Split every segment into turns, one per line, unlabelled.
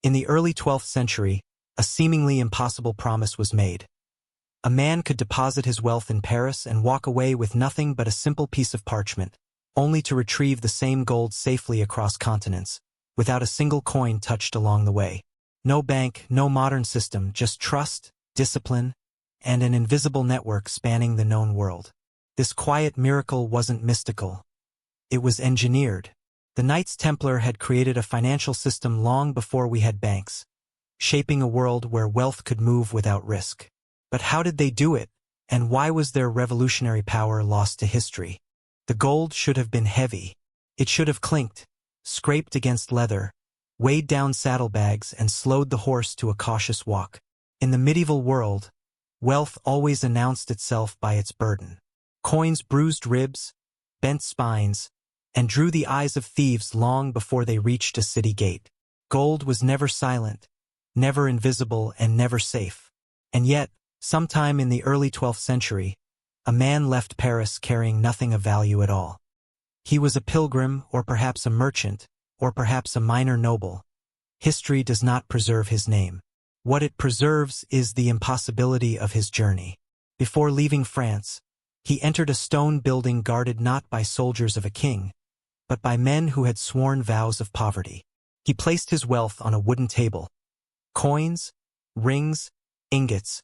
In the early 12th century, a seemingly impossible promise was made. A man could deposit his wealth in Paris and walk away with nothing but a simple piece of parchment, only to retrieve the same gold safely across continents, without a single coin touched along the way. No bank, no modern system, just trust, discipline, and an invisible network spanning the known world. This quiet miracle wasn't mystical. It was engineered. The Knights Templar had created a financial system long before we had banks, shaping a world where wealth could move without risk. But how did they do it, and why was their revolutionary power lost to history? The gold should have been heavy. It should have clinked, scraped against leather, weighed down saddlebags, and slowed the horse to a cautious walk. In the medieval world, wealth always announced itself by its burden. Coins bruised ribs, bent spines, and drew the eyes of thieves long before they reached a city gate. Gold was never silent, never invisible, and never safe. And yet, sometime in the early 12th century, a man left Paris carrying nothing of value at all. He was a pilgrim, or perhaps a merchant, or perhaps a minor noble. History does not preserve his name. What it preserves is the impossibility of his journey. Before leaving France, he entered a stone building guarded not by soldiers of a king, but by men who had sworn vows of poverty. He placed his wealth on a wooden table. Coins, rings, ingots,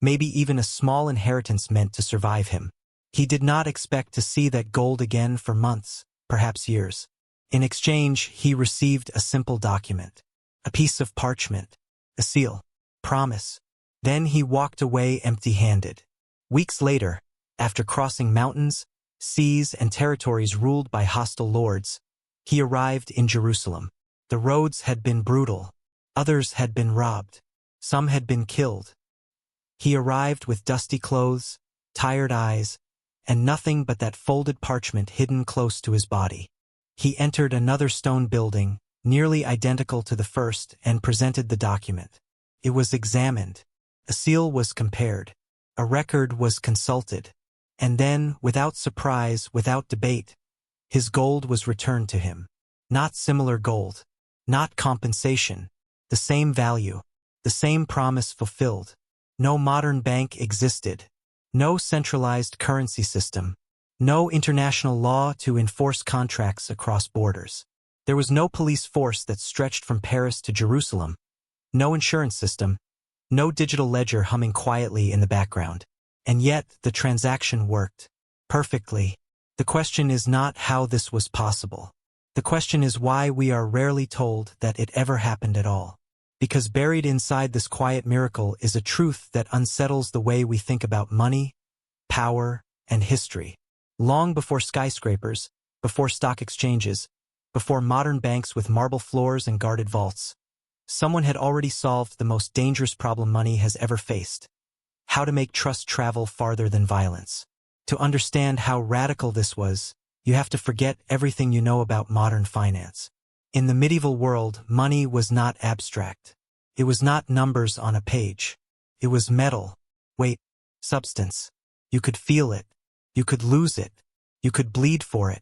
maybe even a small inheritance meant to survive him. He did not expect to see that gold again for months, perhaps years. In exchange, he received a simple document, a piece of parchment, a seal, promise. Then he walked away empty-handed. Weeks later, after crossing mountains, seas, and territories ruled by hostile lords, he arrived in Jerusalem. The roads had been brutal. Others had been robbed. Some had been killed. He arrived with dusty clothes, tired eyes, and nothing but that folded parchment hidden close to his body. He entered another stone building, nearly identical to the first, and presented the document. It was examined. A seal was compared. A record was consulted. And then, without surprise, without debate, his gold was returned to him. Not similar gold. Not compensation. The same value. The same promise fulfilled. No modern bank existed. No centralized currency system. No international law to enforce contracts across borders. There was no police force that stretched from Paris to Jerusalem. No insurance system. No digital ledger humming quietly in the background. And yet, the transaction worked. Perfectly. The question is not how this was possible. The question is why we are rarely told that it ever happened at all. Because buried inside this quiet miracle is a truth that unsettles the way we think about money, power, and history. Long before skyscrapers, before stock exchanges, before modern banks with marble floors and guarded vaults, someone had already solved the most dangerous problem money has ever faced. How to make trust travel farther than violence. To understand how radical this was, you have to forget everything you know about modern finance. In the medieval world, money was not abstract. It was not numbers on a page. It was metal, weight, substance. You could feel it. You could lose it. You could bleed for it.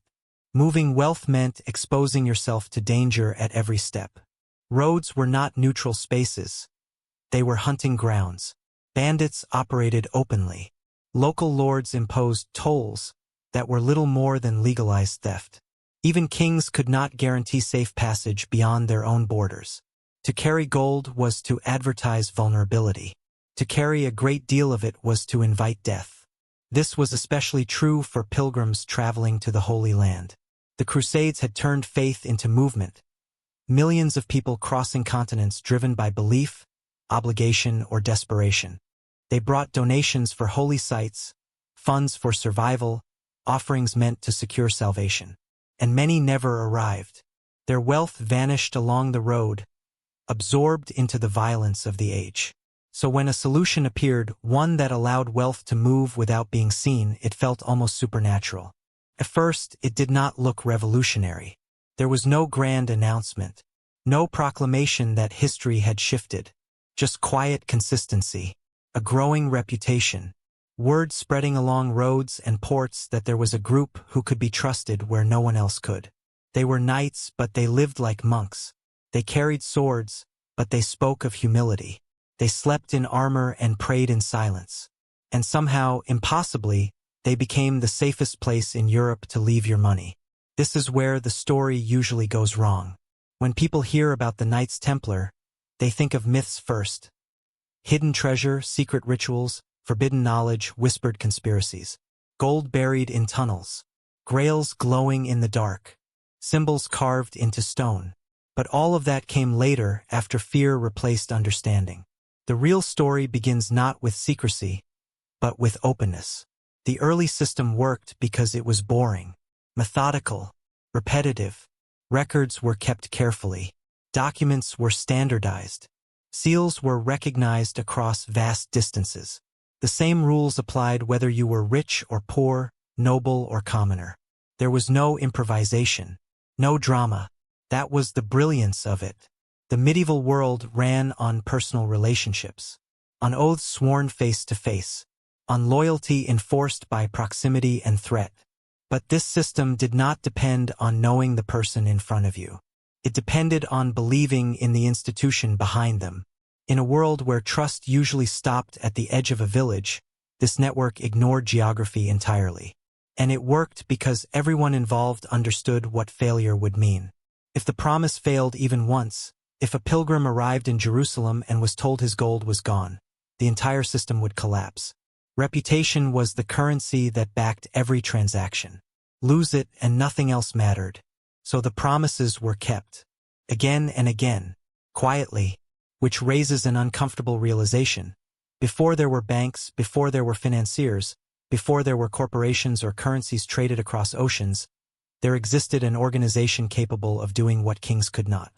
Moving wealth meant exposing yourself to danger at every step. Roads were not neutral spaces. They were hunting grounds. Bandits operated openly. Local lords imposed tolls that were little more than legalized theft. Even kings could not guarantee safe passage beyond their own borders. To carry gold was to advertise vulnerability. To carry a great deal of it was to invite death. This was especially true for pilgrims traveling to the Holy Land. The Crusades had turned faith into movement. Millions of people crossing continents driven by belief, obligation, or desperation. They brought donations for holy sites, funds for survival, offerings meant to secure salvation. And many never arrived. Their wealth vanished along the road, absorbed into the violence of the age. So when a solution appeared, one that allowed wealth to move without being seen, it felt almost supernatural. At first, it did not look revolutionary. There was no grand announcement, no proclamation that history had shifted, just quiet consistency, a growing reputation, word spreading along roads and ports that there was a group who could be trusted where no one else could. They were knights, but they lived like monks. They carried swords, but they spoke of humility. They slept in armor and prayed in silence. And somehow, impossibly, they became the safest place in Europe to leave your money. This is where the story usually goes wrong. When people hear about the Knights Templar, they think of myths first. Hidden treasure, secret rituals, forbidden knowledge, whispered conspiracies. Gold buried in tunnels. Grails glowing in the dark. Symbols carved into stone. But all of that came later, after fear replaced understanding. The real story begins not with secrecy, but with openness. The early system worked because it was boring, methodical, repetitive. Records were kept carefully. Documents were standardized. Seals were recognized across vast distances. The same rules applied whether you were rich or poor, noble or commoner. There was no improvisation, no drama. That was the brilliance of it. The medieval world ran on personal relationships, on oaths sworn face to face, on loyalty enforced by proximity and threat. But this system did not depend on knowing the person in front of you. It depended on believing in the institution behind them. In a world where trust usually stopped at the edge of a village, this network ignored geography entirely. And it worked because everyone involved understood what failure would mean. If the promise failed even once, if a pilgrim arrived in Jerusalem and was told his gold was gone, the entire system would collapse. Reputation was the currency that backed every transaction. Lose it and nothing else mattered. So the promises were kept. Again and again. Quietly. Which raises an uncomfortable realization. Before there were banks, before there were financiers, before there were corporations or currencies traded across oceans, there existed an organization capable of doing what kings could not.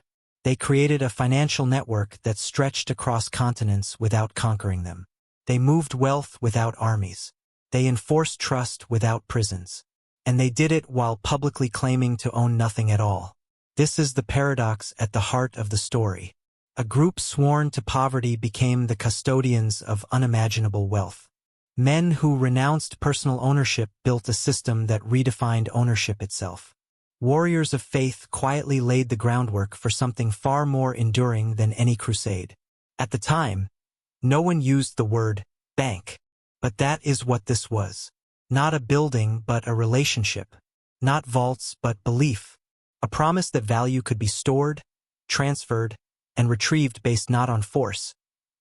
They created a financial network that stretched across continents without conquering them. They moved wealth without armies. They enforced trust without prisons. And they did it while publicly claiming to own nothing at all. This is the paradox at the heart of the story. A group sworn to poverty became the custodians of unimaginable wealth. Men who renounced personal ownership built a system that redefined ownership itself. Warriors of faith quietly laid the groundwork for something far more enduring than any crusade. At the time, no one used the word bank. But that is what this was. Not a building, but a relationship. Not vaults, but belief. A promise that value could be stored, transferred, and retrieved based not on force,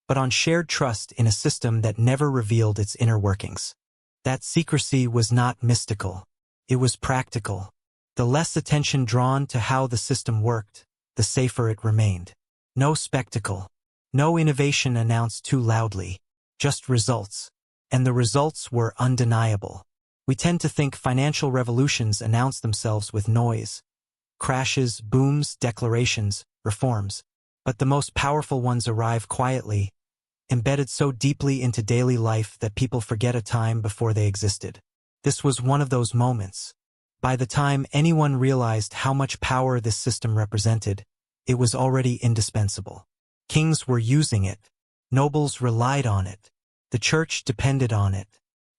but on shared trust in a system that never revealed its inner workings. That secrecy was not mystical. It was practical. The less attention drawn to how the system worked, the safer it remained. No spectacle. No innovation announced too loudly. Just results. And the results were undeniable. We tend to think financial revolutions announce themselves with noise. Crashes, booms, declarations, reforms. But the most powerful ones arrive quietly, embedded so deeply into daily life that people forget a time before they existed. This was one of those moments. By the time anyone realized how much power this system represented, it was already indispensable. Kings were using it. Nobles relied on it. The church depended on it.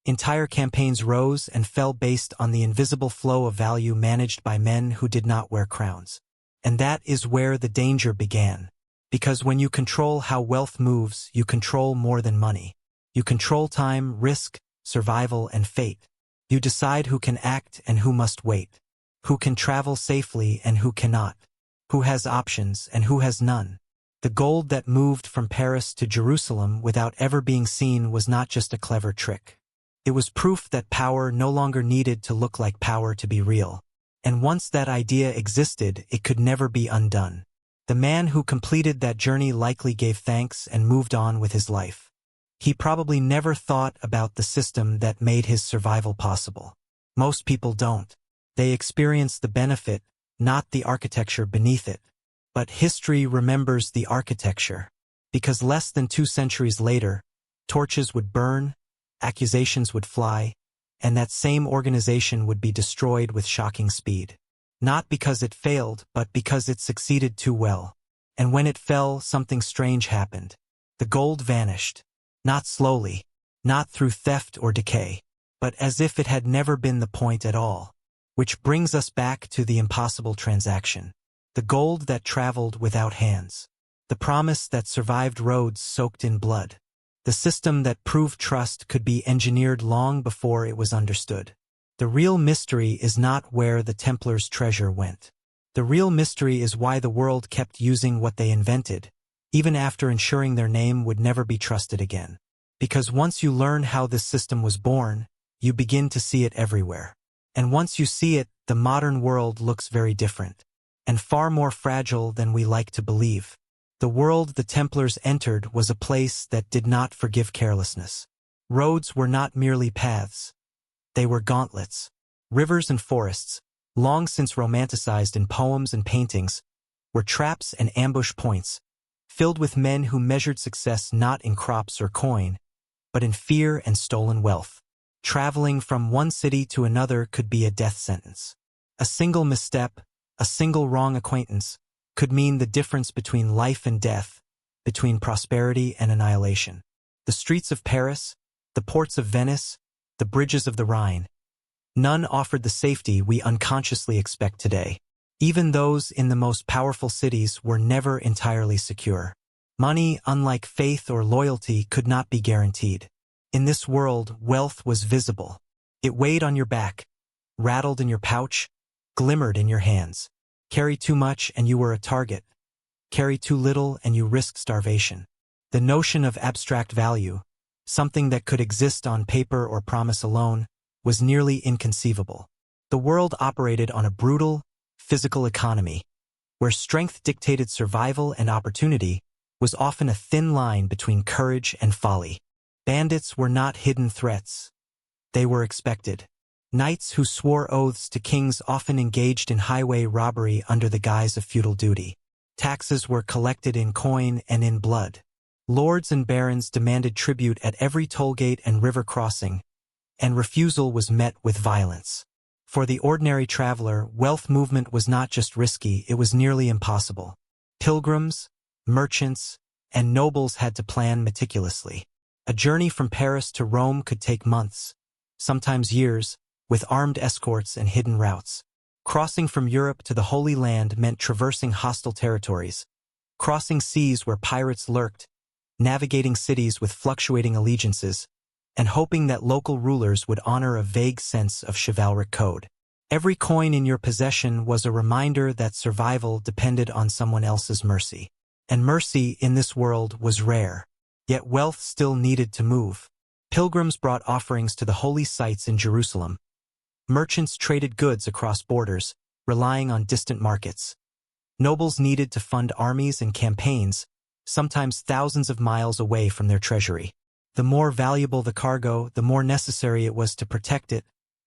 Entire campaigns rose and fell based on the invisible flow of value managed by men who did not wear crowns. And that is where the danger began. Because when you control how wealth moves, you control more than money. You control time, risk, survival, and fate. You decide who can act and who must wait. Who can travel safely and who cannot. Who has options and who has none. The gold that moved from Paris to Jerusalem without ever being seen was not just a clever trick. It was proof that power no longer needed to look like power to be real. And once that idea existed, it could never be undone. The man who completed that journey likely gave thanks and moved on with his life. He probably never thought about the system that made his survival possible. Most people don't. They experience the benefit, not the architecture beneath it. But history remembers the architecture. Because less than 2 centuries later, torches would burn, accusations would fly, and that same organization would be destroyed with shocking speed. Not because it failed, but because it succeeded too well. And when it fell, something strange happened. The gold vanished. Not slowly, not through theft or decay, but as if it had never been the point at all. Which brings us back to the impossible transaction. The gold that traveled without hands. the promise that survived roads soaked in blood, the system that proved trust could be engineered long before it was understood. The real mystery is not where the Templars' treasure went. The real mystery is why the world kept using what they invented, even after ensuring their name would never be trusted again. Because once you learn how this system was born, you begin to see it everywhere. And once you see it, the modern world looks very different, and far more fragile than we like to believe. The world the Templars entered was a place that did not forgive carelessness. Roads were not merely paths. They were gauntlets. Rivers and forests, long since romanticized in poems and paintings, were traps and ambush points, filled with men who measured success not in crops or coin, but in fear and stolen wealth. Traveling from one city to another could be a death sentence. A single misstep, a single wrong acquaintance, could mean the difference between life and death, between prosperity and annihilation. The streets of Paris, the ports of Venice, the bridges of the Rhine, none offered the safety we unconsciously expect today. Even those in the most powerful cities were never entirely secure. Money, unlike faith or loyalty, could not be guaranteed. In this world, wealth was visible. It weighed on your back, rattled in your pouch, glimmered in your hands. Carry too much and you were a target. Carry too little and you risked starvation. The notion of abstract value, something that could exist on paper or promise alone, was nearly inconceivable. The world operated on a brutal, physical economy, where strength dictated survival and opportunity was often a thin line between courage and folly. Bandits were not hidden threats. They were expected. Knights who swore oaths to kings often engaged in highway robbery under the guise of feudal duty. Taxes were collected in coin and in blood. Lords and barons demanded tribute at every tollgate and river crossing, and refusal was met with violence. For the ordinary traveler, wealth movement was not just risky, it was nearly impossible. Pilgrims, merchants, and nobles had to plan meticulously. A journey from Paris to Rome could take months, sometimes years, with armed escorts and hidden routes. Crossing from Europe to the Holy Land meant traversing hostile territories, crossing seas where pirates lurked, navigating cities with fluctuating allegiances, and hoping that local rulers would honor a vague sense of chivalric code. Every coin in your possession was a reminder that survival depended on someone else's mercy. And mercy in this world was rare. Yet wealth still needed to move. Pilgrims brought offerings to the holy sites in Jerusalem. Merchants traded goods across borders, relying on distant markets. Nobles needed to fund armies and campaigns, sometimes thousands of miles away from their treasury. The more valuable the cargo, the more necessary it was to protect it,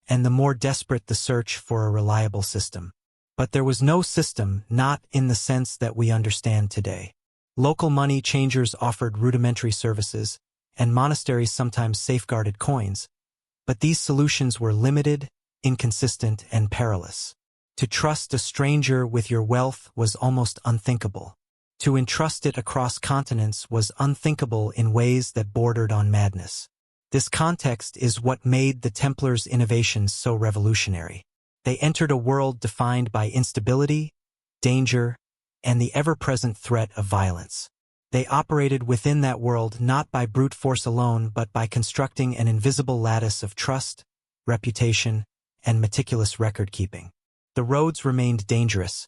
and the more desperate the search for a reliable system. But there was no system, not in the sense that we understand today. Local money changers offered rudimentary services, and monasteries sometimes safeguarded coins, but these solutions were limited, inconsistent, and perilous. To trust a stranger with your wealth was almost unthinkable. To entrust it across continents was unthinkable in ways that bordered on madness. This context is what made the Templars' innovations so revolutionary. They entered a world defined by instability, danger, and the ever-present threat of violence. They operated within that world not by brute force alone, but by constructing an invisible lattice of trust, reputation, and meticulous record-keeping. The roads remained dangerous,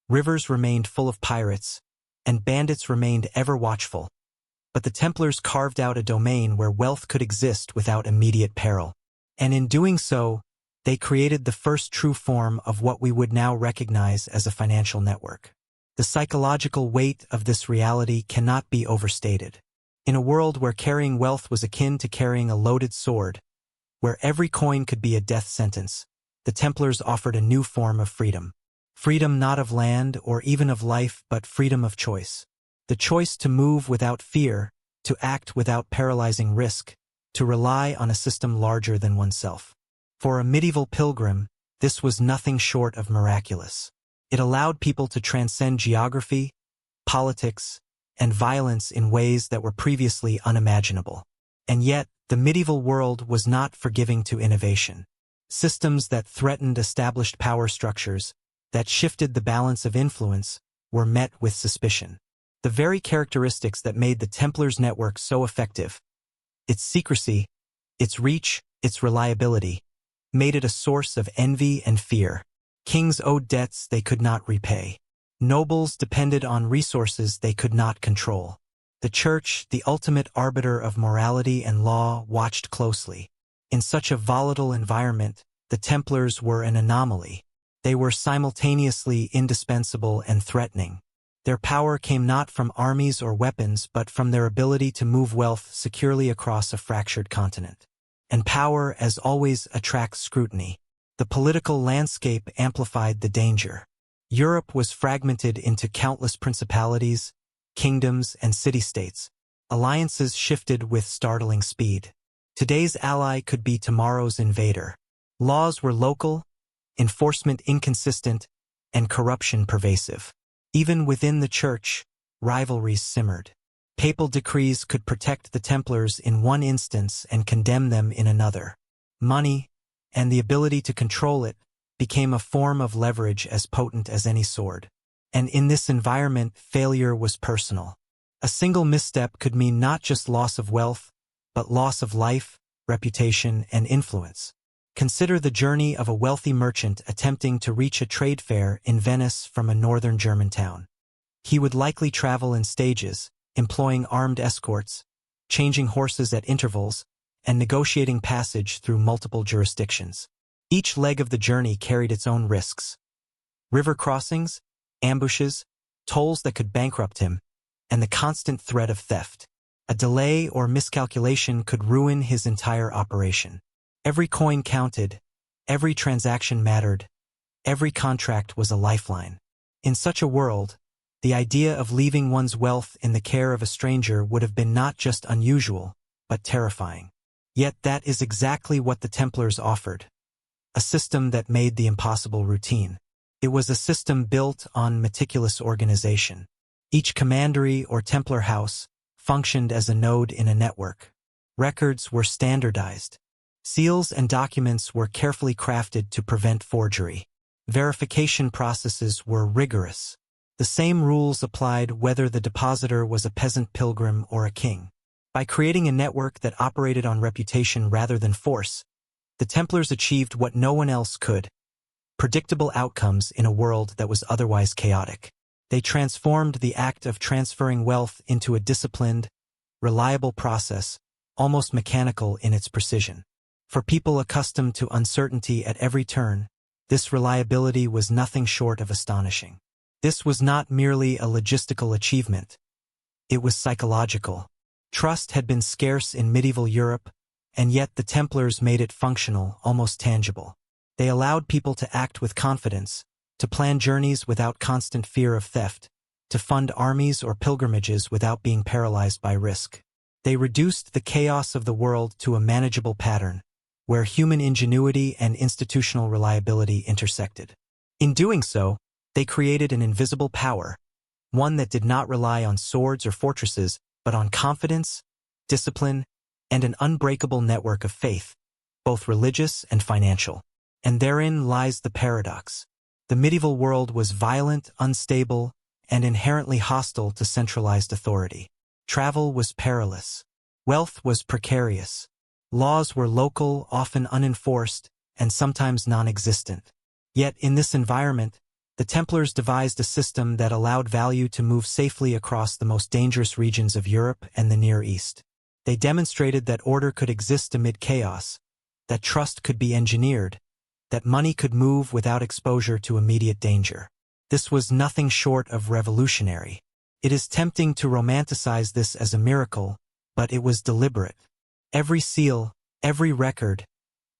rivers remained full of pirates, and bandits remained ever watchful. But the Templars carved out a domain where wealth could exist without immediate peril. And in doing so, they created the first true form of what we would now recognize as a financial network. The psychological weight of this reality cannot be overstated. In a world where carrying wealth was akin to carrying a loaded sword, where every coin could be a death sentence, the Templars offered a new form of freedom. Freedom not of land or even of life, but freedom of choice. The choice to move without fear, to act without paralyzing risk, to rely on a system larger than oneself. For a medieval pilgrim, this was nothing short of miraculous. It allowed people to transcend geography, politics, and violence in ways that were previously unimaginable. And yet, the medieval world was not forgiving to innovation. Systems that threatened established power structures, that shifted the balance of influence, were met with suspicion. the very characteristics that made the Templars' network so effective. Its secrecy, its reach, its reliability, made it a source of envy and fear. Kings owed debts they could not repay. Nobles depended on resources they could not control. The Church, the ultimate arbiter of morality and law, watched closely. In such a volatile environment, the Templars were an anomaly. They were simultaneously indispensable and threatening. Their power came not from armies or weapons but from their ability to move wealth securely across a fractured continent. And power, as always, attracts scrutiny. The political landscape amplified the danger. Europe was fragmented into countless principalities, kingdoms, and city-states. Alliances shifted with startling speed. Today's ally could be tomorrow's invader. Laws were local, enforcement inconsistent, and corruption pervasive. Even within the Church, rivalries simmered. Papal decrees could protect the Templars in one instance and condemn them in another. Money, and the ability to control it, became a form of leverage as potent as any sword. And in this environment, failure was personal. A single misstep could mean not just loss of wealth, but loss of life, reputation, and influence. Consider the journey of a wealthy merchant attempting to reach a trade fair in Venice from a northern German town. He would likely travel in stages, employing armed escorts, changing horses at intervals, and negotiating passage through multiple jurisdictions. Each leg of the journey carried its own risks. River crossings, ambushes, tolls that could bankrupt him, and the constant threat of theft. A delay or miscalculation could ruin his entire operation. Every coin counted, every transaction mattered, every contract was a lifeline. In such a world, the idea of leaving one's wealth in the care of a stranger would have been not just unusual, but terrifying. Yet that is exactly what the Templars offered. A system that made the impossible routine. It was a system built on meticulous organization. Each commandery or Templar house functioned as a node in a network. Records were standardized. Seals and documents were carefully crafted to prevent forgery. Verification processes were rigorous. The same rules applied whether the depositor was a peasant pilgrim or a king. By creating a network that operated on reputation rather than force, the Templars achieved what no one else could: predictable outcomes in a world that was otherwise chaotic. They transformed the act of transferring wealth into a disciplined, reliable process, almost mechanical in its precision. For people accustomed to uncertainty at every turn, this reliability was nothing short of astonishing. This was not merely a logistical achievement. It was psychological. Trust had been scarce in medieval Europe, and yet the Templars made it functional, almost tangible. They allowed people to act with confidence, to plan journeys without constant fear of theft, to fund armies or pilgrimages without being paralyzed by risk. They reduced the chaos of the world to a manageable pattern, where human ingenuity and institutional reliability intersected. In doing so, they created an invisible power, one that did not rely on swords or fortresses, but on confidence, discipline, and an unbreakable network of faith, both religious and financial. And therein lies the paradox. The medieval world was violent, unstable, and inherently hostile to centralized authority. Travel was perilous. Wealth was precarious. Laws were local, often unenforced, and sometimes non-existent. Yet in this environment, the Templars devised a system that allowed value to move safely across the most dangerous regions of Europe and the Near East. They demonstrated that order could exist amid chaos, that trust could be engineered, that money could move without exposure to immediate danger. This was nothing short of revolutionary. It is tempting to romanticize this as a miracle, but it was deliberate. Every seal, every record,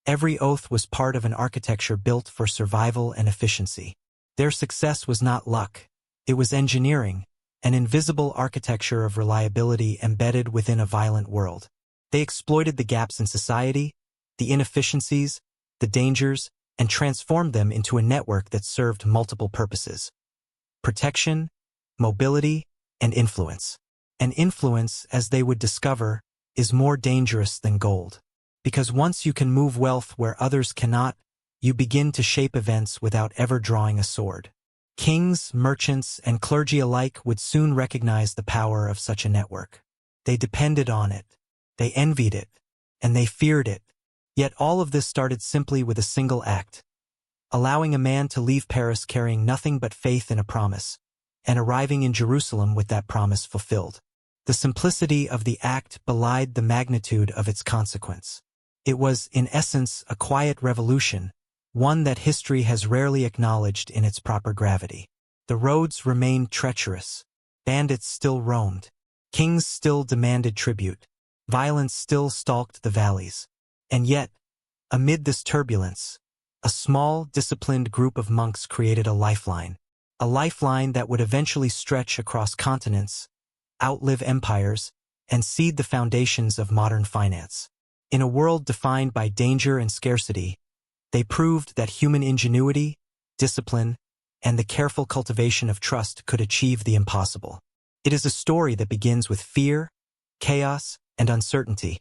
every oath was part of an architecture built for survival and efficiency. Their success was not luck. It was engineering, an invisible architecture of reliability embedded within a violent world. They exploited the gaps in society, the inefficiencies, the dangers, and transformed them into a network that served multiple purposes: protection, mobility, and influence. And influence, as they would discover, is more dangerous than gold. Because once you can move wealth where others cannot, you begin to shape events without ever drawing a sword. Kings, merchants, and clergy alike would soon recognize the power of such a network. They depended on it, they envied it, and they feared it. Yet all of this started simply with a single act, allowing a man to leave Paris carrying nothing but faith in a promise, and arriving in Jerusalem with that promise fulfilled. The simplicity of the act belied the magnitude of its consequence. It was, in essence, a quiet revolution, one that history has rarely acknowledged in its proper gravity. The roads remained treacherous, bandits still roamed, kings still demanded tribute, violence still stalked the valleys. And yet, amid this turbulence, a small, disciplined group of monks created a lifeline that would eventually stretch across continents, outlive empires, and seed the foundations of modern finance. In a world defined by danger and scarcity, they proved that human ingenuity, discipline, and the careful cultivation of trust could achieve the impossible. It is a story that begins with fear, chaos, and uncertainty,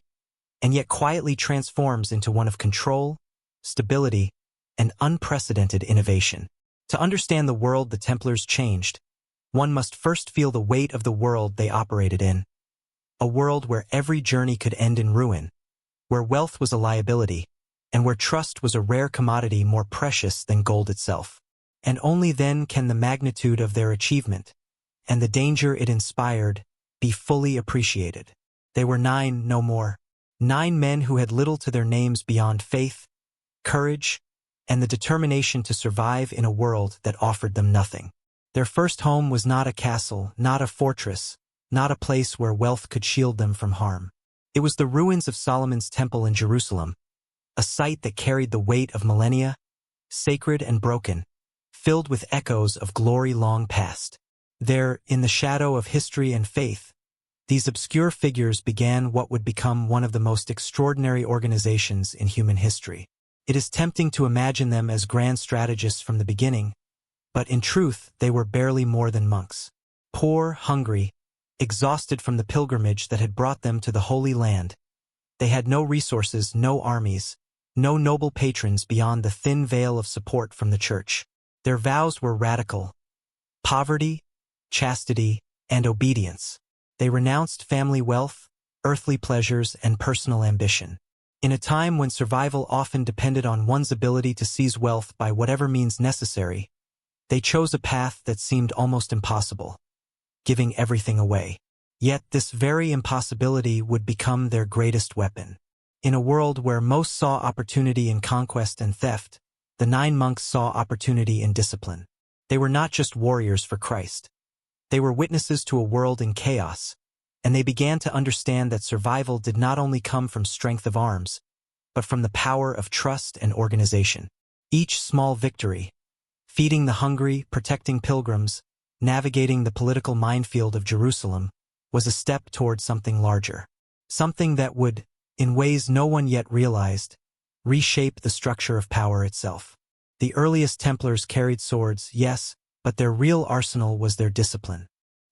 and yet quietly transforms into one of control, stability, and unprecedented innovation. To understand the world the Templars changed, one must first feel the weight of the world they operated in. A world where every journey could end in ruin, where wealth was a liability, and where trust was a rare commodity more precious than gold itself. And only then can the magnitude of their achievement, and the danger it inspired, be fully appreciated. They were 9, no more. 9 men who had little to their names beyond faith, courage, and the determination to survive in a world that offered them nothing. Their first home was not a castle, not a fortress, not a place where wealth could shield them from harm. It was the ruins of Solomon's temple in Jerusalem, a site that carried the weight of millennia, sacred and broken, filled with echoes of glory long past. There, in the shadow of history and faith, these obscure figures began what would become one of the most extraordinary organizations in human history. It is tempting to imagine them as grand strategists from the beginning, but in truth they were barely more than monks. Poor, hungry, exhausted from the pilgrimage that had brought them to the Holy Land, they had no resources, no armies, no noble patrons beyond the thin veil of support from the church. Their vows were radical: poverty, chastity, and obedience. They renounced family wealth, earthly pleasures, and personal ambition. In a time when survival often depended on one's ability to seize wealth by whatever means necessary, they chose a path that seemed almost impossible, giving everything away. Yet this very impossibility would become their greatest weapon. In a world where most saw opportunity in conquest and theft, the 9 monks saw opportunity in discipline. They were not just warriors for Christ. They were witnesses to a world in chaos, and they began to understand that survival did not only come from strength of arms, but from the power of trust and organization. Each small victory, feeding the hungry, protecting pilgrims, navigating the political minefield of Jerusalem, was a step toward something larger. Something that would, in ways no one yet realized, reshape the structure of power itself. The earliest Templars carried swords, yes, but their real arsenal was their discipline.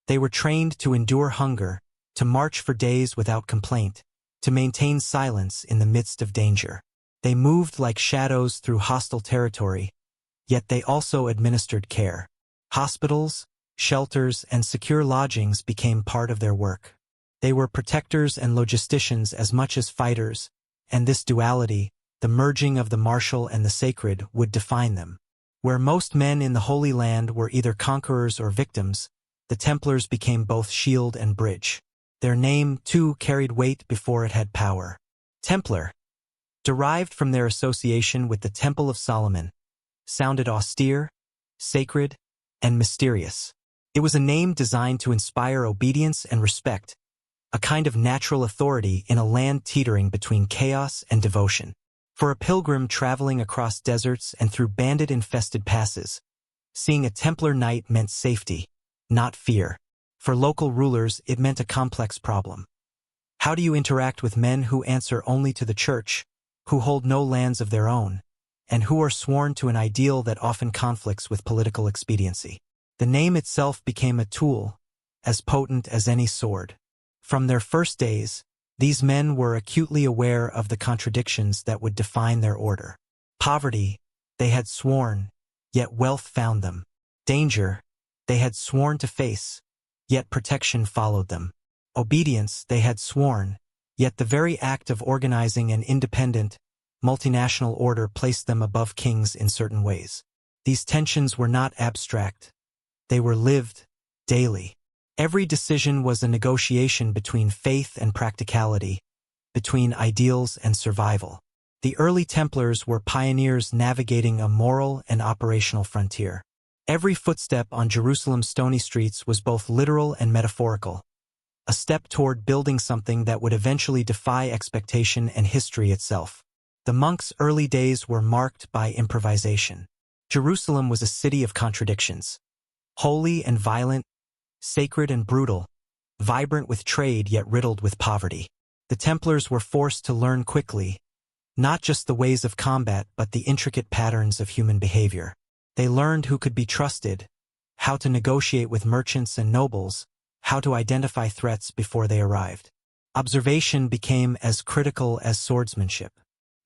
They were trained to endure hunger, to march for days without complaint, to maintain silence in the midst of danger. They moved like shadows through hostile territory, yet they also administered care. Hospitals, shelters, and secure lodgings became part of their work. They were protectors and logisticians as much as fighters, and this duality, the merging of the martial and the sacred, would define them. Where most men in the Holy Land were either conquerors or victims, the Templars became both shield and bridge. Their name, too, carried weight before it had power. Templar, derived from their association with the Temple of Solomon, sounded austere, sacred, and mysterious. It was a name designed to inspire obedience and respect, a kind of natural authority in a land teetering between chaos and devotion. For a pilgrim traveling across deserts and through bandit-infested passes, seeing a Templar knight meant safety, not fear. For local rulers, it meant a complex problem. How do you interact with men who answer only to the church, who hold no lands of their own, and who are sworn to an ideal that often conflicts with political expediency? The name itself became a tool, as potent as any sword. From their first days, these men were acutely aware of the contradictions that would define their order. Poverty, they had sworn, yet wealth found them. Danger, they had sworn to face, yet protection followed them. Obedience, they had sworn, yet the very act of organizing an independent, multinational order placed them above kings in certain ways. These tensions were not abstract. They were lived, daily. Every decision was a negotiation between faith and practicality, between ideals and survival. The early Templars were pioneers navigating a moral and operational frontier. Every footstep on Jerusalem's stony streets was both literal and metaphorical, a step toward building something that would eventually defy expectation and history itself. The monks' early days were marked by improvisation. Jerusalem was a city of contradictions. Holy and violent, sacred and brutal, vibrant with trade yet riddled with poverty. The Templars were forced to learn quickly, not just the ways of combat but the intricate patterns of human behavior. They learned who could be trusted, how to negotiate with merchants and nobles, how to identify threats before they arrived. Observation became as critical as swordsmanship.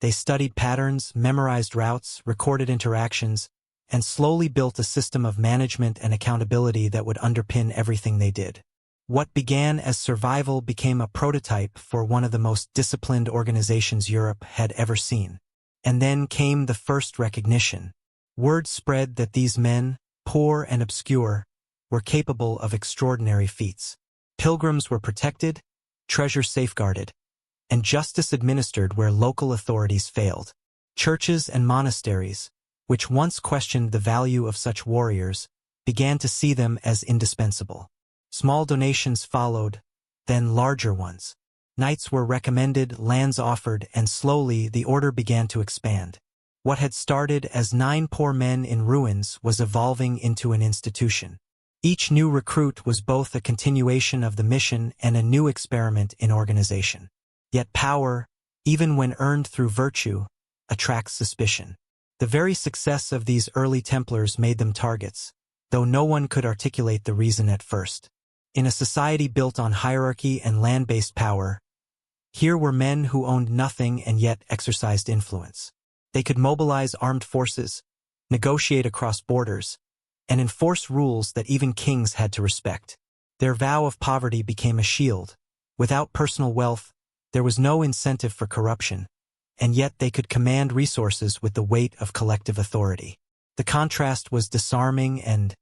They studied patterns, memorized routes, recorded interactions, and slowly built a system of management and accountability that would underpin everything they did. What began as survival became a prototype for one of the most disciplined organizations Europe had ever seen. And then came the first recognition. Word spread that these men, poor and obscure, were capable of extraordinary feats. Pilgrims were protected, treasure safeguarded, and justice administered where local authorities failed. Churches and monasteries, which once questioned the value of such warriors, began to see them as indispensable. Small donations followed, then larger ones. Knights were recommended, lands offered, and slowly the order began to expand. What had started as 9 poor men in ruins was evolving into an institution. Each new recruit was both a continuation of the mission and a new experiment in organization. Yet power, even when earned through virtue, attracts suspicion. The very success of these early Templars made them targets, though no one could articulate the reason at first. In a society built on hierarchy and land-based power, here were men who owned nothing and yet exercised influence. They could mobilize armed forces, negotiate across borders, and enforce rules that even kings had to respect. Their vow of poverty became a shield. Without personal wealth, there was no incentive for corruption, and yet they could command resources with the weight of collective authority. The contrast was disarming and,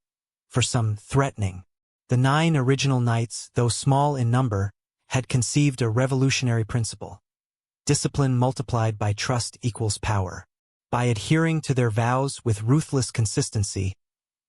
for some, threatening. The 9 original knights, though small in number, had conceived a revolutionary principle. Discipline multiplied by trust equals power. By adhering to their vows with ruthless consistency,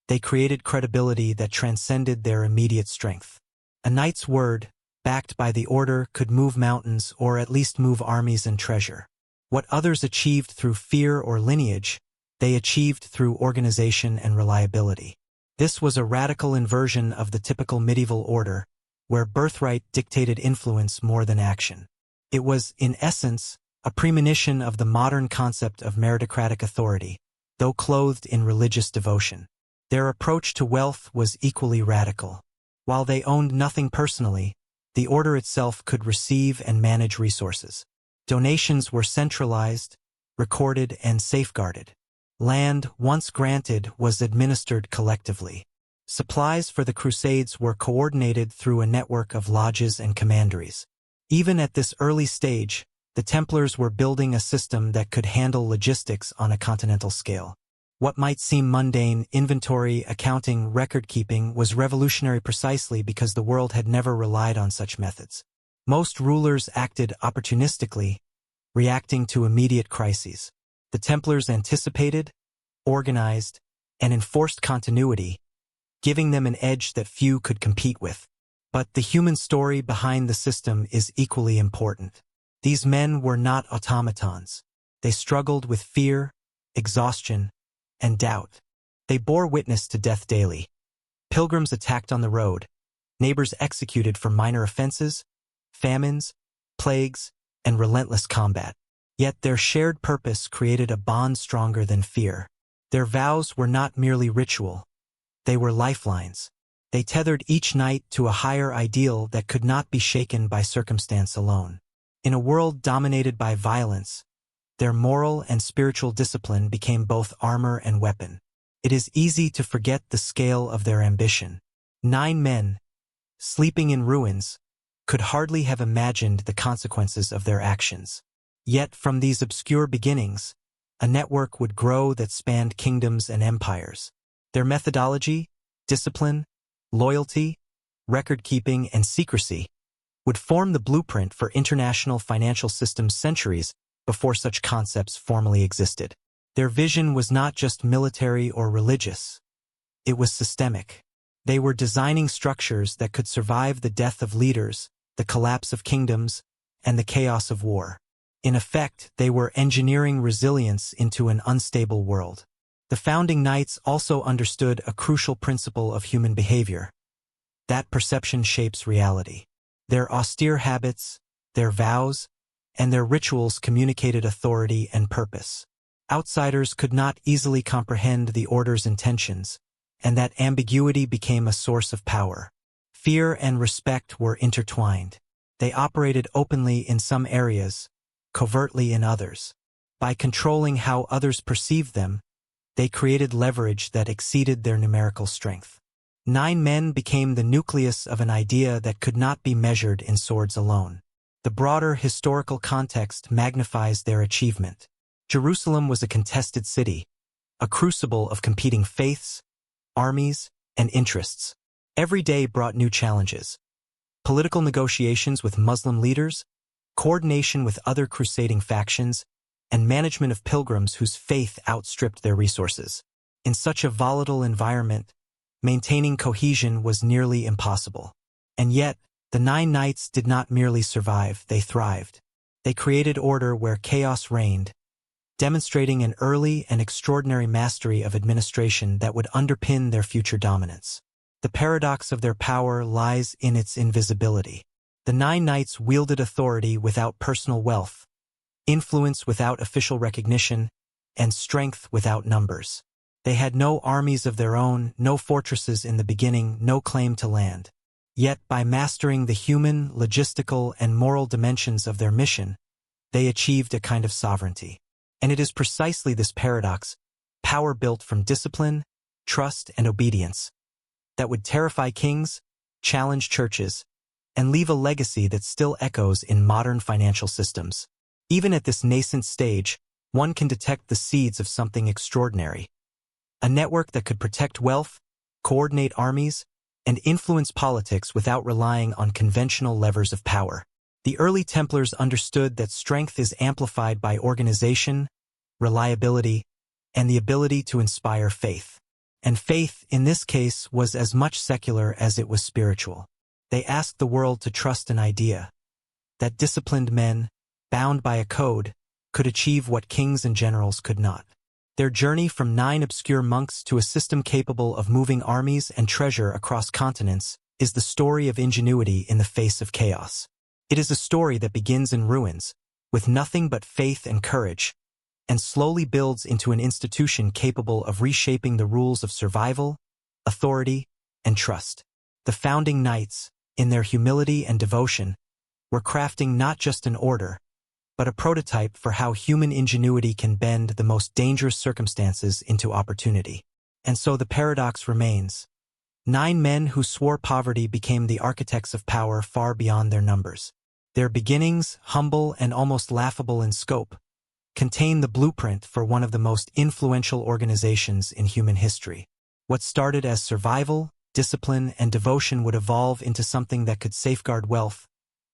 they created credibility that transcended their immediate strength. A knight's word, backed by the order, could move mountains or at least move armies and treasure. What others achieved through fear or lineage, they achieved through organization and reliability. This was a radical inversion of the typical medieval order, where birthright dictated influence more than action. It was, in essence, a premonition of the modern concept of meritocratic authority, though clothed in religious devotion. Their approach to wealth was equally radical. While they owned nothing personally, the order itself could receive and manage resources. Donations were centralized, recorded, and safeguarded. Land, once granted, was administered collectively. Supplies for the crusades were coordinated through a network of lodges and commanderies. Even at this early stage, the Templars were building a system that could handle logistics on a continental scale. What might seem mundane, inventory, accounting, record-keeping, was revolutionary precisely because the world had never relied on such methods. Most rulers acted opportunistically, reacting to immediate crises. The Templars anticipated, organized, and enforced continuity, giving them an edge that few could compete with. But the human story behind the system is equally important. These men were not automatons. They struggled with fear, exhaustion, and doubt. They bore witness to death daily. Pilgrims attacked on the road, neighbors executed for minor offenses, famines, plagues, and relentless combat. Yet their shared purpose created a bond stronger than fear. Their vows were not merely ritual. They were lifelines. They tethered each knight to a higher ideal that could not be shaken by circumstance alone. In a world dominated by violence, their moral and spiritual discipline became both armor and weapon. it is easy to forget the scale of their ambition. 9 men, sleeping in ruins, could hardly have imagined the consequences of their actions. Yet from these obscure beginnings, a network would grow that spanned kingdoms and empires. Their methodology, discipline, loyalty, record-keeping, and secrecy would form the blueprint for international financial systems centuries before such concepts formally existed. Their vision was not just military or religious. It was systemic. They were designing structures that could survive the death of leaders, the collapse of kingdoms, and the chaos of war. In effect, they were engineering resilience into an unstable world. The founding knights also understood a crucial principle of human behavior. That perception shapes reality. Their austere habits, their vows, and their rituals communicated authority and purpose. Outsiders could not easily comprehend the order's intentions, and that ambiguity became a source of power. Fear and respect were intertwined. They operated openly in some areas, covertly in others. By controlling how others perceived them, they created leverage that exceeded their numerical strength. 9 men became the nucleus of an idea that could not be measured in swords alone. The broader historical context magnifies their achievement. Jerusalem was a contested city, a crucible of competing faiths, armies, and interests. Every day brought new challenges. Political negotiations with Muslim leaders, coordination with other crusading factions, and management of pilgrims whose faith outstripped their resources. In such a volatile environment, maintaining cohesion was nearly impossible. And yet, the 9 knights did not merely survive, they thrived. They created order where chaos reigned, demonstrating an early and extraordinary mastery of administration that would underpin their future dominance. The paradox of their power lies in its invisibility. The 9 knights wielded authority without personal wealth, influence without official recognition, and strength without numbers. They had no armies of their own, no fortresses in the beginning, no claim to land. Yet by mastering the human, logistical, and moral dimensions of their mission, they achieved a kind of sovereignty. And it is precisely this paradox, power built from discipline, trust, and obedience, that would terrify kings, challenge churches, and leave a legacy that still echoes in modern financial systems. Even at this nascent stage, one can detect the seeds of something extraordinary. A network that could protect wealth, coordinate armies, and influence politics without relying on conventional levers of power. The early Templars understood that strength is amplified by organization, reliability, and the ability to inspire faith. And faith, in this case, was as much secular as it was spiritual. They asked the world to trust an idea, that disciplined men, bound by a code, could achieve what kings and generals could not. Their journey from 9 obscure monks to a system capable of moving armies and treasure across continents is the story of ingenuity in the face of chaos. It is a story that begins in ruins, with nothing but faith and courage, and slowly builds into an institution capable of reshaping the rules of survival, authority, and trust. The founding knights, in their humility and devotion, were crafting not just an order, but a prototype for how human ingenuity can bend the most dangerous circumstances into opportunity. And so the paradox remains. 9 men who swore poverty became the architects of power far beyond their numbers. Their beginnings, humble and almost laughable in scope, contain the blueprint for one of the most influential organizations in human history. What started as survival, discipline, and devotion would evolve into something that could safeguard wealth,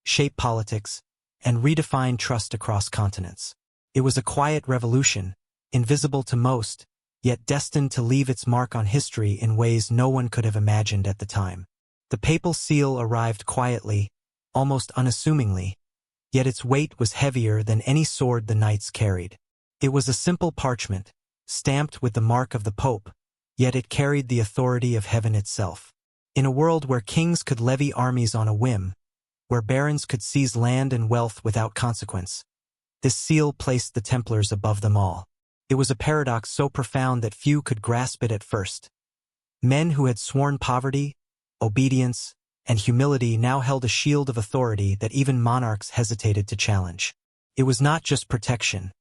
shape politics, and redefine trust across continents. It was a quiet revolution, invisible to most, yet destined to leave its mark on history in ways no one could have imagined at the time. The papal seal arrived quietly, almost unassumingly, yet its weight was heavier than any sword the knights carried. It was a simple parchment, stamped with the mark of the Pope, yet it carried the authority of heaven itself. In a world where kings could levy armies on a whim, where barons could seize land and wealth without consequence, this seal placed the Templars above them all. It was a paradox so profound that few could grasp it at first. Men who had sworn poverty, obedience, and humility now held a shield of authority that even monarchs hesitated to challenge. It was not just protection.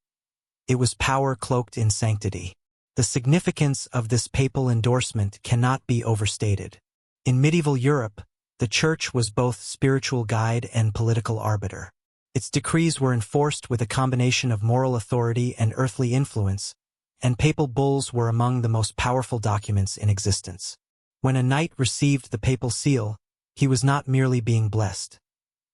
It was power cloaked in sanctity. The significance of this papal endorsement cannot be overstated. In medieval Europe, the Church was both spiritual guide and political arbiter. Its decrees were enforced with a combination of moral authority and earthly influence, and papal bulls were among the most powerful documents in existence. When a knight received the papal seal, he was not merely being blessed.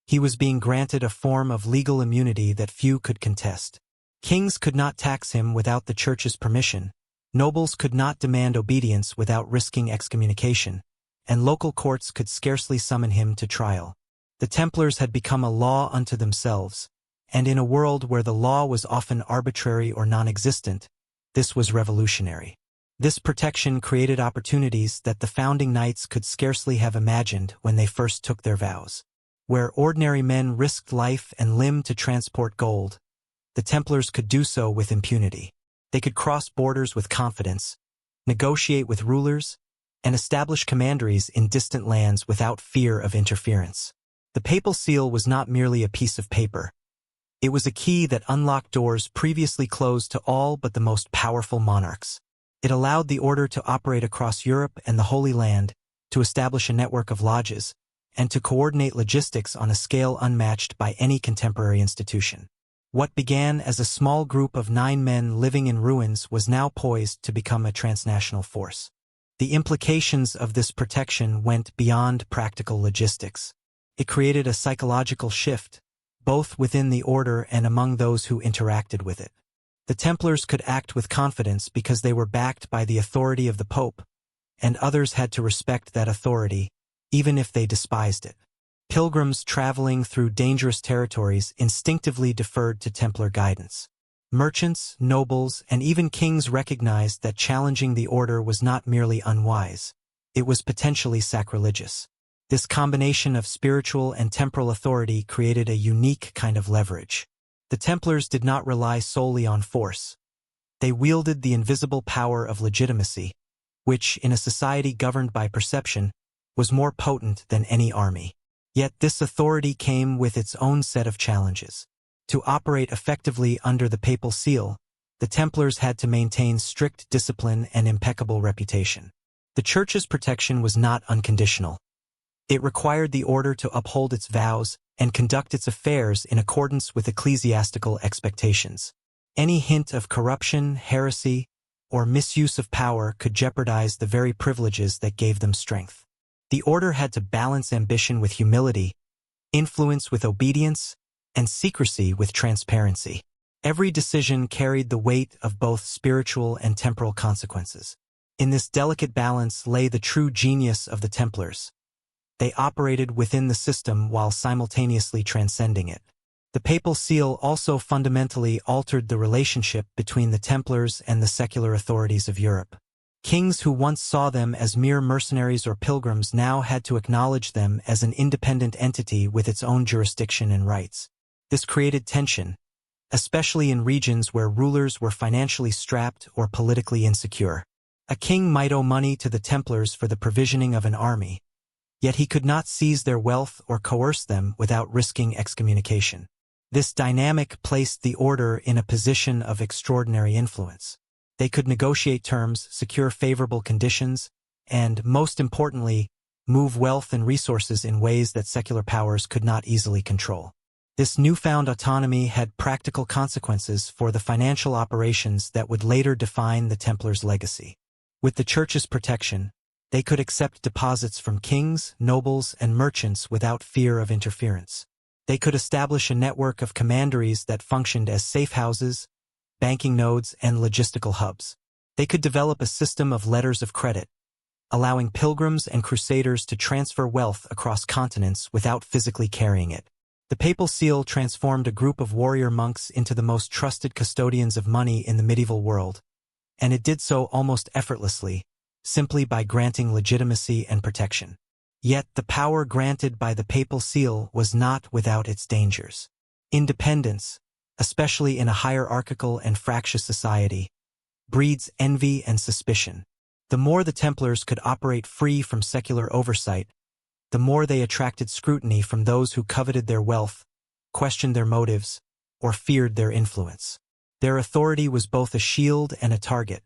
He was being granted a form of legal immunity that few could contest. Kings could not tax him without the Church's permission, nobles could not demand obedience without risking excommunication, and local courts could scarcely summon him to trial. The Templars had become a law unto themselves, and in a world where the law was often arbitrary or non-existent, this was revolutionary. This protection created opportunities that the founding knights could scarcely have imagined when they first took their vows. Where ordinary men risked life and limb to transport gold, the Templars could do so with impunity. They could cross borders with confidence, negotiate with rulers, and establish commanderies in distant lands without fear of interference. The papal seal was not merely a piece of paper. It was a key that unlocked doors previously closed to all but the most powerful monarchs. It allowed the order to operate across Europe and the Holy Land, to establish a network of lodges, and to coordinate logistics on a scale unmatched by any contemporary institution. What began as a small group of 9 men living in ruins was now poised to become a transnational force. The implications of this protection went beyond practical logistics. It created a psychological shift, both within the order and among those who interacted with it. The Templars could act with confidence because they were backed by the authority of the Pope, and others had to respect that authority, even if they despised it. Pilgrims traveling through dangerous territories instinctively deferred to Templar guidance. Merchants, nobles, and even kings recognized that challenging the order was not merely unwise, it was potentially sacrilegious. This combination of spiritual and temporal authority created a unique kind of leverage. The Templars did not rely solely on force. They wielded the invisible power of legitimacy, which, in a society governed by perception, was more potent than any army. Yet this authority came with its own set of challenges. To operate effectively under the papal seal, the Templars had to maintain strict discipline and impeccable reputation. The Church's protection was not unconditional. It required the order to uphold its vows and conduct its affairs in accordance with ecclesiastical expectations. Any hint of corruption, heresy, or misuse of power could jeopardize the very privileges that gave them strength. The order had to balance ambition with humility, influence with obedience, and secrecy with transparency. Every decision carried the weight of both spiritual and temporal consequences. In this delicate balance lay the true genius of the Templars. They operated within the system while simultaneously transcending it. The papal seal also fundamentally altered the relationship between the Templars and the secular authorities of Europe. Kings who once saw them as mere mercenaries or pilgrims now had to acknowledge them as an independent entity with its own jurisdiction and rights. This created tension, especially in regions where rulers were financially strapped or politically insecure. A king might owe money to the Templars for the provisioning of an army, yet he could not seize their wealth or coerce them without risking excommunication. This dynamic placed the order in a position of extraordinary influence. They could negotiate terms, secure favorable conditions, and, most importantly, move wealth and resources in ways that secular powers could not easily control. This newfound autonomy had practical consequences for the financial operations that would later define the Templars' legacy. With the Church's protection, they could accept deposits from kings, nobles, and merchants without fear of interference. They could establish a network of commanderies that functioned as safe houses, banking nodes, and logistical hubs. They could develop a system of letters of credit, allowing pilgrims and crusaders to transfer wealth across continents without physically carrying it. The papal seal transformed a group of warrior monks into the most trusted custodians of money in the medieval world, and it did so almost effortlessly, simply by granting legitimacy and protection. Yet the power granted by the papal seal was not without its dangers. Independence, especially in a hierarchical and fractious society, breeds envy and suspicion. The more the Templars could operate free from secular oversight, the more they attracted scrutiny from those who coveted their wealth, questioned their motives, or feared their influence. Their authority was both a shield and a target,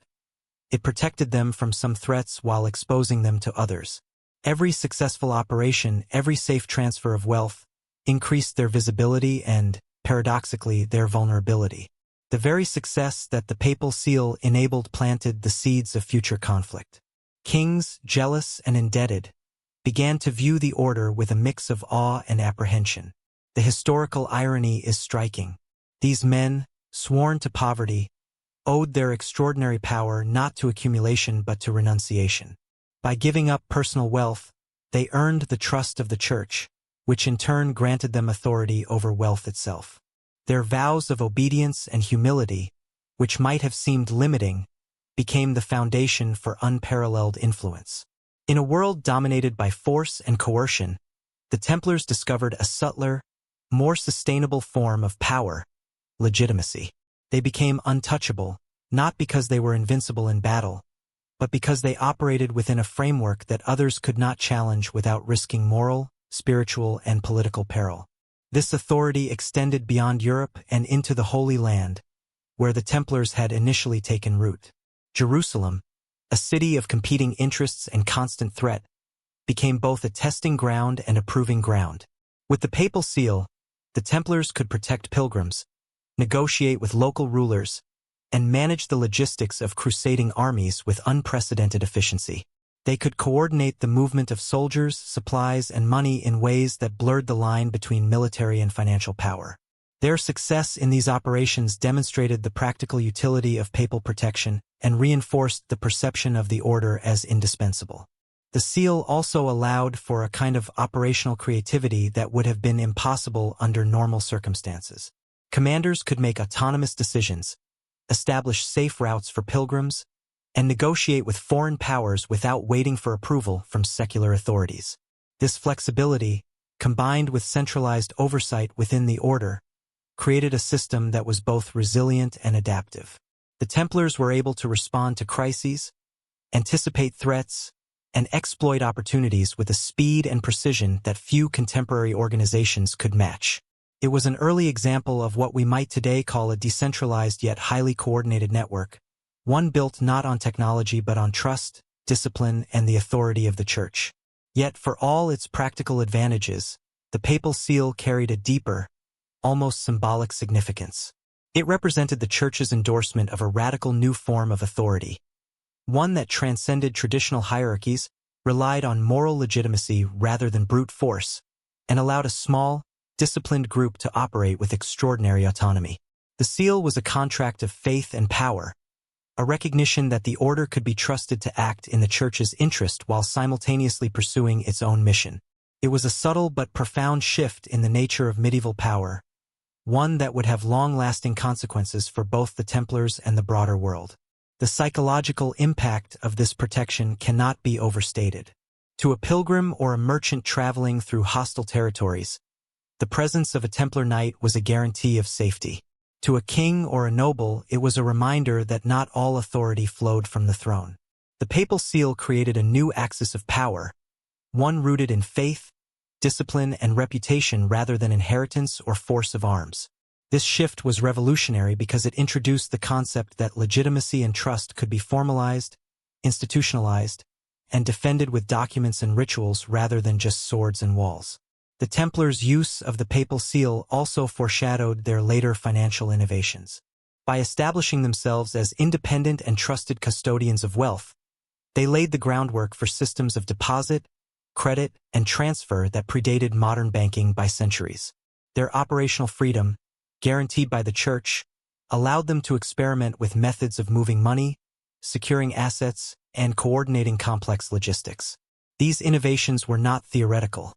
It protected them from some threats while exposing them to others. Every successful operation, every safe transfer of wealth, increased their visibility and, paradoxically, their vulnerability. The very success that the papal seal enabled planted the seeds of future conflict. Kings, jealous and indebted, began to view the order with a mix of awe and apprehension. The historical irony is striking. These men, sworn to poverty, owed their extraordinary power not to accumulation but to renunciation. By giving up personal wealth, they earned the trust of the Church, which in turn granted them authority over wealth itself. Their vows of obedience and humility, which might have seemed limiting, became the foundation for unparalleled influence. In a world dominated by force and coercion, the Templars discovered a subtler, more sustainable form of power: legitimacy. They became untouchable, not because they were invincible in battle, but because they operated within a framework that others could not challenge without risking moral, spiritual, and political peril. This authority extended beyond Europe and into the Holy Land, where the Templars had initially taken root. Jerusalem, a city of competing interests and constant threat, became both a testing ground and a proving ground. With the papal seal, the Templars could protect pilgrims, negotiate with local rulers, and manage the logistics of crusading armies with unprecedented efficiency. They could coordinate the movement of soldiers, supplies, and money in ways that blurred the line between military and financial power. Their success in these operations demonstrated the practical utility of papal protection and reinforced the perception of the order as indispensable. The seal also allowed for a kind of operational creativity that would have been impossible under normal circumstances. Commanders could make autonomous decisions, establish safe routes for pilgrims, and negotiate with foreign powers without waiting for approval from secular authorities. This flexibility, combined with centralized oversight within the order, created a system that was both resilient and adaptive. The Templars were able to respond to crises, anticipate threats, and exploit opportunities with a speed and precision that few contemporary organizations could match. It was an early example of what we might today call a decentralized yet highly coordinated network, one built not on technology but on trust, discipline, and the authority of the Church. Yet for all its practical advantages, the papal seal carried a deeper, almost symbolic significance. It represented the Church's endorsement of a radical new form of authority, one that transcended traditional hierarchies, relied on moral legitimacy rather than brute force, and allowed a small, disciplined group to operate with extraordinary autonomy. The seal was a contract of faith and power, a recognition that the order could be trusted to act in the Church's interest while simultaneously pursuing its own mission. It was a subtle but profound shift in the nature of medieval power, one that would have long-lasting consequences for both the Templars and the broader world. The psychological impact of this protection cannot be overstated. To a pilgrim or a merchant traveling through hostile territories, the presence of a Templar knight was a guarantee of safety. To a king or a noble, it was a reminder that not all authority flowed from the throne. The papal seal created a new axis of power, one rooted in faith, discipline, and reputation rather than inheritance or force of arms. This shift was revolutionary because it introduced the concept that legitimacy and trust could be formalized, institutionalized, and defended with documents and rituals rather than just swords and walls. The Templars' use of the papal seal also foreshadowed their later financial innovations. By establishing themselves as independent and trusted custodians of wealth, they laid the groundwork for systems of deposit, credit, and transfer that predated modern banking by centuries. Their operational freedom, guaranteed by the Church, allowed them to experiment with methods of moving money, securing assets, and coordinating complex logistics. These innovations were not theoretical.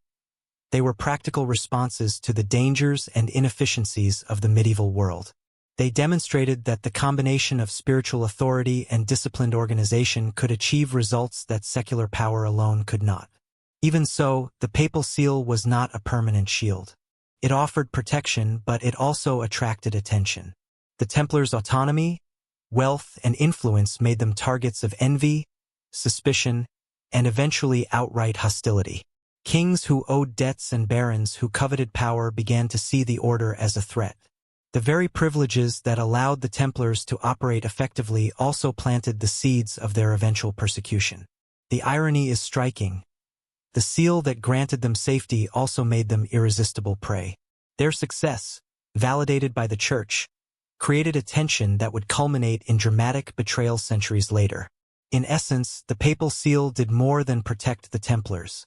They were practical responses to the dangers and inefficiencies of the medieval world. They demonstrated that the combination of spiritual authority and disciplined organization could achieve results that secular power alone could not. Even so, the papal seal was not a permanent shield. It offered protection, but it also attracted attention. The Templars' autonomy, wealth, and influence made them targets of envy, suspicion, and eventually outright hostility. Kings who owed debts and barons who coveted power began to see the order as a threat. The very privileges that allowed the Templars to operate effectively also planted the seeds of their eventual persecution. The irony is striking. The seal that granted them safety also made them irresistible prey. Their success, validated by the Church, created a tension that would culminate in dramatic betrayal centuries later. In essence, the papal seal did more than protect the Templars.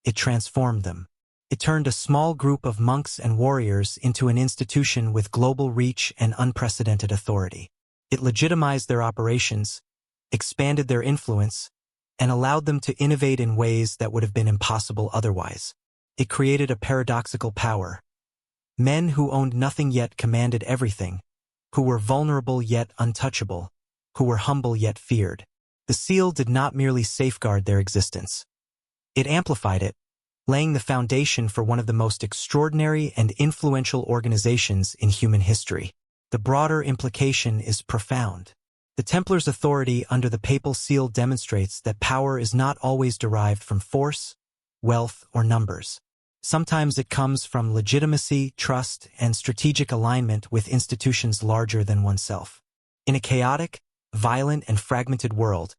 It transformed them. It turned a small group of monks and warriors into an institution with global reach and unprecedented authority. It legitimized their operations, expanded their influence, and allowed them to innovate in ways that would have been impossible otherwise. It created a paradoxical power. Men who owned nothing yet commanded everything, who were vulnerable yet untouchable, who were humble yet feared. The seal did not merely safeguard their existence. It amplified it, laying the foundation for one of the most extraordinary and influential organizations in human history. The broader implication is profound. The Templars' authority under the papal seal demonstrates that power is not always derived from force, wealth, or numbers. Sometimes it comes from legitimacy, trust, and strategic alignment with institutions larger than oneself. In a chaotic, violent, and fragmented world,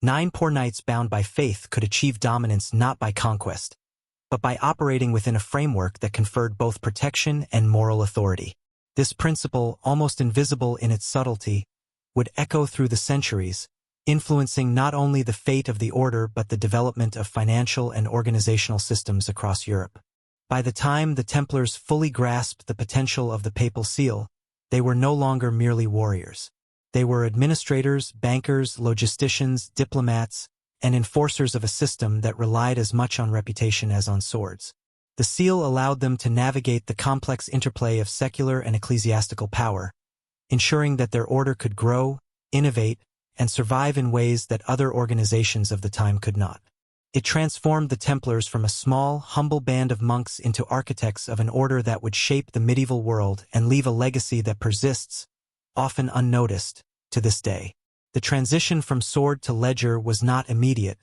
9 poor knights bound by faith could achieve dominance not by conquest, but by operating within a framework that conferred both protection and moral authority. This principle, almost invisible in its subtlety, would echo through the centuries, influencing not only the fate of the order but the development of financial and organizational systems across Europe. By the time the Templars fully grasped the potential of the papal seal, they were no longer merely warriors. They were administrators, bankers, logisticians, diplomats, and enforcers of a system that relied as much on reputation as on swords. The seal allowed them to navigate the complex interplay of secular and ecclesiastical power, ensuring that their order could grow, innovate, and survive in ways that other organizations of the time could not. It transformed the Templars from a small, humble band of monks into architects of an order that would shape the medieval world and leave a legacy that persists, often unnoticed, to this day. The transition from sword to ledger was not immediate,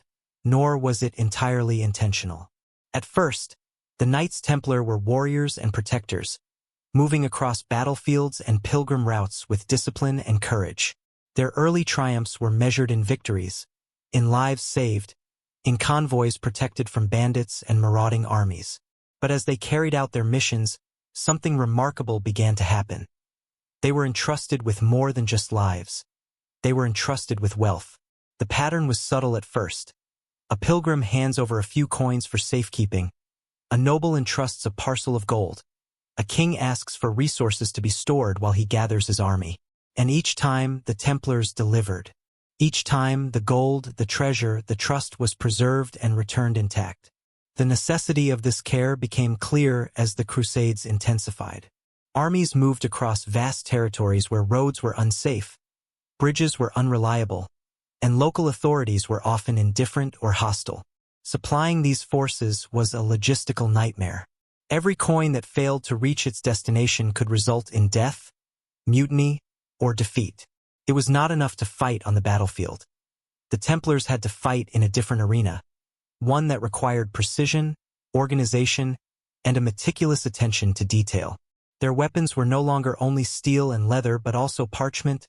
nor was it entirely intentional. At first, the Knights Templar were warriors and protectors, moving across battlefields and pilgrim routes with discipline and courage. Their early triumphs were measured in victories, in lives saved, in convoys protected from bandits and marauding armies. But as they carried out their missions, something remarkable began to happen. They were entrusted with more than just lives. They were entrusted with wealth. The pattern was subtle at first. A pilgrim hands over a few coins for safekeeping. A noble entrusts a parcel of gold. A king asks for resources to be stored while he gathers his army. And each time, the Templars delivered. Each time, the gold, the treasure, the trust was preserved and returned intact. The necessity of this care became clear as the crusades intensified. Armies moved across vast territories where roads were unsafe, bridges were unreliable, and local authorities were often indifferent or hostile. Supplying these forces was a logistical nightmare. Every coin that failed to reach its destination could result in death, mutiny, or defeat. It was not enough to fight on the battlefield. The Templars had to fight in a different arena, one that required precision, organization, and a meticulous attention to detail. Their weapons were no longer only steel and leather but also parchment,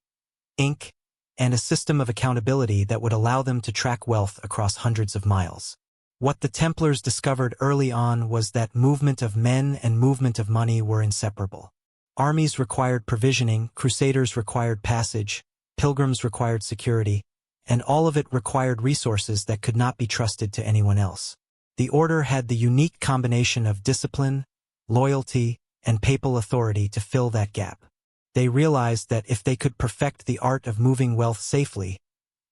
ink, and a system of accountability that would allow them to track wealth across hundreds of miles. What the Templars discovered early on was that movement of men and movement of money were inseparable. Armies required provisioning, crusaders required passage, pilgrims required security, and all of it required resources that could not be trusted to anyone else. The order had the unique combination of discipline, loyalty, and papal authority to fill that gap. They realized that if they could perfect the art of moving wealth safely,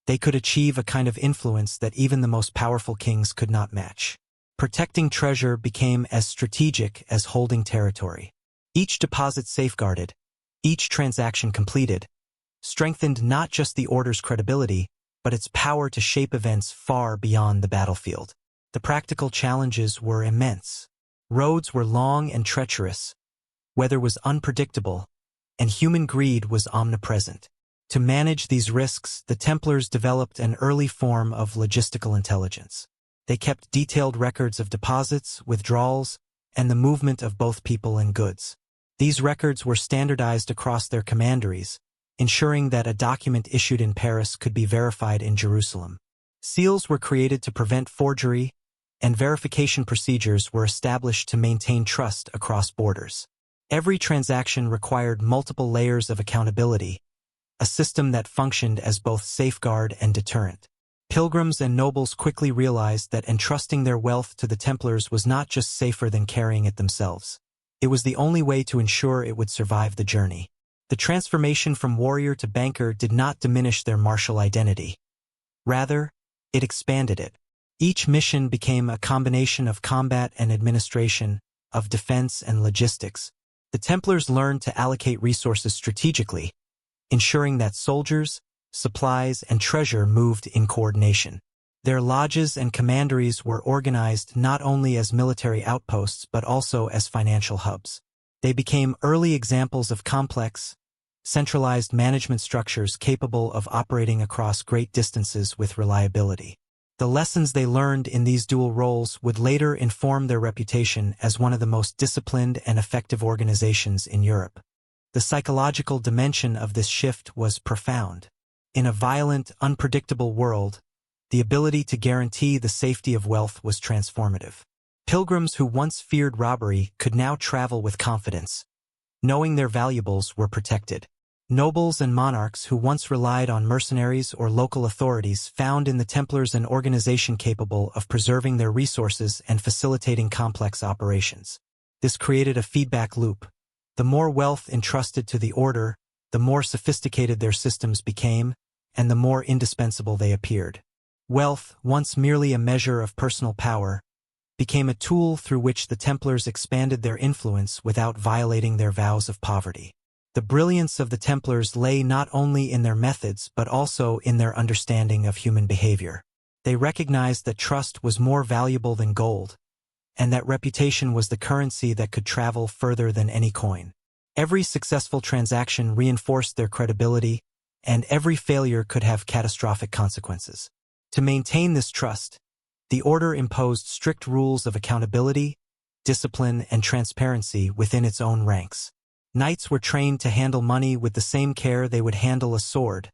they could achieve a kind of influence that even the most powerful kings could not match. Protecting treasure became as strategic as holding territory. Each deposit safeguarded, each transaction completed, strengthened not just the order's credibility, but its power to shape events far beyond the battlefield. The practical challenges were immense. Roads were long and treacherous, weather was unpredictable, and human greed was omnipresent. To manage these risks, the Templars developed an early form of logistical intelligence. They kept detailed records of deposits, withdrawals, and the movement of both people and goods. These records were standardized across their commanderies, ensuring that a document issued in Paris could be verified in Jerusalem. Seals were created to prevent forgery, and verification procedures were established to maintain trust across borders. Every transaction required multiple layers of accountability, a system that functioned as both safeguard and deterrent. Pilgrims and nobles quickly realized that entrusting their wealth to the Templars was not just safer than carrying it themselves. It was the only way to ensure it would survive the journey. The transformation from warrior to banker did not diminish their martial identity. Rather, it expanded it. Each mission became a combination of combat and administration, of defense and logistics. The Templars learned to allocate resources strategically, ensuring that soldiers, supplies, and treasure moved in coordination. Their lodges and commanderies were organized not only as military outposts but also as financial hubs. They became early examples of complex, centralized management structures capable of operating across great distances with reliability. The lessons they learned in these dual roles would later inform their reputation as one of the most disciplined and effective organizations in Europe. The psychological dimension of this shift was profound. In a violent, unpredictable world, the ability to guarantee the safety of wealth was transformative. Pilgrims who once feared robbery could now travel with confidence, knowing their valuables were protected. Nobles and monarchs who once relied on mercenaries or local authorities found in the Templars an organization capable of preserving their resources and facilitating complex operations. This created a feedback loop. The more wealth entrusted to the order, the more sophisticated their systems became, and the more indispensable they appeared. Wealth, once merely a measure of personal power, became a tool through which the Templars expanded their influence without violating their vows of poverty. The brilliance of the Templars lay not only in their methods but also in their understanding of human behavior. They recognized that trust was more valuable than gold, and that reputation was the currency that could travel further than any coin. Every successful transaction reinforced their credibility, and every failure could have catastrophic consequences. To maintain this trust, the order imposed strict rules of accountability, discipline, and transparency within its own ranks. Knights were trained to handle money with the same care they would handle a sword,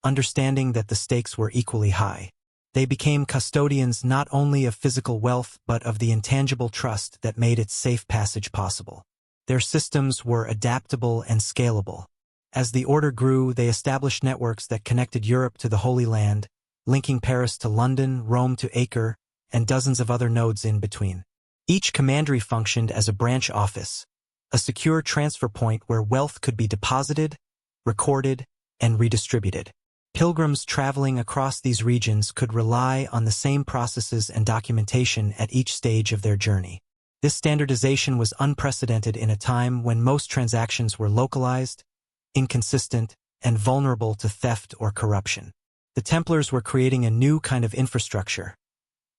understanding that the stakes were equally high. They became custodians not only of physical wealth but of the intangible trust that made its safe passage possible. Their systems were adaptable and scalable. As the order grew, they established networks that connected Europe to the Holy Land, linking Paris to London, Rome to Acre, and dozens of other nodes in between. Each commandery functioned as a branch office, a secure transfer point where wealth could be deposited, recorded, and redistributed. Pilgrims traveling across these regions could rely on the same processes and documentation at each stage of their journey. This standardization was unprecedented in a time when most transactions were localized, inconsistent, and vulnerable to theft or corruption. The Templars were creating a new kind of infrastructure,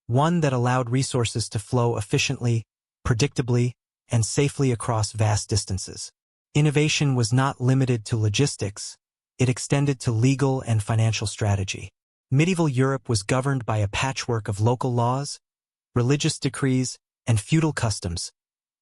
one that allowed resources to flow efficiently, predictably, and safely across vast distances. Innovation was not limited to logistics, it extended to legal and financial strategy. Medieval Europe was governed by a patchwork of local laws, religious decrees, and feudal customs,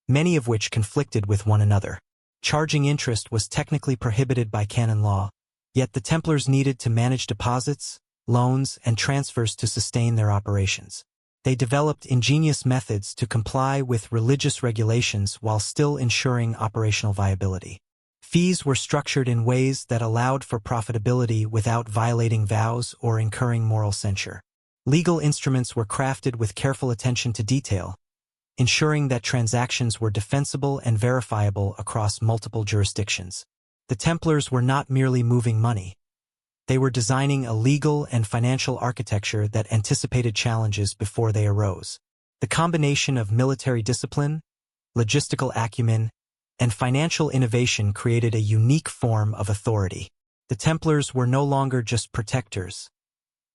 many of which conflicted with one another. Charging interest was technically prohibited by canon law, yet the Templars needed to manage deposits, loans, and transfers to sustain their operations. They developed ingenious methods to comply with religious regulations while still ensuring operational viability. Fees were structured in ways that allowed for profitability without violating vows or incurring moral censure. Legal instruments were crafted with careful attention to detail, ensuring that transactions were defensible and verifiable across multiple jurisdictions. The Templars were not merely moving money. They were designing a legal and financial architecture that anticipated challenges before they arose. The combination of military discipline, logistical acumen, and financial innovation created a unique form of authority. The Templars were no longer just protectors.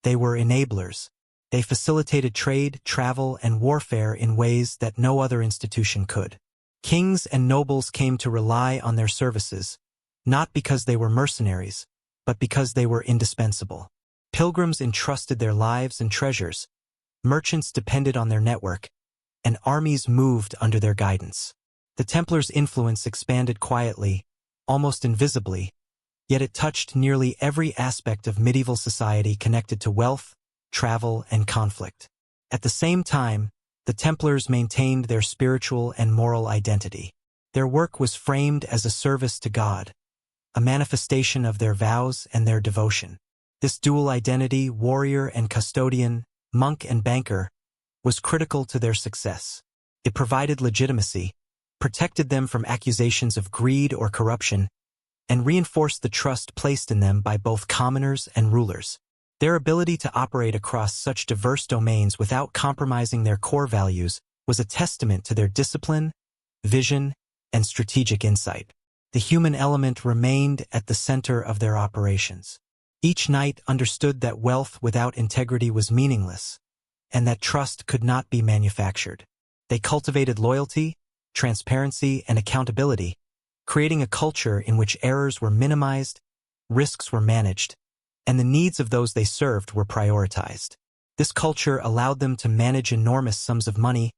They were enablers. They facilitated trade, travel, and warfare in ways that no other institution could. Kings and nobles came to rely on their services, not because they were mercenaries, but because they were indispensable. Pilgrims entrusted their lives and treasures, merchants depended on their network, and armies moved under their guidance. The Templars' influence expanded quietly, almost invisibly, yet it touched nearly every aspect of medieval society connected to wealth, travel, and conflict. At the same time, the Templars maintained their spiritual and moral identity. Their work was framed as a service to God, a manifestation of their vows and their devotion. This dual identity, warrior and custodian, monk and banker, was critical to their success. It provided legitimacy, protected them from accusations of greed or corruption, and reinforced the trust placed in them by both commoners and rulers. Their ability to operate across such diverse domains without compromising their core values was a testament to their discipline, vision, and strategic insight. The human element remained at the center of their operations. Each knight understood that wealth without integrity was meaningless, and that trust could not be manufactured. They cultivated loyalty, transparency, and accountability, creating a culture in which errors were minimized, risks were managed, and the needs of those they served were prioritized. This culture allowed them to manage enormous sums of money,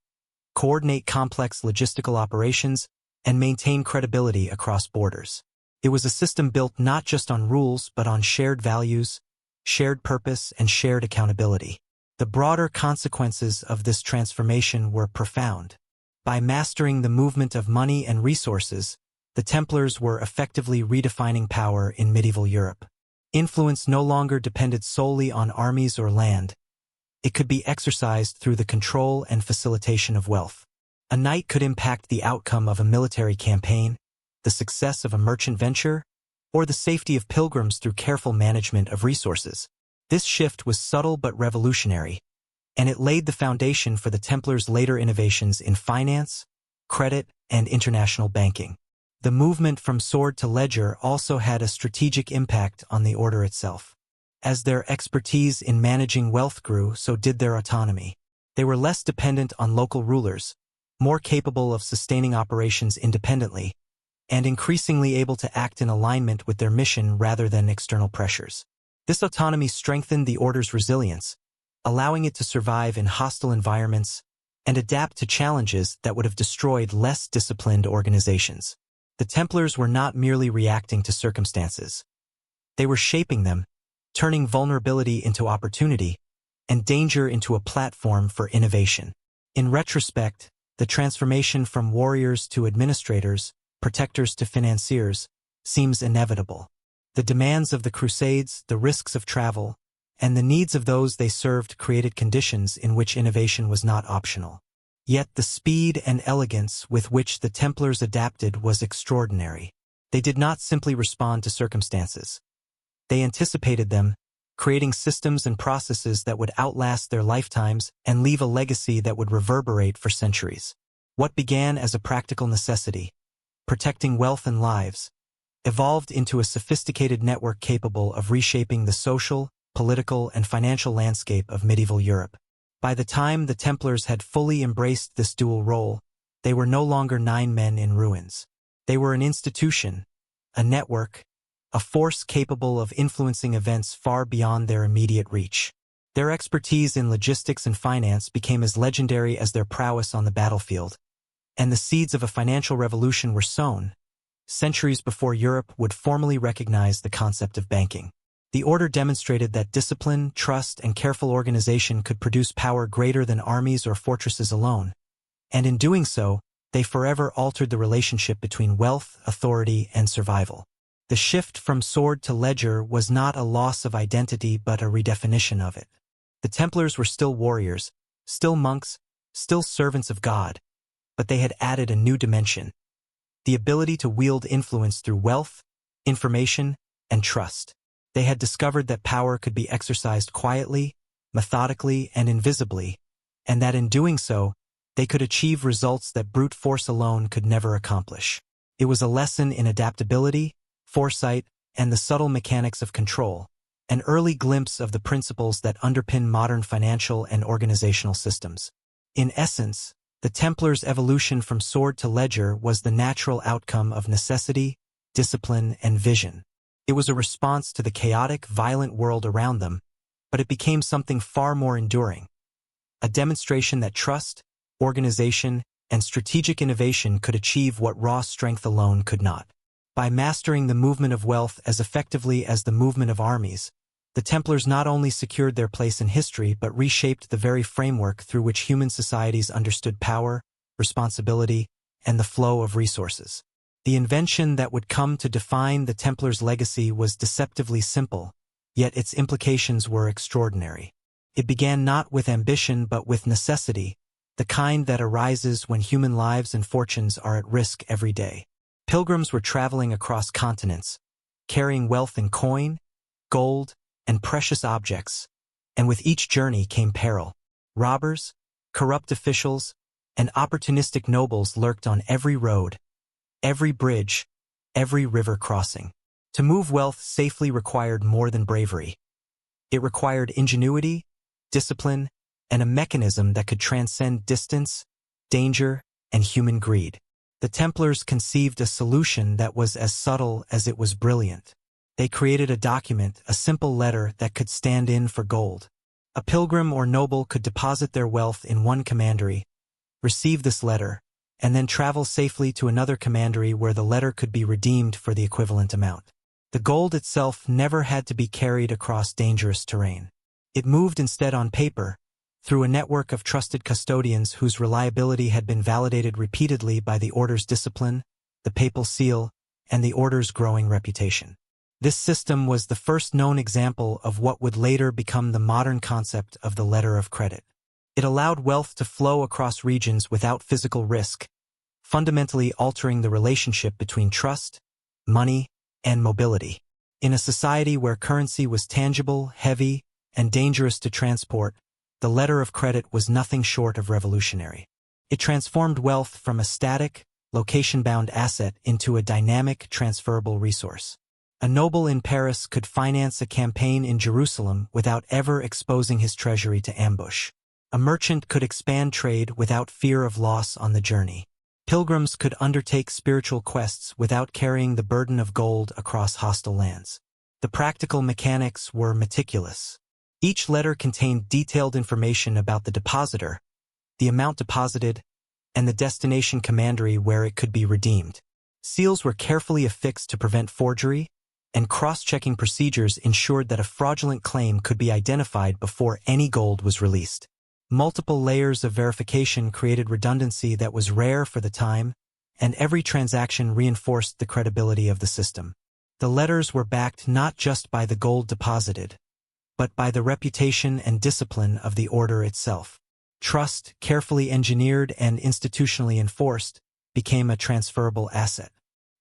coordinate complex logistical operations, and maintain credibility across borders. It was a system built not just on rules but on shared values, shared purpose, and shared accountability. The broader consequences of this transformation were profound. By mastering the movement of money and resources, the Templars were effectively redefining power in medieval Europe. Influence no longer depended solely on armies or land. It could be exercised through the control and facilitation of wealth. A knight could impact the outcome of a military campaign, the success of a merchant venture, or the safety of pilgrims through careful management of resources. This shift was subtle but revolutionary, and it laid the foundation for the Templars' later innovations in finance, credit, and international banking. The movement from sword to ledger also had a strategic impact on the order itself. As their expertise in managing wealth grew, so did their autonomy. They were less dependent on local rulers, more capable of sustaining operations independently, and increasingly able to act in alignment with their mission rather than external pressures. This autonomy strengthened the order's resilience, allowing it to survive in hostile environments and adapt to challenges that would have destroyed less disciplined organizations. The Templars were not merely reacting to circumstances. They were shaping them, turning vulnerability into opportunity and danger into a platform for innovation. In retrospect, the transformation from warriors to administrators, protectors to financiers, seems inevitable. The demands of the crusades, the risks of travel, and the needs of those they served created conditions in which innovation was not optional. Yet the speed and elegance with which the Templars adapted was extraordinary. They did not simply respond to circumstances. They anticipated them, creating systems and processes that would outlast their lifetimes and leave a legacy that would reverberate for centuries. What began as a practical necessity, protecting wealth and lives, evolved into a sophisticated network capable of reshaping the social, political, and financial landscape of medieval Europe. By the time the Templars had fully embraced this dual role, they were no longer 9 men in ruins. They were an institution, a network, a force capable of influencing events far beyond their immediate reach. Their expertise in logistics and finance became as legendary as their prowess on the battlefield, and the seeds of a financial revolution were sown, centuries before Europe would formally recognize the concept of banking. The order demonstrated that discipline, trust, and careful organization could produce power greater than armies or fortresses alone, and in doing so, they forever altered the relationship between wealth, authority, and survival. The shift from sword to ledger was not a loss of identity but a redefinition of it. The Templars were still warriors, still monks, still servants of God, but they had added a new dimension: the ability to wield influence through wealth, information, and trust. They had discovered that power could be exercised quietly, methodically, and invisibly, and that in doing so, they could achieve results that brute force alone could never accomplish. It was a lesson in adaptability, foresight, and the subtle mechanics of control, an early glimpse of the principles that underpin modern financial and organizational systems. In essence, the Templars' evolution from sword to ledger was the natural outcome of necessity, discipline, and vision. It was a response to the chaotic, violent world around them, but it became something far more enduring: a demonstration that trust, organization, and strategic innovation could achieve what raw strength alone could not. By mastering the movement of wealth as effectively as the movement of armies, the Templars not only secured their place in history but reshaped the very framework through which human societies understood power, responsibility, and the flow of resources. The invention that would come to define the Templars' legacy was deceptively simple, yet its implications were extraordinary. It began not with ambition but with necessity, the kind that arises when human lives and fortunes are at risk every day. Pilgrims were traveling across continents, carrying wealth in coin, gold, and precious objects, and with each journey came peril. Robbers, corrupt officials, and opportunistic nobles lurked on every road, every bridge, every river crossing. To move wealth safely required more than bravery. It required ingenuity, discipline, and a mechanism that could transcend distance, danger, and human greed. The Templars conceived a solution that was as subtle as it was brilliant. They created a document, a simple letter that could stand in for gold. A pilgrim or noble could deposit their wealth in one commandery, receive this letter, and then travel safely to another commandery where the letter could be redeemed for the equivalent amount. The gold itself never had to be carried across dangerous terrain. It moved instead on paper, through a network of trusted custodians whose reliability had been validated repeatedly by the order's discipline, the papal seal, and the order's growing reputation. This system was the first known example of what would later become the modern concept of the letter of credit. It allowed wealth to flow across regions without physical risk, fundamentally altering the relationship between trust, money, and mobility. In a society where currency was tangible, heavy, and dangerous to transport, the letter of credit was nothing short of revolutionary. It transformed wealth from a static, location-bound asset into a dynamic, transferable resource. A noble in Paris could finance a campaign in Jerusalem without ever exposing his treasury to ambush. A merchant could expand trade without fear of loss on the journey. Pilgrims could undertake spiritual quests without carrying the burden of gold across hostile lands. The practical mechanics were meticulous. Each letter contained detailed information about the depositor, the amount deposited, and the destination commandery where it could be redeemed. Seals were carefully affixed to prevent forgery, and cross-checking procedures ensured that a fraudulent claim could be identified before any gold was released. Multiple layers of verification created redundancy that was rare for the time, and every transaction reinforced the credibility of the system. The letters were backed not just by the gold deposited, but by the reputation and discipline of the order itself. Trust, carefully engineered and institutionally enforced, became a transferable asset.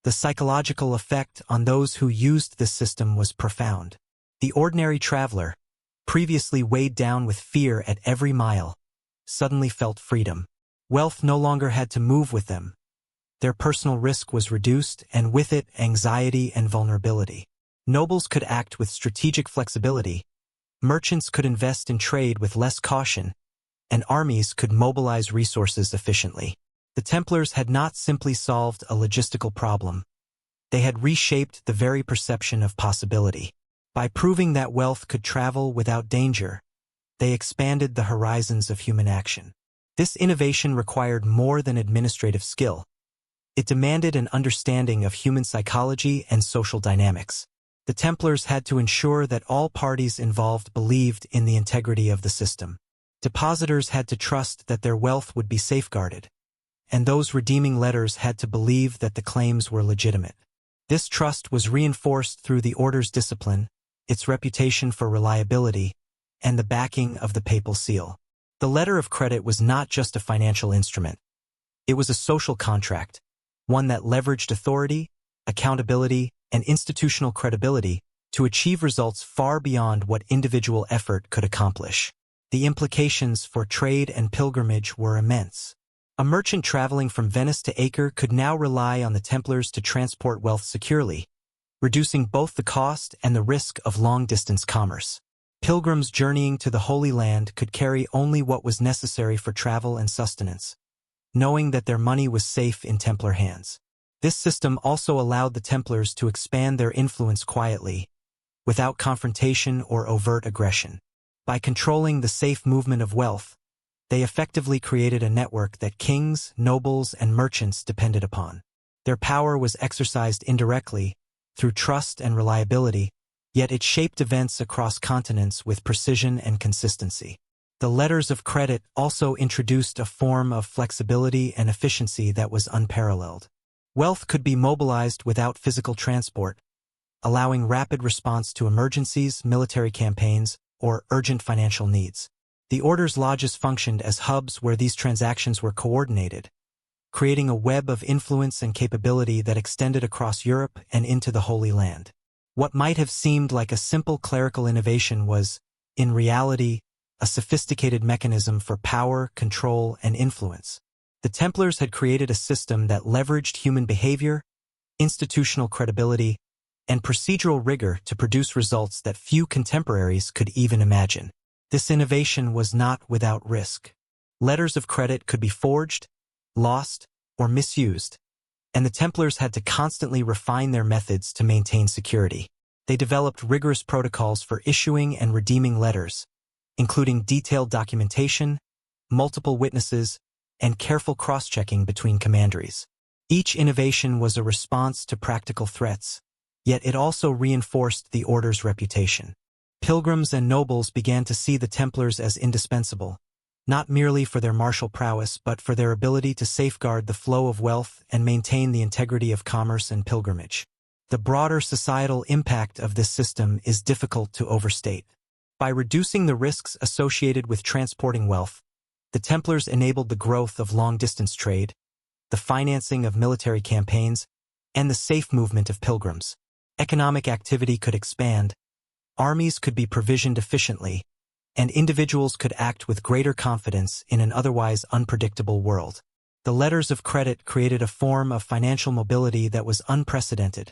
The psychological effect on those who used this system was profound. The ordinary traveler, previously weighed down with fear at every mile, suddenly felt freedom. Wealth no longer had to move with them. Their personal risk was reduced, and with it, anxiety and vulnerability. Nobles could act with strategic flexibility, merchants could invest in trade with less caution, and armies could mobilize resources efficiently. The Templars had not simply solved a logistical problem. They had reshaped the very perception of possibility. By proving that wealth could travel without danger, they expanded the horizons of human action. This innovation required more than administrative skill. It demanded an understanding of human psychology and social dynamics. The Templars had to ensure that all parties involved believed in the integrity of the system. Depositors had to trust that their wealth would be safeguarded, and those redeeming letters had to believe that the claims were legitimate. This trust was reinforced through the order's discipline, its reputation for reliability, and the backing of the papal seal. The letter of credit was not just a financial instrument. It was a social contract, one that leveraged authority, accountability, and institutional credibility to achieve results far beyond what individual effort could accomplish. The implications for trade and pilgrimage were immense. A merchant traveling from Venice to Acre could now rely on the Templars to transport wealth securely, reducing both the cost and the risk of long-distance commerce. Pilgrims journeying to the Holy Land could carry only what was necessary for travel and sustenance, knowing that their money was safe in Templar hands. This system also allowed the Templars to expand their influence quietly, without confrontation or overt aggression. By controlling the safe movement of wealth, They effectively created a network that kings, nobles, and merchants depended upon. Their power was exercised indirectly, through trust and reliability, yet it shaped events across continents with precision and consistency. The letters of credit also introduced a form of flexibility and efficiency that was unparalleled. Wealth could be mobilized without physical transport, allowing rapid response to emergencies, military campaigns, or urgent financial needs. The Order's lodges functioned as hubs where these transactions were coordinated, creating a web of influence and capability that extended across Europe and into the Holy Land. What might have seemed like a simple clerical innovation was, in reality, a sophisticated mechanism for power, control, and influence. The Templars had created a system that leveraged human behavior, institutional credibility, and procedural rigor to produce results that few contemporaries could even imagine. This innovation was not without risk. Letters of credit could be forged, lost, or misused, and the Templars had to constantly refine their methods to maintain security. They developed rigorous protocols for issuing and redeeming letters, including detailed documentation, multiple witnesses, and careful cross-checking between commanderies. Each innovation was a response to practical threats, yet it also reinforced the Order's reputation. Pilgrims and nobles began to see the Templars as indispensable, not merely for their martial prowess but for their ability to safeguard the flow of wealth and maintain the integrity of commerce and pilgrimage. The broader societal impact of this system is difficult to overstate. By reducing the risks associated with transporting wealth, the Templars enabled the growth of long-distance trade, the financing of military campaigns, and the safe movement of pilgrims. Economic activity could expand, armies could be provisioned efficiently, and individuals could act with greater confidence in an otherwise unpredictable world. The letters of credit created a form of financial mobility that was unprecedented,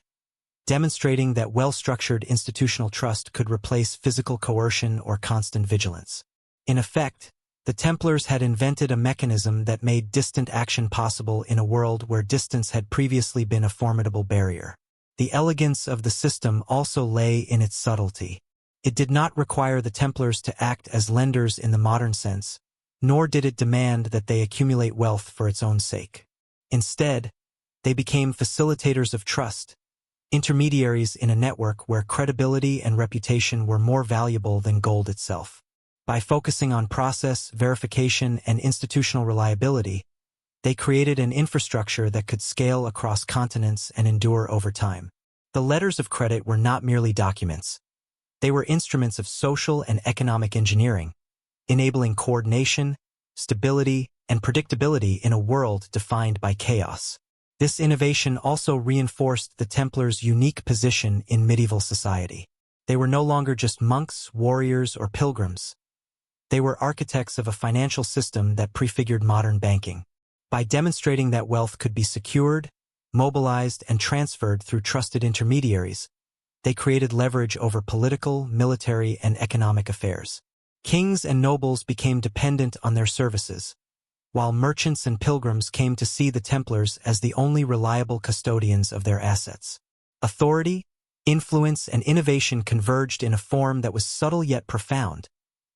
demonstrating that well-structured institutional trust could replace physical coercion or constant vigilance. In effect, the Templars had invented a mechanism that made distant action possible in a world where distance had previously been a formidable barrier. The elegance of the system also lay in its subtlety. It did not require the Templars to act as lenders in the modern sense, nor did it demand that they accumulate wealth for its own sake. Instead, they became facilitators of trust, intermediaries in a network where credibility and reputation were more valuable than gold itself. By focusing on process, verification, and institutional reliability, they created an infrastructure that could scale across continents and endure over time. The letters of credit were not merely documents. They were instruments of social and economic engineering, enabling coordination, stability, and predictability in a world defined by chaos. This innovation also reinforced the Templars' unique position in medieval society. They were no longer just monks, warriors, or pilgrims. They were architects of a financial system that prefigured modern banking. By demonstrating that wealth could be secured, mobilized, and transferred through trusted intermediaries, they created leverage over political, military, and economic affairs. Kings and nobles became dependent on their services, while merchants and pilgrims came to see the Templars as the only reliable custodians of their assets. Authority, influence, and innovation converged in a form that was subtle yet profound,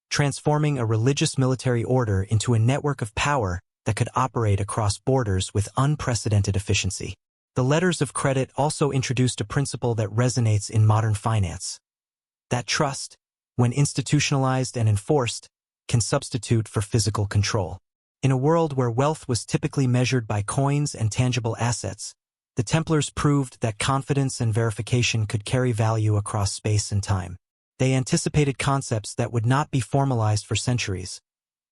transforming a religious military order into a network of power that could operate across borders with unprecedented efficiency. The letters of credit also introduced a principle that resonates in modern finance: that trust, when institutionalized and enforced, can substitute for physical control. In a world where wealth was typically measured by coins and tangible assets, the Templars proved that confidence and verification could carry value across space and time. They anticipated concepts that would not be formalized for centuries,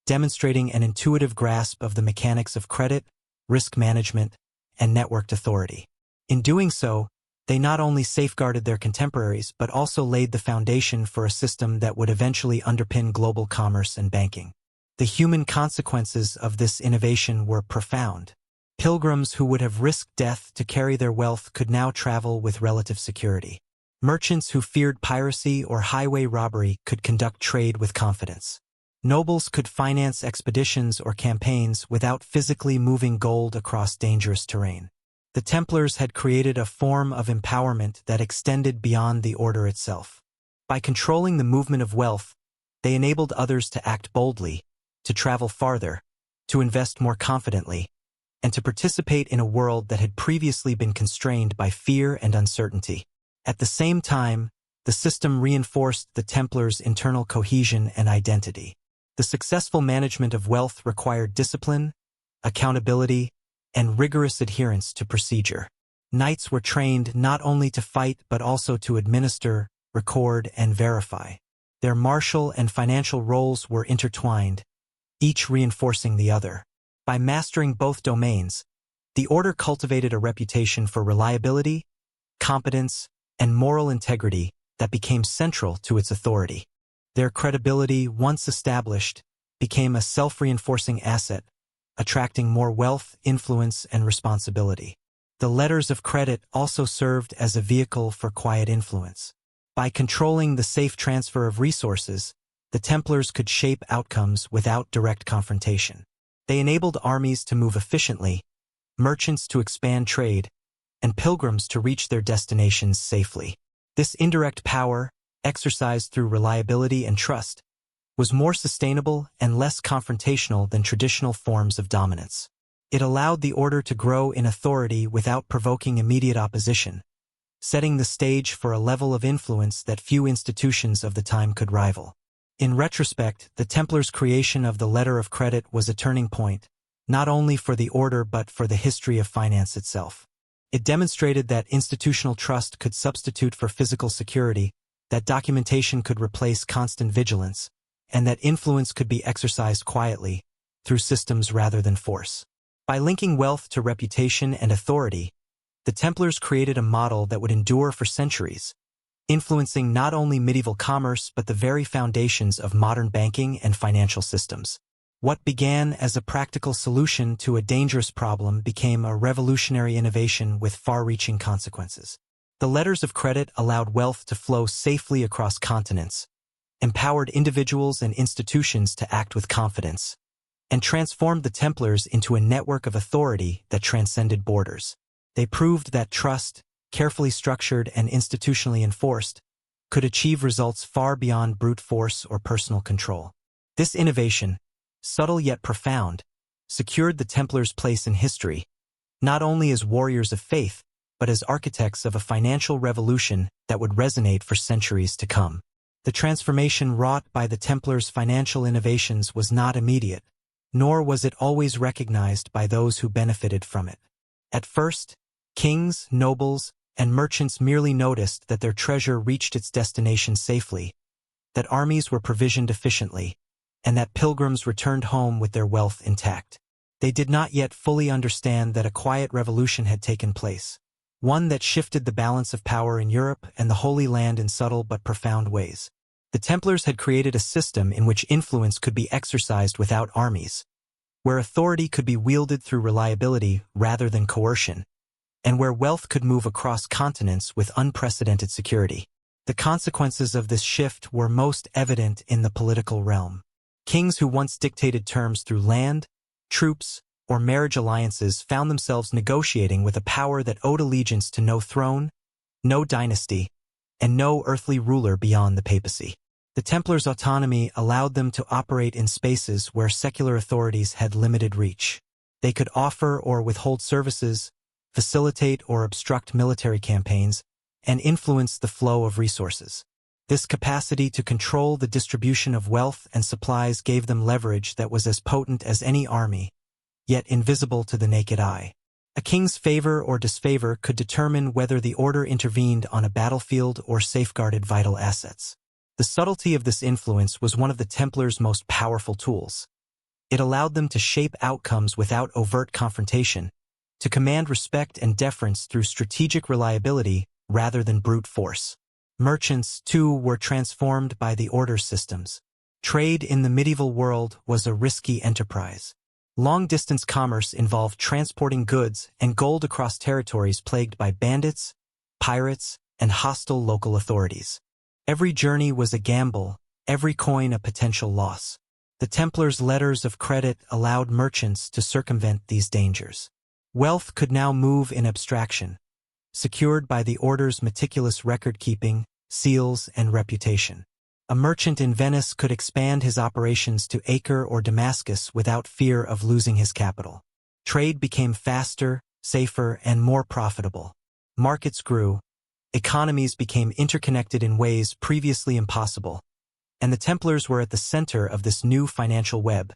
demonstrating an intuitive grasp of the mechanics of credit, risk management, and networked authority. In doing so, they not only safeguarded their contemporaries but also laid the foundation for a system that would eventually underpin global commerce and banking. The human consequences of this innovation were profound. Pilgrims who would have risked death to carry their wealth could now travel with relative security. Merchants who feared piracy or highway robbery could conduct trade with confidence. Nobles could finance expeditions or campaigns without physically moving gold across dangerous terrain. The Templars had created a form of empowerment that extended beyond the order itself. By controlling the movement of wealth, they enabled others to act boldly, to travel farther, to invest more confidently, and to participate in a world that had previously been constrained by fear and uncertainty. At the same time, the system reinforced the Templars' internal cohesion and identity. The successful management of wealth required discipline, accountability, and rigorous adherence to procedure. Knights were trained not only to fight but also to administer, record, and verify. Their martial and financial roles were intertwined, each reinforcing the other. By mastering both domains, the order cultivated a reputation for reliability, competence, and moral integrity that became central to its authority. Their credibility, once established, became a self-reinforcing asset, attracting more wealth, influence, and responsibility. The letters of credit also served as a vehicle for quiet influence. By controlling the safe transfer of resources, the Templars could shape outcomes without direct confrontation. They enabled armies to move efficiently, merchants to expand trade, and pilgrims to reach their destinations safely. This indirect power, exercised through reliability and trust, was more sustainable and less confrontational than traditional forms of dominance. It allowed the order to grow in authority without provoking immediate opposition, setting the stage for a level of influence that few institutions of the time could rival. In retrospect, the Templars' creation of the letter of credit was a turning point, not only for the order but for the history of finance itself. It demonstrated that institutional trust could substitute for physical security, that documentation could replace constant vigilance, and that influence could be exercised quietly, through systems rather than force. By linking wealth to reputation and authority, the Templars created a model that would endure for centuries, influencing not only medieval commerce but the very foundations of modern banking and financial systems. What began as a practical solution to a dangerous problem became a revolutionary innovation with far-reaching consequences. The letters of credit allowed wealth to flow safely across continents, empowered individuals and institutions to act with confidence, and transformed the Templars into a network of authority that transcended borders. They proved that trust, carefully structured and institutionally enforced, could achieve results far beyond brute force or personal control. This innovation, subtle yet profound, secured the Templars' place in history, not only as warriors of faith, but as architects of a financial revolution that would resonate for centuries to come. The transformation wrought by the Templars' financial innovations was not immediate, nor was it always recognized by those who benefited from it. At first, kings, nobles, and merchants merely noticed that their treasure reached its destination safely, that armies were provisioned efficiently, and that pilgrims returned home with their wealth intact. They did not yet fully understand that a quiet revolution had taken place, one that shifted the balance of power in Europe and the Holy Land in subtle but profound ways. The Templars had created a system in which influence could be exercised without armies, where authority could be wielded through reliability rather than coercion, and where wealth could move across continents with unprecedented security. The consequences of this shift were most evident in the political realm. Kings who once dictated terms through land, troops, or marriage alliances found themselves negotiating with a power that owed allegiance to no throne, no dynasty, and no earthly ruler beyond the papacy. The Templars' autonomy allowed them to operate in spaces where secular authorities had limited reach. They could offer or withhold services, facilitate or obstruct military campaigns, and influence the flow of resources. This capacity to control the distribution of wealth and supplies gave them leverage that was as potent as any army, yet invisible to the naked eye. A king's favor or disfavor could determine whether the order intervened on a battlefield or safeguarded vital assets. The subtlety of this influence was one of the Templars' most powerful tools. It allowed them to shape outcomes without overt confrontation, to command respect and deference through strategic reliability rather than brute force. Merchants, too, were transformed by the order's systems. Trade in the medieval world was a risky enterprise. Long-distance commerce involved transporting goods and gold across territories plagued by bandits, pirates, and hostile local authorities. Every journey was a gamble, every coin a potential loss. The Templars' letters of credit allowed merchants to circumvent these dangers. Wealth could now move in abstraction, secured by the order's meticulous record-keeping, seals, and reputation. A merchant in Venice could expand his operations to Acre or Damascus without fear of losing his capital. Trade became faster, safer, and more profitable. Markets grew, economies became interconnected in ways previously impossible, and the Templars were at the center of this new financial web,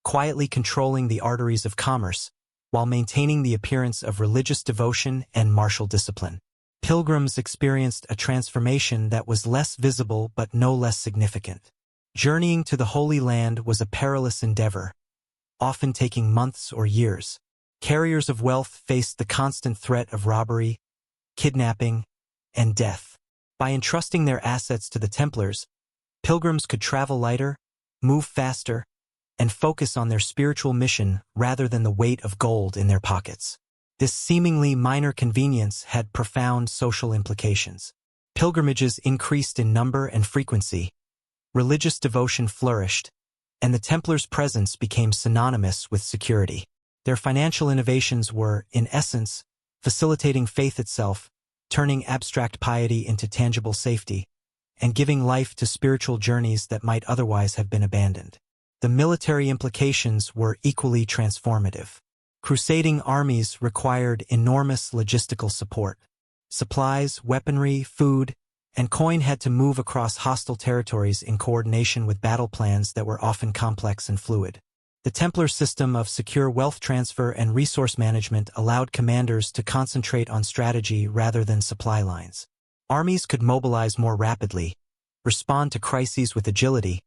quietly controlling the arteries of commerce while maintaining the appearance of religious devotion and martial discipline. Pilgrims experienced a transformation that was less visible but no less significant. Journeying to the Holy Land was a perilous endeavor, often taking months or years. Carriers of wealth faced the constant threat of robbery, kidnapping, and death. By entrusting their assets to the Templars, pilgrims could travel lighter, move faster, and focus on their spiritual mission rather than the weight of gold in their pockets. This seemingly minor convenience had profound social implications. Pilgrimages increased in number and frequency, religious devotion flourished, and the Templars' presence became synonymous with security. Their financial innovations were, in essence, facilitating faith itself, turning abstract piety into tangible safety, and giving life to spiritual journeys that might otherwise have been abandoned. The military implications were equally transformative. Crusading armies required enormous logistical support. Supplies, weaponry, food, and coin had to move across hostile territories in coordination with battle plans that were often complex and fluid. The Templar system of secure wealth transfer and resource management allowed commanders to concentrate on strategy rather than supply lines. Armies could mobilize more rapidly, respond to crises with agility,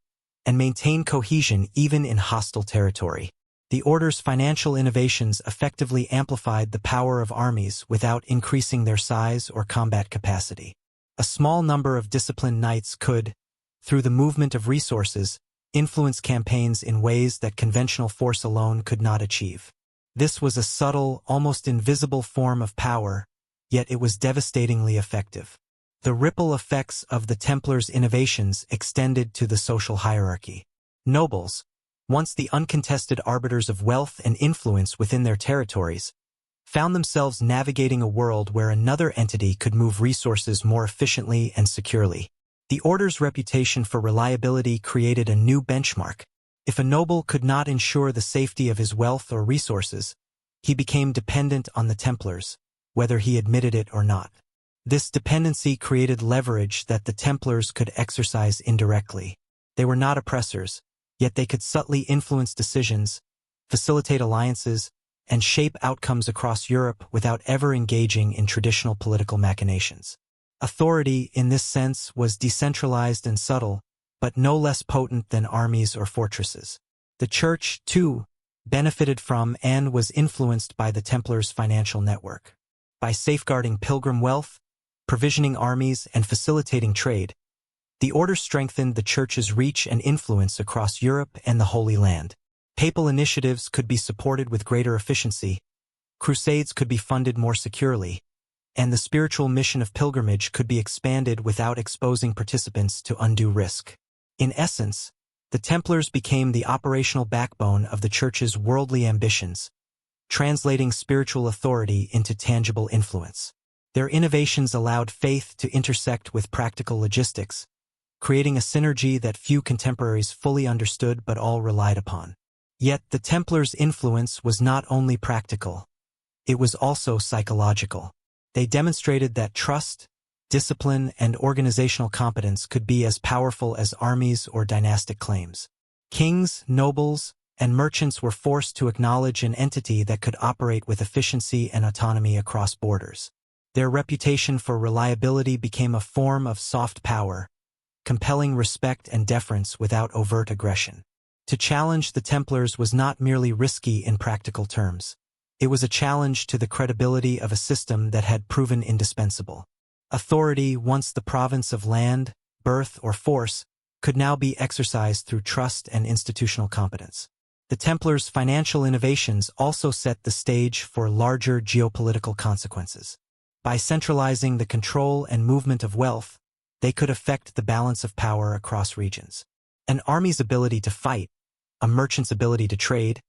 and maintain cohesion even in hostile territory. The Order's financial innovations effectively amplified the power of armies without increasing their size or combat capacity. A small number of disciplined knights could, through the movement of resources, influence campaigns in ways that conventional force alone could not achieve. This was a subtle, almost invisible form of power, yet it was devastatingly effective. The ripple effects of the Templars' innovations extended to the social hierarchy. Nobles, once the uncontested arbiters of wealth and influence within their territories, found themselves navigating a world where another entity could move resources more efficiently and securely. The Order's reputation for reliability created a new benchmark. If a noble could not ensure the safety of his wealth or resources, he became dependent on the Templars, whether he admitted it or not. This dependency created leverage that the Templars could exercise indirectly. They were not oppressors, yet they could subtly influence decisions, facilitate alliances, and shape outcomes across Europe without ever engaging in traditional political machinations. Authority, in this sense, was decentralized and subtle, but no less potent than armies or fortresses. The Church, too, benefited from and was influenced by the Templars' financial network. By safeguarding pilgrim wealth, provisioning armies, and facilitating trade, the Order strengthened the Church's reach and influence across Europe and the Holy Land. Papal initiatives could be supported with greater efficiency, crusades could be funded more securely, and the spiritual mission of pilgrimage could be expanded without exposing participants to undue risk. In essence, the Templars became the operational backbone of the Church's worldly ambitions, translating spiritual authority into tangible influence. Their innovations allowed faith to intersect with practical logistics, creating a synergy that few contemporaries fully understood but all relied upon. Yet the Templars' influence was not only practical, it was also psychological. They demonstrated that trust, discipline, and organizational competence could be as powerful as armies or dynastic claims. Kings, nobles, and merchants were forced to acknowledge an entity that could operate with efficiency and autonomy across borders. Their reputation for reliability became a form of soft power, compelling respect and deference without overt aggression. To challenge the Templars was not merely risky in practical terms. It was a challenge to the credibility of a system that had proven indispensable. Authority, once the province of land, birth, or force, could now be exercised through trust and institutional competence. The Templars' financial innovations also set the stage for larger geopolitical consequences. By centralizing the control and movement of wealth, they could affect the balance of power across regions. An army's ability to fight, a merchant's ability to trade,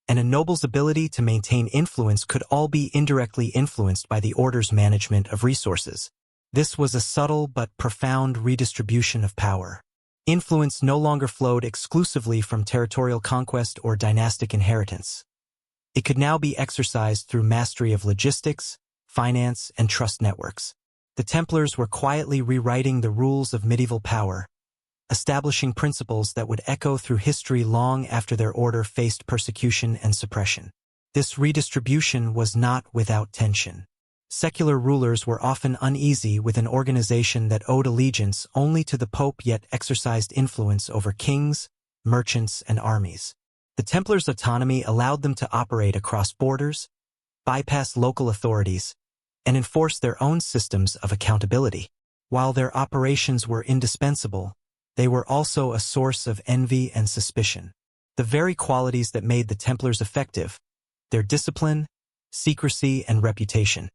and a noble's ability to maintain influence could all be indirectly influenced by the Order's management of resources. This was a subtle but profound redistribution of power. Influence no longer flowed exclusively from territorial conquest or dynastic inheritance. It could now be exercised through mastery of logistics, finance, and trust networks. The Templars were quietly rewriting the rules of medieval power, establishing principles that would echo through history long after their order faced persecution and suppression. This redistribution was not without tension. Secular rulers were often uneasy with an organization that owed allegiance only to the Pope yet exercised influence over kings, merchants, and armies. The Templars' autonomy allowed them to operate across borders, bypass local authorities, and enforce their own systems of accountability. While their operations were indispensable, they were also a source of envy and suspicion. The very qualities that made the Templars effective, their discipline, secrecy, and reputation,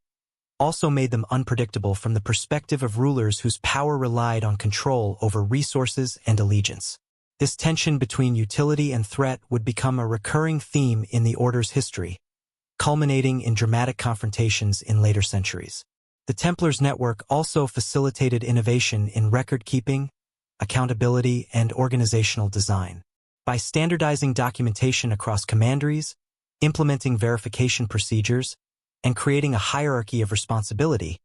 also made them unpredictable from the perspective of rulers whose power relied on control over resources and allegiance. This tension between utility and threat would become a recurring theme in the Order's history, culminating in dramatic confrontations in later centuries. The Templars' network also facilitated innovation in record-keeping, accountability, and organizational design. By standardizing documentation across commanderies, implementing verification procedures, and creating a hierarchy of responsibility,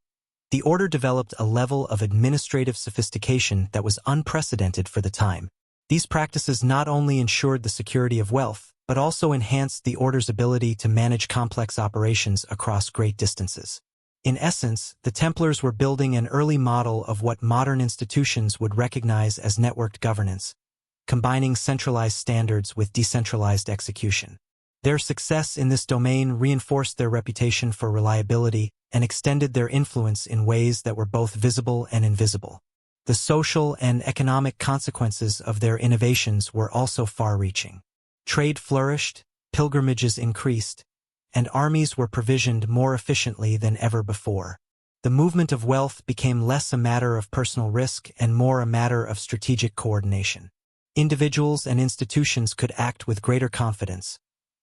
the Order developed a level of administrative sophistication that was unprecedented for the time. These practices not only ensured the security of wealth, but also enhanced the Order's ability to manage complex operations across great distances. In essence, the Templars were building an early model of what modern institutions would recognize as networked governance, combining centralized standards with decentralized execution. Their success in this domain reinforced their reputation for reliability and extended their influence in ways that were both visible and invisible. The social and economic consequences of their innovations were also far-reaching. Trade flourished, pilgrimages increased, and armies were provisioned more efficiently than ever before. The movement of wealth became less a matter of personal risk and more a matter of strategic coordination. Individuals and institutions could act with greater confidence,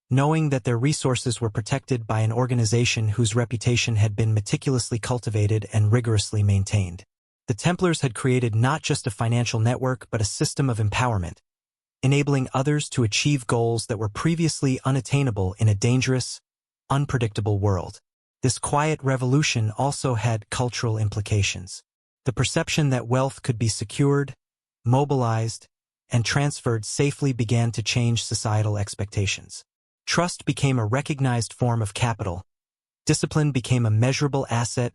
knowing that their resources were protected by an organization whose reputation had been meticulously cultivated and rigorously maintained. The Templars had created not just a financial network but a system of empowerment, enabling others to achieve goals that were previously unattainable in a dangerous, unpredictable world. This quiet revolution also had cultural implications. The perception that wealth could be secured, mobilized, and transferred safely began to change societal expectations. Trust became a recognized form of capital, discipline became a measurable asset,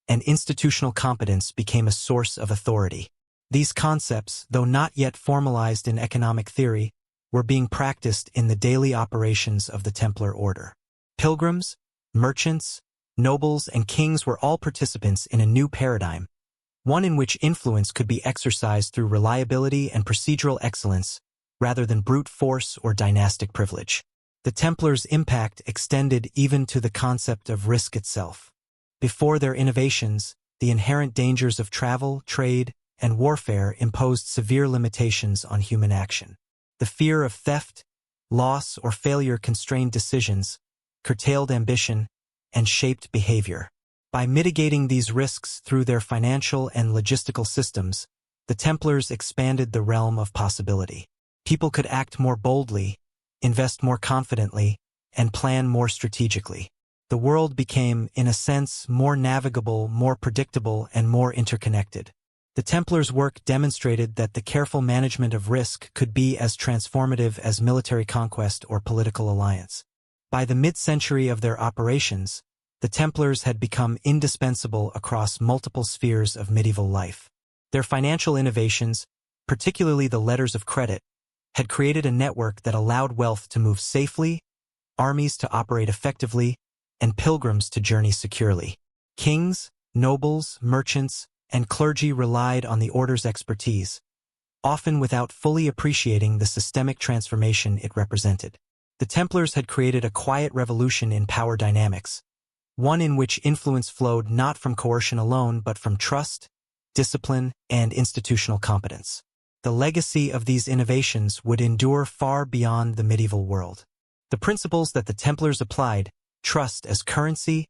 and institutional competence became a source of authority. These concepts, though not yet formalized in economic theory, were being practiced in the daily operations of the Templar Order. Pilgrims, merchants, nobles, and kings were all participants in a new paradigm, one in which influence could be exercised through reliability and procedural excellence rather than brute force or dynastic privilege. The Templars' impact extended even to the concept of risk itself. Before their innovations, the inherent dangers of travel, trade, and warfare imposed severe limitations on human action. The fear of theft, loss, or failure constrained decisions, curtailed ambition, and shaped behavior. By mitigating these risks through their financial and logistical systems, the Templars expanded the realm of possibility. People could act more boldly, invest more confidently, and plan more strategically. The world became, in a sense, more navigable, more predictable, and more interconnected. The Templars' work demonstrated that the careful management of risk could be as transformative as military conquest or political alliance. By the mid-century of their operations, the Templars had become indispensable across multiple spheres of medieval life. Their financial innovations, particularly the letters of credit, had created a network that allowed wealth to move safely, armies to operate effectively, and pilgrims to journey securely. Kings, nobles, merchants, and clergy relied on the Order's expertise, often without fully appreciating the systemic transformation it represented. The Templars had created a quiet revolution in power dynamics, one in which influence flowed not from coercion alone but from trust, discipline, and institutional competence. The legacy of these innovations would endure far beyond the medieval world. The principles that the Templars applied, trust as currency,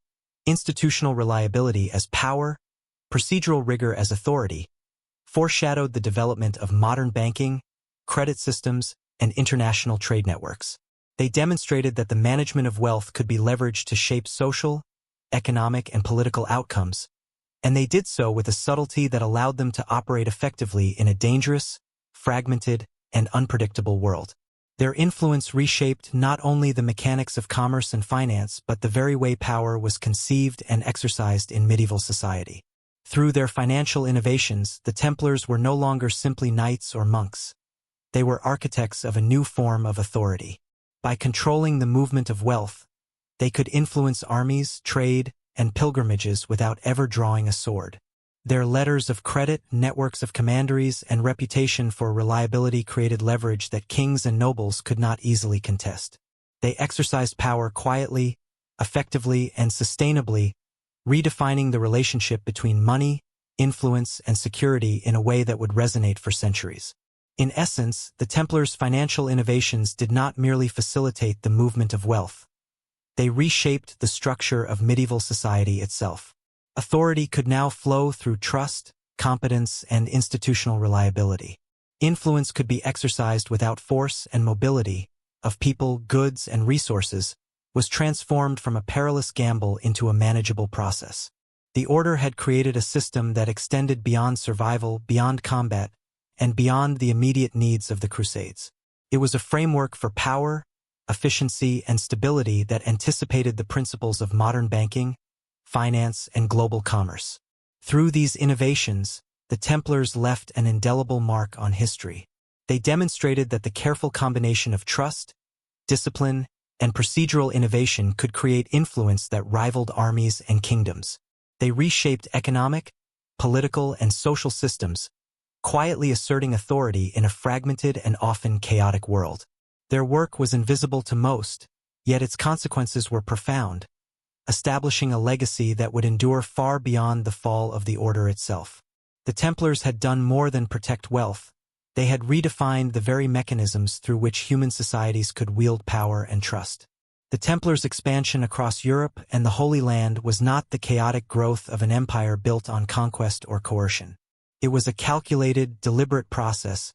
institutional reliability as power, procedural rigor as authority, foreshadowed the development of modern banking, credit systems, and international trade networks. They demonstrated that the management of wealth could be leveraged to shape social, economic, and political outcomes, and they did so with a subtlety that allowed them to operate effectively in a dangerous, fragmented, and unpredictable world. Their influence reshaped not only the mechanics of commerce and finance, but the very way power was conceived and exercised in medieval society. Through their financial innovations, the Templars were no longer simply knights or monks. They were architects of a new form of authority. By controlling the movement of wealth, they could influence armies, trade, and pilgrimages without ever drawing a sword. Their letters of credit, networks of commanderies, and reputation for reliability created leverage that kings and nobles could not easily contest. They exercised power quietly, effectively, and sustainably, redefining the relationship between money, influence, and security in a way that would resonate for centuries. In essence, the Templars' financial innovations did not merely facilitate the movement of wealth. They reshaped the structure of medieval society itself. Authority could now flow through trust, competence, and institutional reliability. Influence could be exercised without force, and mobility of people, goods, and resources was transformed from a perilous gamble into a manageable process. The order had created a system that extended beyond survival, beyond combat, and beyond the immediate needs of the crusades. It was a framework for power, efficiency, and stability that anticipated the principles of modern banking, finance, and global commerce. Through these innovations, the Templars left an indelible mark on history. They demonstrated that the careful combination of trust, discipline, and procedural innovation could create influence that rivaled armies and kingdoms. They reshaped economic, political, and social systems, quietly asserting authority in a fragmented and often chaotic world. Their work was invisible to most, yet its consequences were profound, establishing a legacy that would endure far beyond the fall of the order itself. The Templars had done more than protect wealth. They had redefined the very mechanisms through which human societies could wield power and trust. The Templars' expansion across Europe and the Holy Land was not the chaotic growth of an empire built on conquest or coercion. It was a calculated, deliberate process,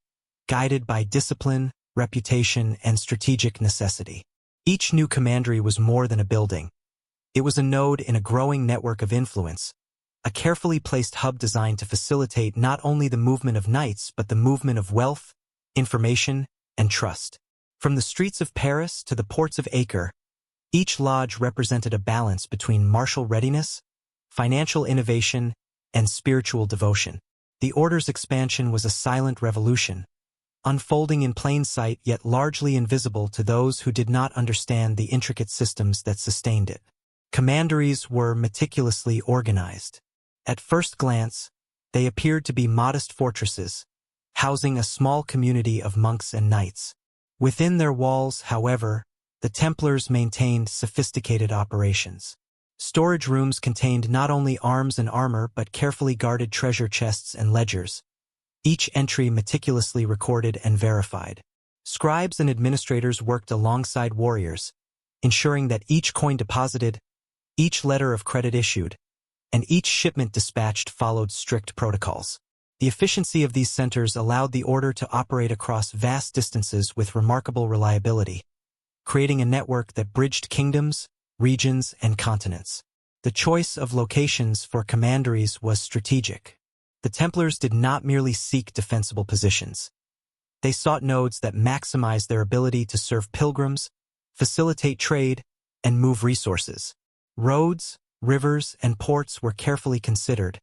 guided by discipline, reputation, and strategic necessity. Each new commandery was more than a building. It was a node in a growing network of influence, a carefully placed hub designed to facilitate not only the movement of knights but the movement of wealth, information, and trust. From the streets of Paris to the ports of Acre, each lodge represented a balance between martial readiness, financial innovation, and spiritual devotion. The order's expansion was a silent revolution, unfolding in plain sight yet largely invisible to those who did not understand the intricate systems that sustained it. Commanderies were meticulously organized. At first glance, they appeared to be modest fortresses, housing a small community of monks and knights. Within their walls, however, the Templars maintained sophisticated operations. Storage rooms contained not only arms and armor but carefully guarded treasure chests and ledgers, each entry meticulously recorded and verified. Scribes and administrators worked alongside warriors, ensuring that each coin deposited, each letter of credit issued, and each shipment dispatched followed strict protocols. The efficiency of these centers allowed the order to operate across vast distances with remarkable reliability, creating a network that bridged kingdoms, regions, and continents. The choice of locations for commanderies was strategic. The Templars did not merely seek defensible positions. They sought nodes that maximized their ability to serve pilgrims, facilitate trade, and move resources. Roads, rivers, and ports were carefully considered,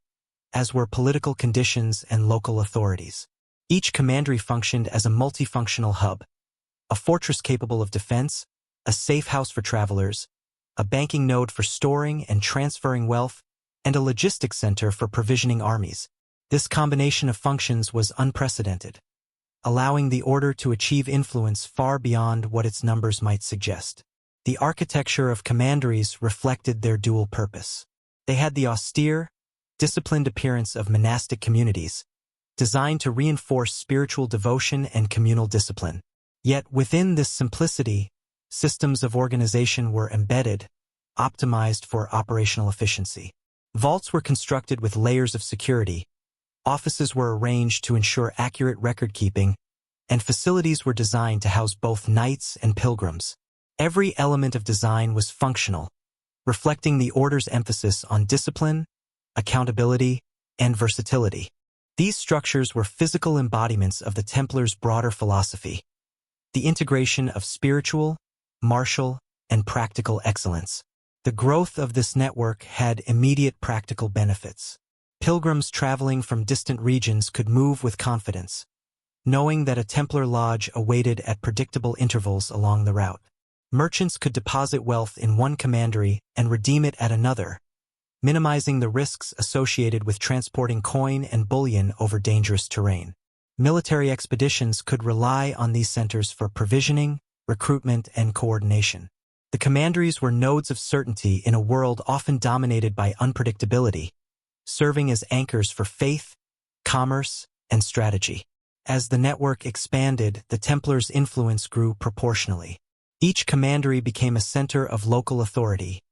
as were political conditions and local authorities. Each commandery functioned as a multifunctional hub, a fortress capable of defense, a safe house for travelers, a banking node for storing and transferring wealth, and a logistics center for provisioning armies. This combination of functions was unprecedented, allowing the order to achieve influence far beyond what its numbers might suggest. The architecture of commanderies reflected their dual purpose. They had the austere, disciplined appearance of monastic communities, designed to reinforce spiritual devotion and communal discipline. Yet within this simplicity, systems of organization were embedded, optimized for operational efficiency. Vaults were constructed with layers of security, Offices were arranged to ensure accurate record-keeping, and facilities were designed to house both knights and pilgrims. Every element of design was functional, reflecting the order's emphasis on discipline, accountability, and versatility. These structures were physical embodiments of the Templars' broader philosophy, the integration of spiritual, martial, and practical excellence. The growth of this network had immediate practical benefits. Pilgrims traveling from distant regions could move with confidence, knowing that a Templar lodge awaited at predictable intervals along the route. Merchants could deposit wealth in one commandery and redeem it at another, minimizing the risks associated with transporting coin and bullion over dangerous terrain. Military expeditions could rely on these centers for provisioning, recruitment, and coordination. The commanderies were nodes of certainty in a world often dominated by unpredictability, serving as anchors for faith, commerce, and strategy. As the network expanded, the Templars' influence grew proportionally. Each commandery became a center of local authority,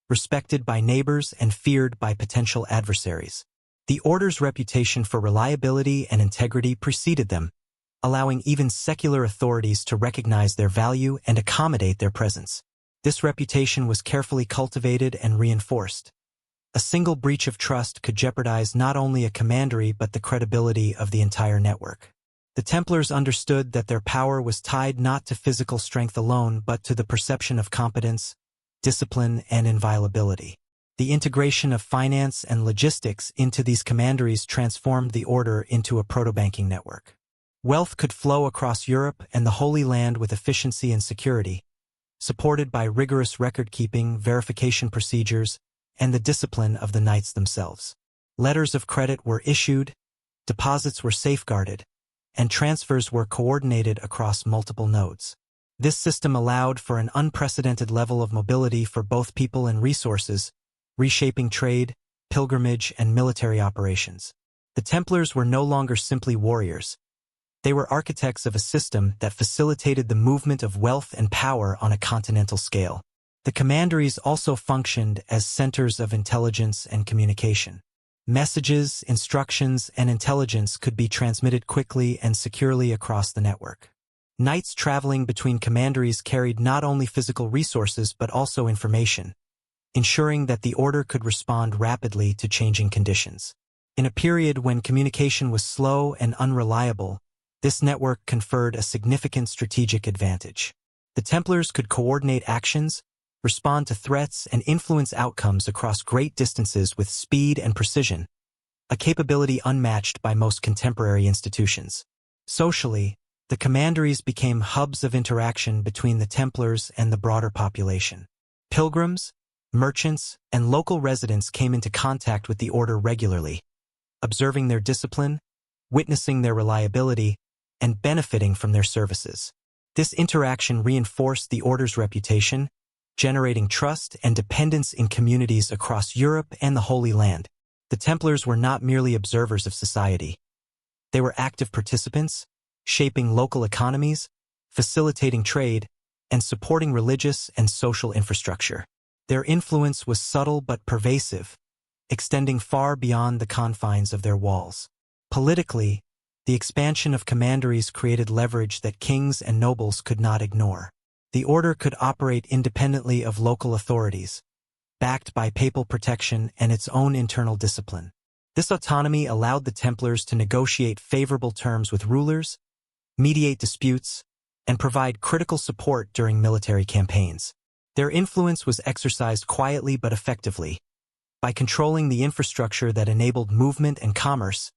respected by neighbors and feared by potential adversaries. The order's reputation for reliability and integrity preceded them, allowing even secular authorities to recognize their value and accommodate their presence. This reputation was carefully cultivated and reinforced. A single breach of trust could jeopardize not only a commandery but the credibility of the entire network. The Templars understood that their power was tied not to physical strength alone but to the perception of competence, discipline, and inviolability. The integration of finance and logistics into these commanderies transformed the order into a proto-banking network. Wealth could flow across Europe and the Holy Land with efficiency and security, supported by rigorous record-keeping, verification procedures, and the discipline of the knights themselves. Letters of credit were issued, deposits were safeguarded, and transfers were coordinated across multiple nodes. This system allowed for an unprecedented level of mobility for both people and resources, reshaping trade, pilgrimage, and military operations. The Templars were no longer simply warriors. They were architects of a system that facilitated the movement of wealth and power on a continental scale. The commanderies also functioned as centers of intelligence and communication. Messages, instructions, and intelligence could be transmitted quickly and securely across the network. Knights traveling between commanderies carried not only physical resources but also information, ensuring that the order could respond rapidly to changing conditions. In a period when communication was slow and unreliable, this network conferred a significant strategic advantage. The Templars could coordinate actions, respond to threats, and influence outcomes across great distances with speed and precision, a capability unmatched by most contemporary institutions. Socially, the commanderies became hubs of interaction between the Templars and the broader population. Pilgrims, merchants, and local residents came into contact with the order regularly, observing their discipline, witnessing their reliability, and benefiting from their services. This interaction reinforced the order's reputation, generating trust and dependence in communities across Europe and the Holy Land. The Templars were not merely observers of society. They were active participants, shaping local economies, facilitating trade, and supporting religious and social infrastructure. Their influence was subtle but pervasive, extending far beyond the confines of their walls. Politically, the expansion of commanderies created leverage that kings and nobles could not ignore. The order could operate independently of local authorities, backed by papal protection and its own internal discipline. This autonomy allowed the Templars to negotiate favorable terms with rulers, mediate disputes, and provide critical support during military campaigns. Their influence was exercised quietly but effectively. By controlling the infrastructure that enabled movement and commerce,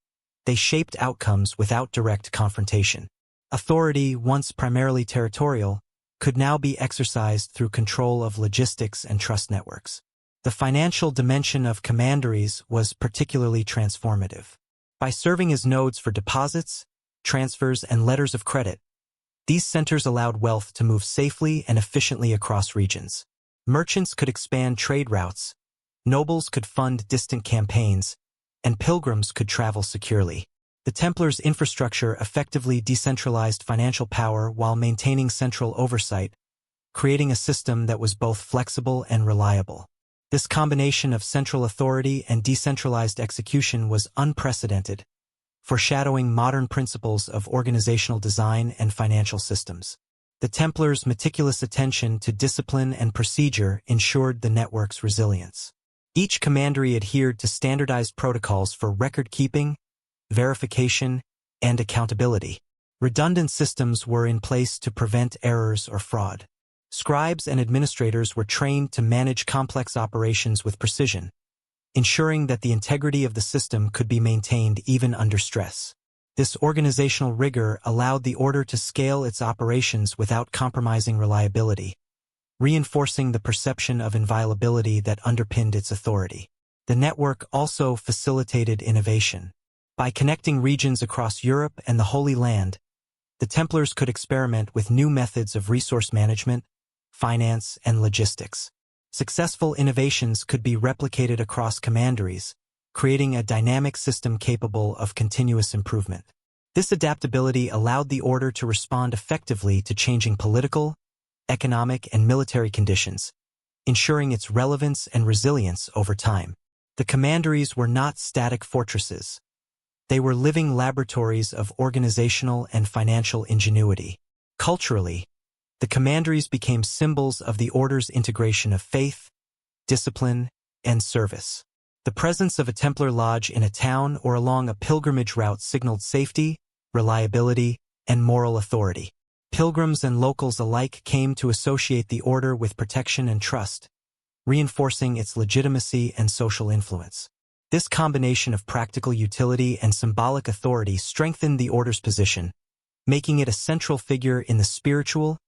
they shaped outcomes without direct confrontation. Authority, once primarily territorial, could now be exercised through control of logistics and trust networks. The financial dimension of commanderies was particularly transformative. By serving as nodes for deposits, transfers, and letters of credit, these centers allowed wealth to move safely and efficiently across regions. Merchants could expand trade routes, nobles could fund distant campaigns, and pilgrims could travel securely. The Templars' infrastructure effectively decentralized financial power while maintaining central oversight, creating a system that was both flexible and reliable. This combination of central authority and decentralized execution was unprecedented, foreshadowing modern principles of organizational design and financial systems. The Templars' meticulous attention to discipline and procedure ensured the network's resilience. Each commandery adhered to standardized protocols for record-keeping, verification, and accountability. Redundant systems were in place to prevent errors or fraud. Scribes and administrators were trained to manage complex operations with precision, ensuring that the integrity of the system could be maintained even under stress. This organizational rigor allowed the order to scale its operations without compromising reliability, reinforcing the perception of inviolability that underpinned its authority. The network also facilitated innovation. By connecting regions across Europe and the Holy Land, the Templars could experiment with new methods of resource management, finance, and logistics. Successful innovations could be replicated across commanderies, creating a dynamic system capable of continuous improvement. This adaptability allowed the order to respond effectively to changing political, economic, and military conditions, ensuring its relevance and resilience over time. The commanderies were not static fortresses. They were living laboratories of organizational and financial ingenuity. Culturally, the commanderies became symbols of the order's integration of faith, discipline, and service. The presence of a Templar lodge in a town or along a pilgrimage route signaled safety, reliability, and moral authority. Pilgrims and locals alike came to associate the order with protection and trust, reinforcing its legitimacy and social influence. This combination of practical utility and symbolic authority strengthened the order's position, making it a central figure in the spiritual,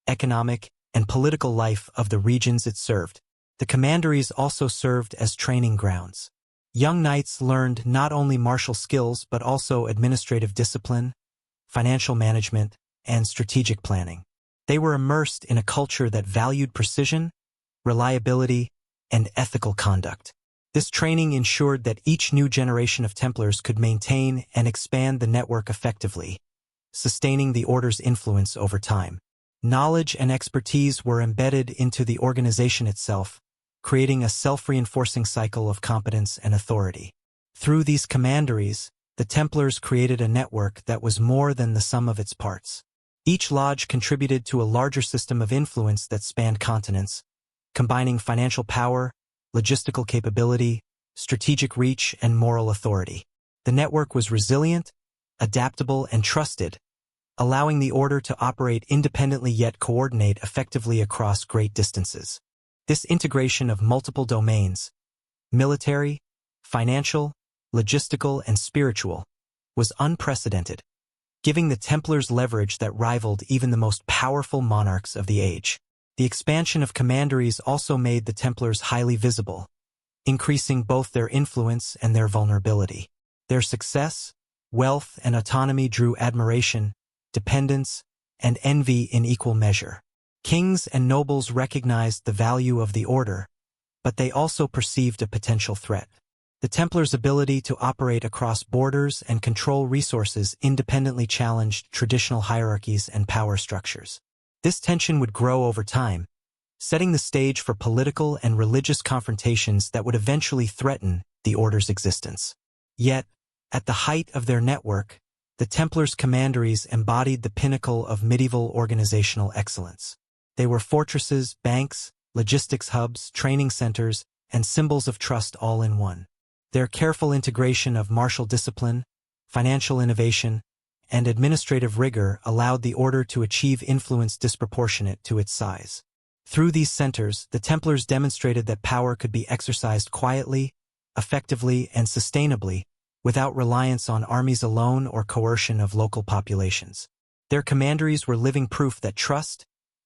economic, and political life of the regions it served. The commanderies also served as training grounds. Young knights learned not only martial skills but also administrative discipline, financial management, and strategic planning. They were immersed in a culture that valued precision, reliability, and ethical conduct. This training ensured that each new generation of Templars could maintain and expand the network effectively, sustaining the order's influence over time. Knowledge and expertise were embedded into the organization itself, creating a self-reinforcing cycle of competence and authority. Through these commanderies, the Templars created a network that was more than the sum of its parts. Each lodge contributed to a larger system of influence that spanned continents, combining financial power, logistical capability, strategic reach, and moral authority. The network was resilient, adaptable, and trusted, allowing the order to operate independently yet coordinate effectively across great distances. This integration of multiple domains, military, financial, logistical, and spiritual, was unprecedented, giving the Templars leverage that rivaled even the most powerful monarchs of the age. The expansion of commanderies also made the Templars highly visible, increasing both their influence and their vulnerability. Their success, wealth, and autonomy drew admiration, dependence, and envy in equal measure. Kings and nobles recognized the value of the order, but they also perceived a potential threat. The Templars' ability to operate across borders and control resources independently challenged traditional hierarchies and power structures. This tension would grow over time, setting the stage for political and religious confrontations that would eventually threaten the order's existence. Yet, at the height of their network, the Templars' commanderies embodied the pinnacle of medieval organizational excellence. They were fortresses, banks, logistics hubs, training centers, and symbols of trust all in one. Their careful integration of martial discipline, financial innovation, and administrative rigor allowed the order to achieve influence disproportionate to its size. Through these centers, the Templars demonstrated that power could be exercised quietly, effectively, and sustainably, without reliance on armies alone or coercion of local populations. Their commanderies were living proof that trust,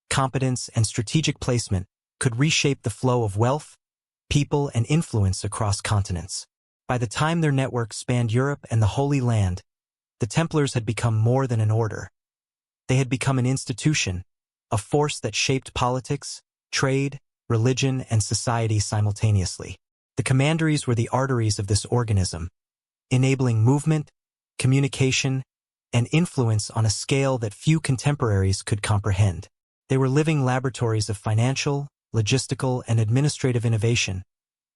competence, and strategic placement could reshape the flow of wealth, people, and influence across continents. By the time their network spanned Europe and the Holy Land, the Templars had become more than an order. They had become an institution, a force that shaped politics, trade, religion, and society simultaneously. The commanderies were the arteries of this organism, enabling movement, communication, and influence on a scale that few contemporaries could comprehend. They were living laboratories of financial, logistical, and administrative innovation,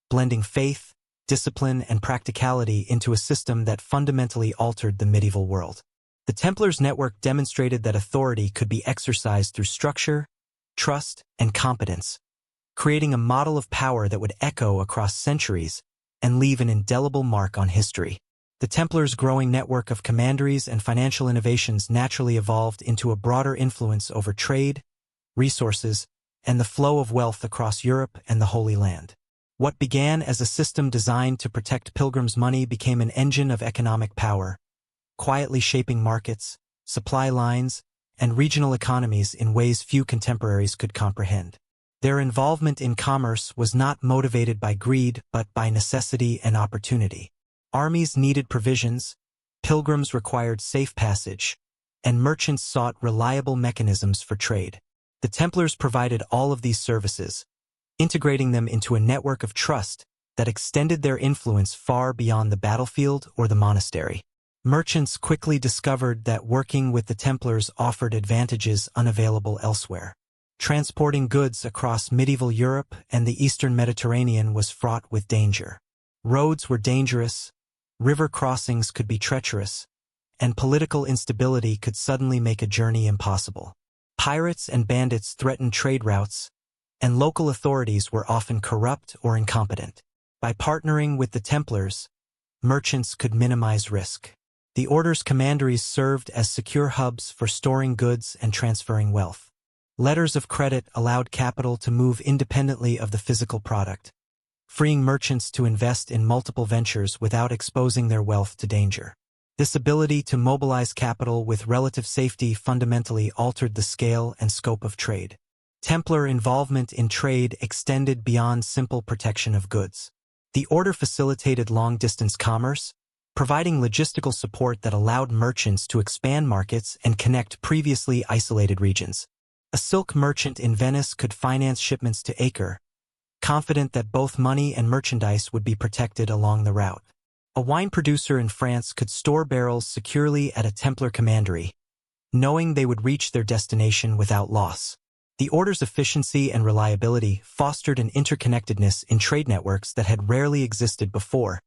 blending faith, discipline, and practicality into a system that fundamentally altered the medieval world. The Templars' network demonstrated that authority could be exercised through structure, trust, and competence, creating a model of power that would echo across centuries and leave an indelible mark on history. The Templars' growing network of commanderies and financial innovations naturally evolved into a broader influence over trade, resources, and the flow of wealth across Europe and the Holy Land. What began as a system designed to protect pilgrims' money became an engine of economic power, quietly shaping markets, supply lines, and regional economies in ways few contemporaries could comprehend. Their involvement in commerce was not motivated by greed but by necessity and opportunity. Armies needed provisions, pilgrims required safe passage, and merchants sought reliable mechanisms for trade. The Templars provided all of these services, integrating them into a network of trust that extended their influence far beyond the battlefield or the monastery. Merchants quickly discovered that working with the Templars offered advantages unavailable elsewhere. Transporting goods across medieval Europe and the eastern Mediterranean was fraught with danger. Roads were dangerous, river crossings could be treacherous, and political instability could suddenly make a journey impossible. Pirates and bandits threatened trade routes, and local authorities were often corrupt or incompetent. By partnering with the Templars, merchants could minimize risk. The Order's commanderies served as secure hubs for storing goods and transferring wealth. Letters of credit allowed capital to move independently of the physical product, freeing merchants to invest in multiple ventures without exposing their wealth to danger. This ability to mobilize capital with relative safety fundamentally altered the scale and scope of trade. Templar involvement in trade extended beyond simple protection of goods. The Order facilitated long-distance commerce, providing logistical support that allowed merchants to expand markets and connect previously isolated regions. A silk merchant in Venice could finance shipments to Acre, confident that both money and merchandise would be protected along the route. A wine producer in France could store barrels securely at a Templar commandery, knowing they would reach their destination without loss. The Order's efficiency and reliability fostered an interconnectedness in trade networks that had rarely existed before,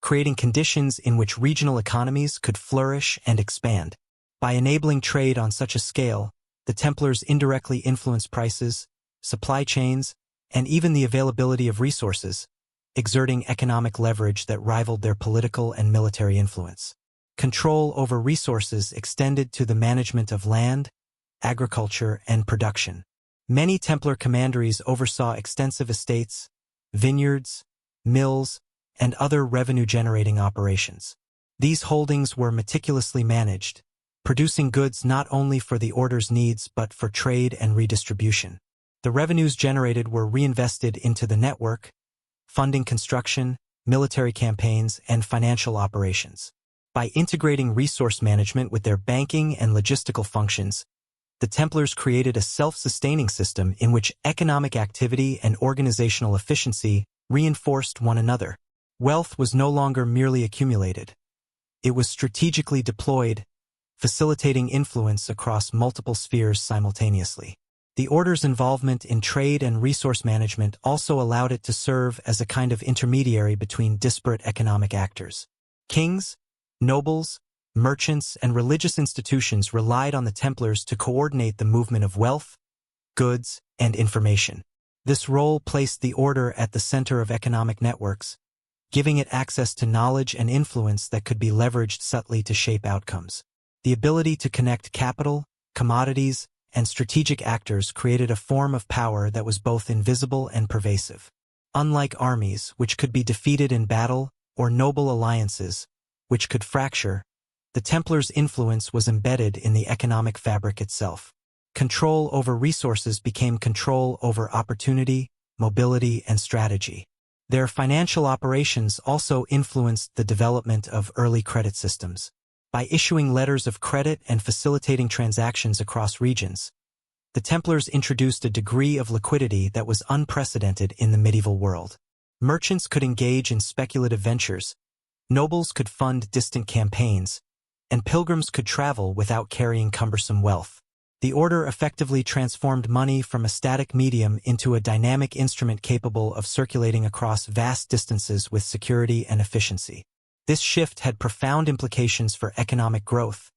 creating conditions in which regional economies could flourish and expand. By enabling trade on such a scale, the Templars indirectly influenced prices, supply chains, and even the availability of resources, exerting economic leverage that rivaled their political and military influence. Control over resources extended to the management of land, agriculture, and production. Many Templar commanderies oversaw extensive estates, vineyards, mills, and other revenue-generating operations. These holdings were meticulously managed, producing goods not only for the Order's needs but for trade and redistribution. The revenues generated were reinvested into the network, funding construction, military campaigns, and financial operations. By integrating resource management with their banking and logistical functions, the Templars created a self-sustaining system in which economic activity and organizational efficiency reinforced one another. Wealth was no longer merely accumulated. It was strategically deployed, facilitating influence across multiple spheres simultaneously. The Order's involvement in trade and resource management also allowed it to serve as a kind of intermediary between disparate economic actors. Kings, nobles, merchants, and religious institutions relied on the Templars to coordinate the movement of wealth, goods, and information. This role placed the Order at the center of economic networks, giving it access to knowledge and influence that could be leveraged subtly to shape outcomes. The ability to connect capital, commodities, and strategic actors created a form of power that was both invisible and pervasive. Unlike armies, which could be defeated in battle, or noble alliances, which could fracture, the Templars' influence was embedded in the economic fabric itself. Control over resources became control over opportunity, mobility, and strategy. Their financial operations also influenced the development of early credit systems. By issuing letters of credit and facilitating transactions across regions, the Templars introduced a degree of liquidity that was unprecedented in the medieval world. Merchants could engage in speculative ventures, nobles could fund distant campaigns, and pilgrims could travel without carrying cumbersome wealth. The order effectively transformed money from a static medium into a dynamic instrument capable of circulating across vast distances with security and efficiency. This shift had profound implications for economic growth,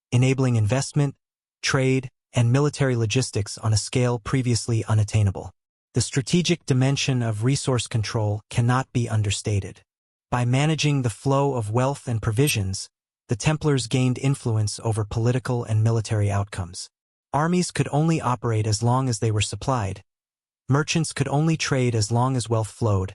enabling investment, trade, and military logistics on a scale previously unattainable. The strategic dimension of resource control cannot be understated. By managing the flow of wealth and provisions, the Templars gained influence over political and military outcomes. Armies could only operate as long as they were supplied, merchants could only trade as long as wealth flowed,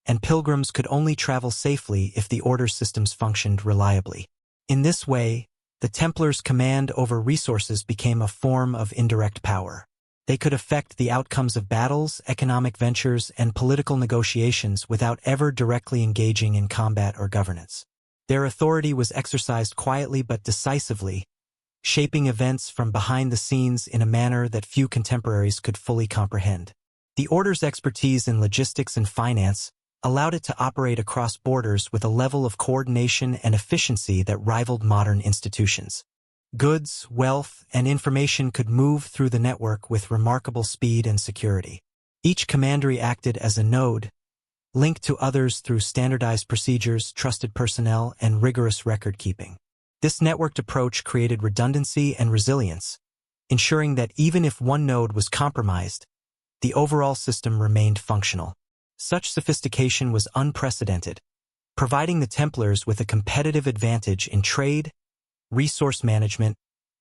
and pilgrims could only travel safely if the order systems functioned reliably. In this way, the Templars' command over resources became a form of indirect power. They could affect the outcomes of battles, economic ventures, and political negotiations without ever directly engaging in combat or governance. Their authority was exercised quietly but decisively, shaping events from behind the scenes in a manner that few contemporaries could fully comprehend. The order's expertise in logistics and finance allowed it to operate across borders with a level of coordination and efficiency that rivaled modern institutions. Goods, wealth, and information could move through the network with remarkable speed and security. Each commandery acted as a node, linked to others through standardized procedures, trusted personnel, and rigorous record-keeping. This networked approach created redundancy and resilience, ensuring that even if one node was compromised, the overall system remained functional. Such sophistication was unprecedented, providing the Templars with a competitive advantage in trade, resource management,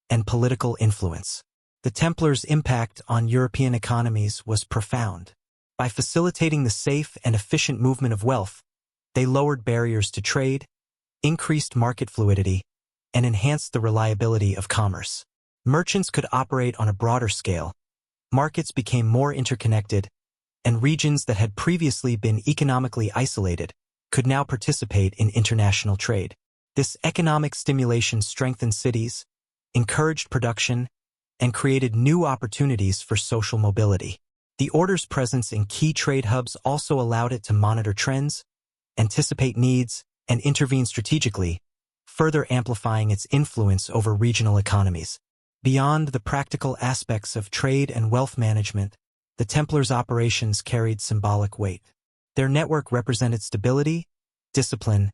and political influence. The Templars' impact on European economies was profound. By facilitating the safe and efficient movement of wealth, they lowered barriers to trade, increased market fluidity, and enhanced the reliability of commerce. Merchants could operate on a broader scale, markets became more interconnected, and regions that had previously been economically isolated could now participate in international trade. This economic stimulation strengthened cities, encouraged production, and created new opportunities for social mobility. The order's presence in key trade hubs also allowed it to monitor trends, anticipate needs, and intervene strategically, further amplifying its influence over regional economies. Beyond the practical aspects of trade and wealth management, the Templars' operations carried symbolic weight. Their network represented stability, discipline,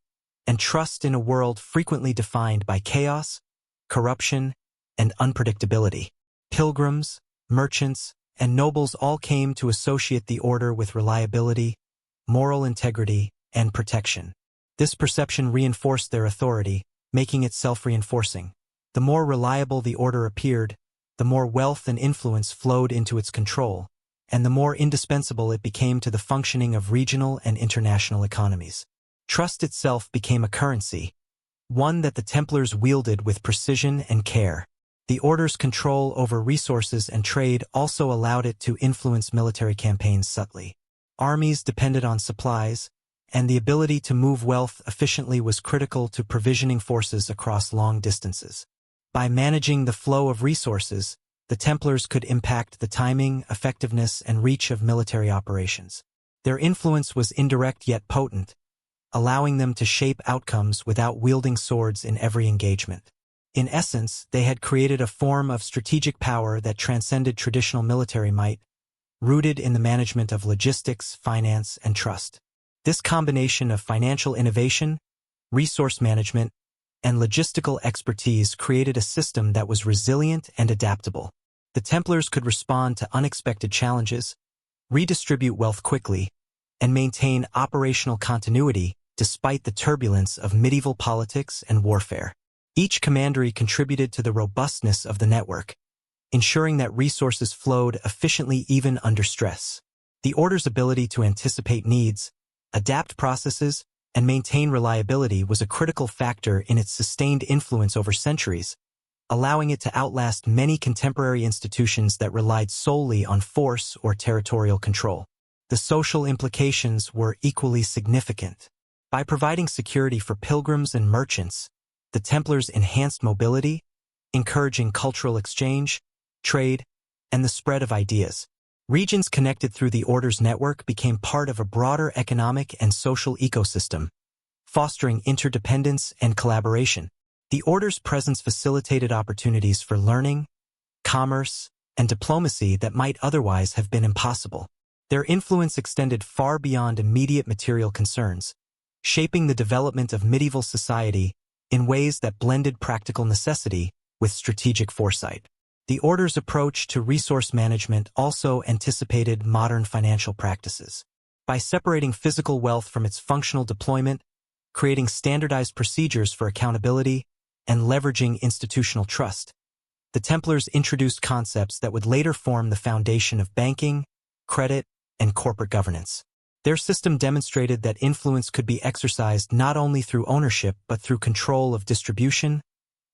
and trust in a world frequently defined by chaos, corruption, and unpredictability. Pilgrims, merchants, and nobles all came to associate the order with reliability, moral integrity, and protection. This perception reinforced their authority, making it self-reinforcing. The more reliable the order appeared, the more wealth and influence flowed into its control, and the more indispensable it became to the functioning of regional and international economies. Trust itself became a currency, one that the Templars wielded with precision and care. The order's control over resources and trade also allowed it to influence military campaigns subtly. Armies depended on supplies, and the ability to move wealth efficiently was critical to provisioning forces across long distances. By managing the flow of resources, the Templars could impact the timing, effectiveness, and reach of military operations. Their influence was indirect yet potent, allowing them to shape outcomes without wielding swords in every engagement. In essence, they had created a form of strategic power that transcended traditional military might, rooted in the management of logistics, finance, and trust. This combination of financial innovation, resource management, and logistical expertise created a system that was resilient and adaptable. The Templars could respond to unexpected challenges, redistribute wealth quickly, and maintain operational continuity despite the turbulence of medieval politics and warfare. Each commandery contributed to the robustness of the network, ensuring that resources flowed efficiently even under stress. The order's ability to anticipate needs, adapt processes, and maintain reliability was a critical factor in its sustained influence over centuries, allowing it to outlast many contemporary institutions that relied solely on force or territorial control. The social implications were equally significant. By providing security for pilgrims and merchants, the Templars enhanced mobility, encouraging cultural exchange, trade, and the spread of ideas. Regions connected through the order's network became part of a broader economic and social ecosystem, fostering interdependence and collaboration. The order's presence facilitated opportunities for learning, commerce, and diplomacy that might otherwise have been impossible. Their influence extended far beyond immediate material concerns, shaping the development of medieval society in ways that blended practical necessity with strategic foresight. The order's approach to resource management also anticipated modern financial practices. By separating physical wealth from its functional deployment, creating standardized procedures for accountability, and leveraging institutional trust, the Templars introduced concepts that would later form the foundation of banking, credit, and corporate governance. Their system demonstrated that influence could be exercised not only through ownership but through control of distribution,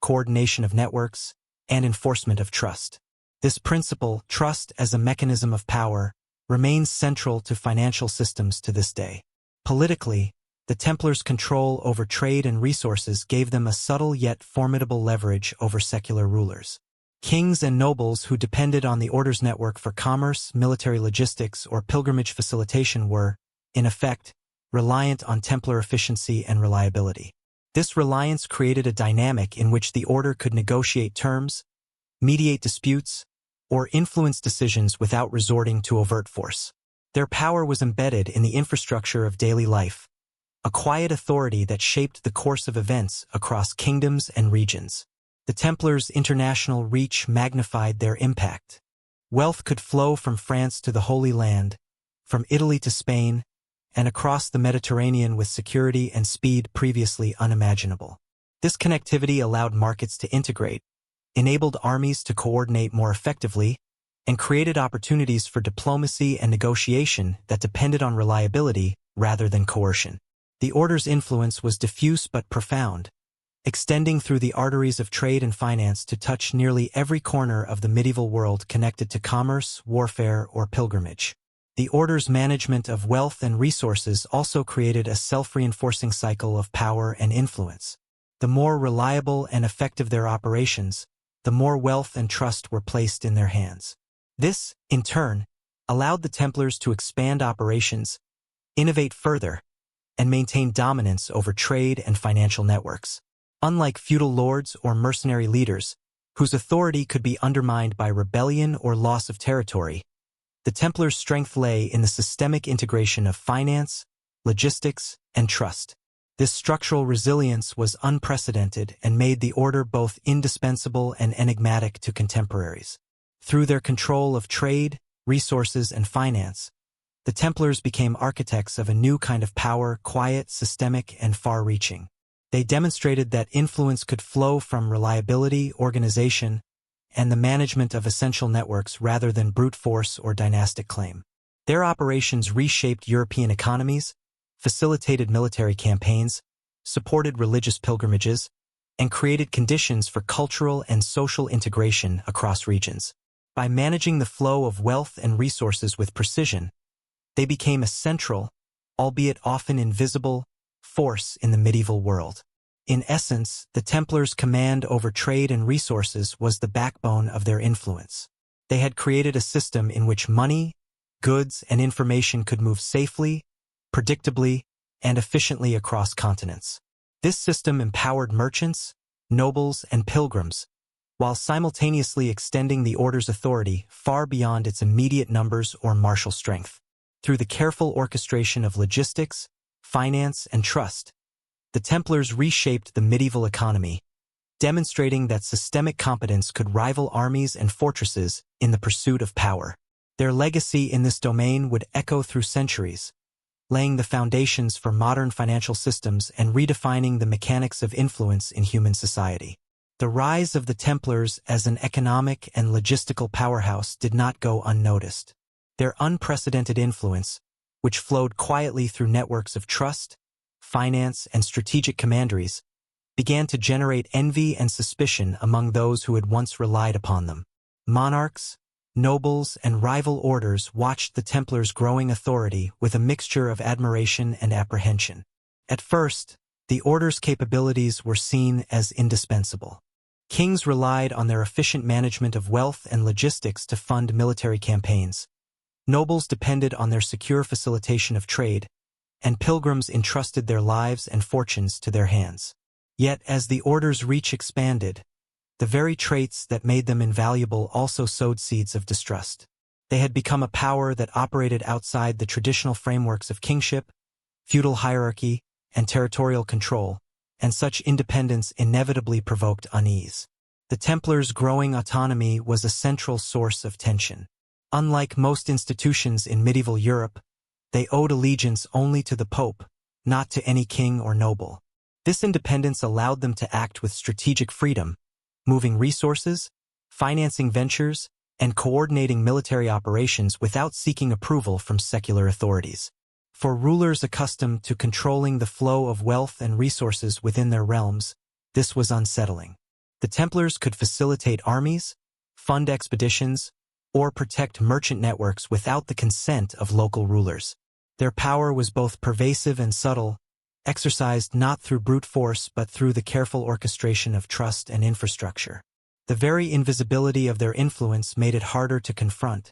coordination of networks, and enforcement of trust. This principle, trust as a mechanism of power, remains central to financial systems to this day. Politically, the Templars' control over trade and resources gave them a subtle yet formidable leverage over secular rulers. Kings and nobles who depended on the order's network for commerce, military logistics, or pilgrimage facilitation were, in effect, reliant on Templar efficiency and reliability. This reliance created a dynamic in which the order could negotiate terms, mediate disputes, or influence decisions without resorting to overt force. Their power was embedded in the infrastructure of daily life, a quiet authority that shaped the course of events across kingdoms and regions. The Templars' international reach magnified their impact. Wealth could flow from France to the Holy Land, from Italy to Spain, and across the Mediterranean with security and speed previously unimaginable. This connectivity allowed markets to integrate, enabled armies to coordinate more effectively, and created opportunities for diplomacy and negotiation that depended on reliability rather than coercion. The order's influence was diffuse but profound, extending through the arteries of trade and finance to touch nearly every corner of the medieval world connected to commerce, warfare, or pilgrimage. The order's management of wealth and resources also created a self-reinforcing cycle of power and influence. The more reliable and effective their operations, the more wealth and trust were placed in their hands. This, in turn, allowed the Templars to expand operations, innovate further, and maintain dominance over trade and financial networks. Unlike feudal lords or mercenary leaders, whose authority could be undermined by rebellion or loss of territory, the Templars' strength lay in the systemic integration of finance, logistics, and trust. This structural resilience was unprecedented and made the order both indispensable and enigmatic to contemporaries. Through their control of trade, resources, and finance, the Templars became architects of a new kind of power, quiet, systemic, and far-reaching. They demonstrated that influence could flow from reliability, organization, and the management of essential networks rather than brute force or dynastic claim. Their operations reshaped European economies, facilitated military campaigns, supported religious pilgrimages, and created conditions for cultural and social integration across regions. By managing the flow of wealth and resources with precision, they became a central, albeit often invisible, force in the medieval world. In essence, the Templars' command over trade and resources was the backbone of their influence. They had created a system in which money, goods, and information could move safely, predictably, and efficiently across continents. This system empowered merchants, nobles, and pilgrims, while simultaneously extending the order's authority far beyond its immediate numbers or martial strength. Through the careful orchestration of logistics, finance, and trust, the Templars reshaped the medieval economy, demonstrating that systemic competence could rival armies and fortresses in the pursuit of power. Their legacy in this domain would echo through centuries, laying the foundations for modern financial systems and redefining the mechanics of influence in human society. The rise of the Templars as an economic and logistical powerhouse did not go unnoticed. Their unprecedented influence, which flowed quietly through networks of trust, finance, and strategic commanderies, began to generate envy and suspicion among those who had once relied upon them. Monarchs, nobles, and rival orders watched the Templars' growing authority with a mixture of admiration and apprehension. At first, the order's capabilities were seen as indispensable. Kings relied on their efficient management of wealth and logistics to fund military campaigns. Nobles depended on their secure facilitation of trade, and pilgrims entrusted their lives and fortunes to their hands. Yet, as the order's reach expanded, The very traits that made them invaluable also sowed seeds of distrust. They had become a power that operated outside the traditional frameworks of kingship, feudal hierarchy, and territorial control, and such independence inevitably provoked unease. The Templars' growing autonomy was a central source of tension. Unlike most institutions in medieval Europe, they owed allegiance only to the Pope, not to any king or noble. This independence allowed them to act with strategic freedom, moving resources, financing ventures, and coordinating military operations without seeking approval from secular authorities. For rulers accustomed to controlling the flow of wealth and resources within their realms, this was unsettling. The Templars could facilitate armies, fund expeditions, or protect merchant networks without the consent of local rulers. Their power was both pervasive and subtle, exercised not through brute force but through the careful orchestration of trust and infrastructure. The very invisibility of their influence made it harder to confront,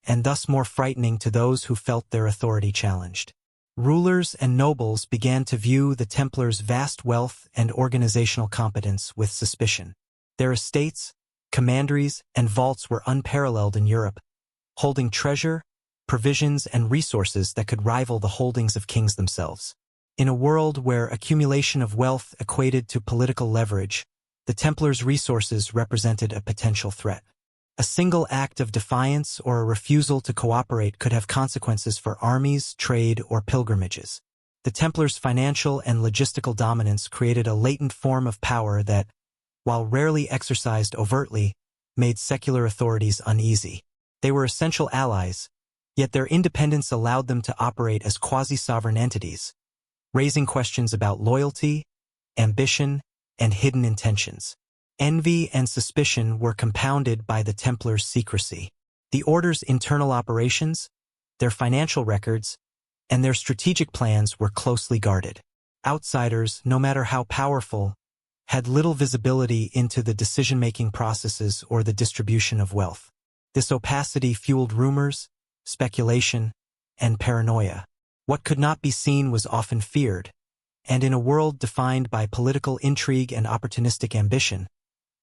and thus more frightening to those who felt their authority challenged. Rulers and nobles began to view the Templars' vast wealth and organizational competence with suspicion. Their estates, commanderies, and vaults were unparalleled in Europe, holding treasure, provisions, and resources that could rival the holdings of kings themselves. In a world where accumulation of wealth equated to political leverage, the Templars' resources represented a potential threat. A single act of defiance or a refusal to cooperate could have consequences for armies, trade, or pilgrimages. The Templars' financial and logistical dominance created a latent form of power that, while rarely exercised overtly, made secular authorities uneasy. They were essential allies, yet their independence allowed them to operate as quasi-sovereign entities, raising questions about loyalty, ambition, and hidden intentions. Envy and suspicion were compounded by the Templars' secrecy. The Order's internal operations, their financial records, and their strategic plans were closely guarded. Outsiders, no matter how powerful, had little visibility into the decision-making processes or the distribution of wealth. This opacity fueled rumors, speculation, and paranoia. What could not be seen was often feared, and in a world defined by political intrigue and opportunistic ambition,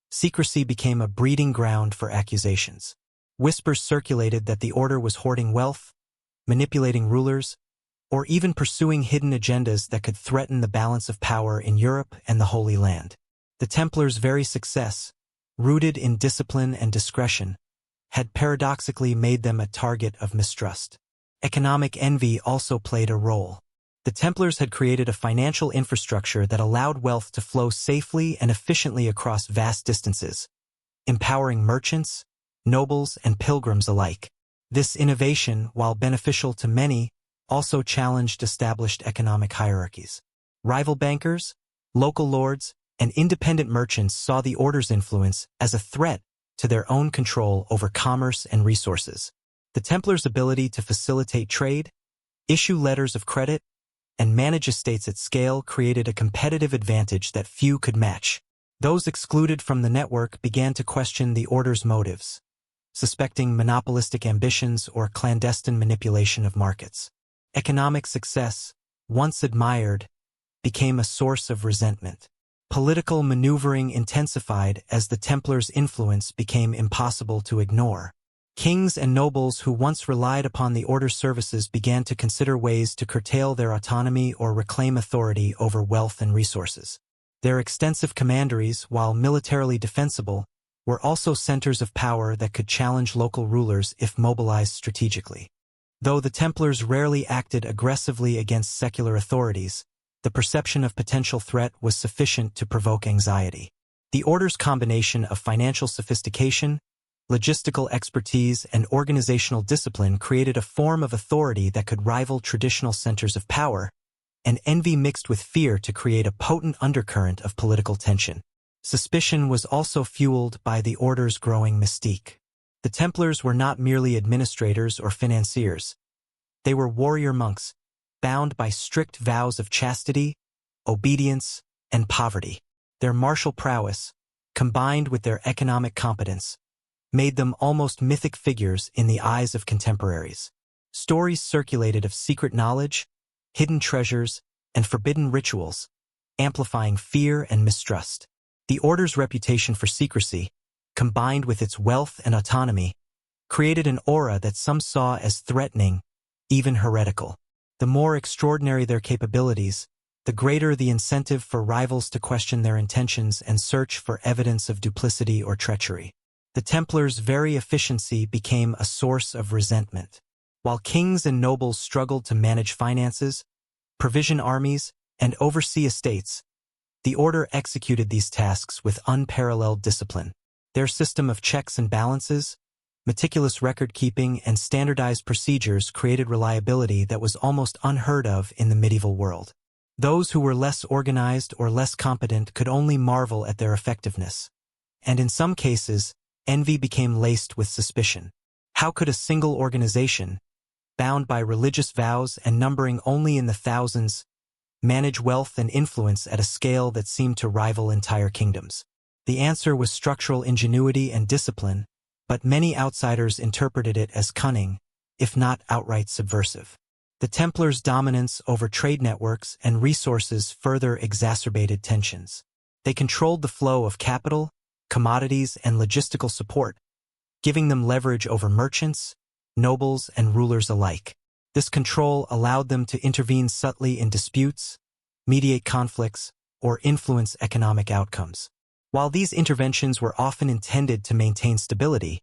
secrecy became a breeding ground for accusations. Whispers circulated that the Order was hoarding wealth, manipulating rulers, or even pursuing hidden agendas that could threaten the balance of power in Europe and the Holy Land. The Templars' very success, rooted in discipline and discretion, had paradoxically made them a target of mistrust. Economic envy also played a role. The Templars had created a financial infrastructure that allowed wealth to flow safely and efficiently across vast distances, empowering merchants, nobles, and pilgrims alike. This innovation, while beneficial to many, also challenged established economic hierarchies. Rival bankers, local lords, and independent merchants saw the Order's influence as a threat to their own control over commerce and resources. The Templars' ability to facilitate trade, issue letters of credit, and manage estates at scale created a competitive advantage that few could match. Those excluded from the network began to question the Order's motives, suspecting monopolistic ambitions or clandestine manipulation of markets. Economic success, once admired, became a source of resentment. Political maneuvering intensified as the Templars' influence became impossible to ignore. Kings and nobles who once relied upon the Order's services began to consider ways to curtail their autonomy or reclaim authority over wealth and resources. Their extensive commanderies, while militarily defensible, were also centers of power that could challenge local rulers if mobilized strategically. Though the Templars rarely acted aggressively against secular authorities, the perception of potential threat was sufficient to provoke anxiety. The Order's combination of financial sophistication, logistical expertise, and organizational discipline created a form of authority that could rival traditional centers of power, and envy mixed with fear to create a potent undercurrent of political tension. Suspicion was also fueled by the Order's growing mystique. The Templars were not merely administrators or financiers. They were warrior monks, bound by strict vows of chastity, obedience, and poverty. Their martial prowess, combined with their economic competence, made them almost mythic figures in the eyes of contemporaries. Stories circulated of secret knowledge, hidden treasures, and forbidden rituals, amplifying fear and mistrust. The Order's reputation for secrecy, combined with its wealth and autonomy, created an aura that some saw as threatening, even heretical. The more extraordinary their capabilities, the greater the incentive for rivals to question their intentions and search for evidence of duplicity or treachery. The Templars' very efficiency became a source of resentment. While kings and nobles struggled to manage finances, provision armies, and oversee estates, the Order executed these tasks with unparalleled discipline. Their system of checks and balances, meticulous record-keeping, and standardized procedures created reliability that was almost unheard of in the medieval world. Those who were less organized or less competent could only marvel at their effectiveness. And in some cases, envy became laced with suspicion. How could a single organization, bound by religious vows and numbering only in the thousands, manage wealth and influence at a scale that seemed to rival entire kingdoms? The answer was structural ingenuity and discipline, but many outsiders interpreted it as cunning, if not outright subversive. The Templars' dominance over trade networks and resources further exacerbated tensions. They controlled the flow of capital, commodities, and logistical support, giving them leverage over merchants, nobles, and rulers alike. This control allowed them to intervene subtly in disputes, mediate conflicts, or influence economic outcomes. While these interventions were often intended to maintain stability,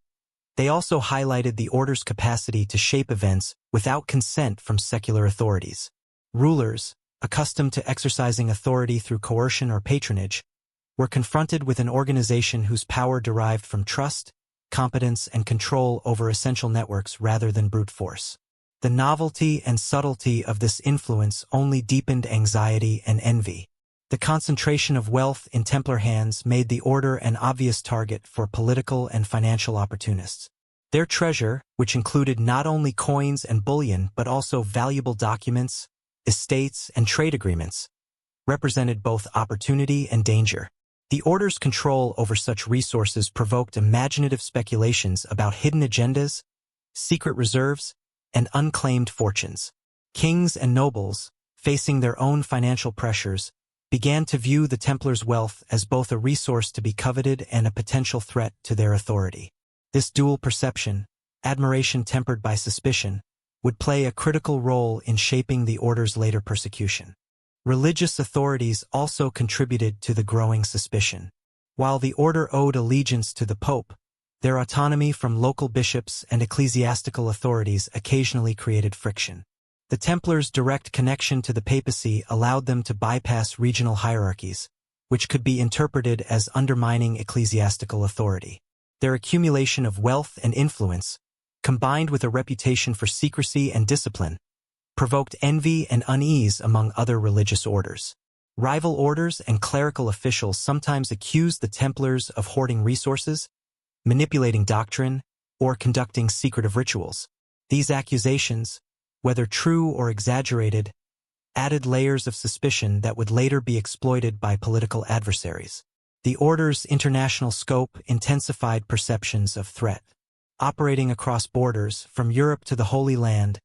they also highlighted the Order's capacity to shape events without consent from secular authorities. Rulers, accustomed to exercising authority through coercion or patronage, were confronted with an organization whose power derived from trust, competence, and control over essential networks rather than brute force. The novelty and subtlety of this influence only deepened anxiety and envy. The concentration of wealth in Templar hands made the Order an obvious target for political and financial opportunists. Their treasure, which included not only coins and bullion but also valuable documents, estates, and trade agreements, represented both opportunity and danger. The Order's control over such resources provoked imaginative speculations about hidden agendas, secret reserves, and unclaimed fortunes. Kings and nobles, facing their own financial pressures, began to view the Templars' wealth as both a resource to be coveted and a potential threat to their authority. This dual perception, admiration tempered by suspicion, would play a critical role in shaping the Order's later persecution. Religious authorities also contributed to the growing suspicion. While the Order owed allegiance to the Pope, their autonomy from local bishops and ecclesiastical authorities occasionally created friction. The Templars' direct connection to the papacy allowed them to bypass regional hierarchies, which could be interpreted as undermining ecclesiastical authority. Their accumulation of wealth and influence, combined with a reputation for secrecy and discipline, provoked envy and unease among other religious orders. Rival orders and clerical officials sometimes accused the Templars of hoarding resources, manipulating doctrine, or conducting secretive rituals. These accusations, whether true or exaggerated, added layers of suspicion that would later be exploited by political adversaries. The Order's international scope intensified perceptions of threat. Operating across borders, from Europe to the Holy Land,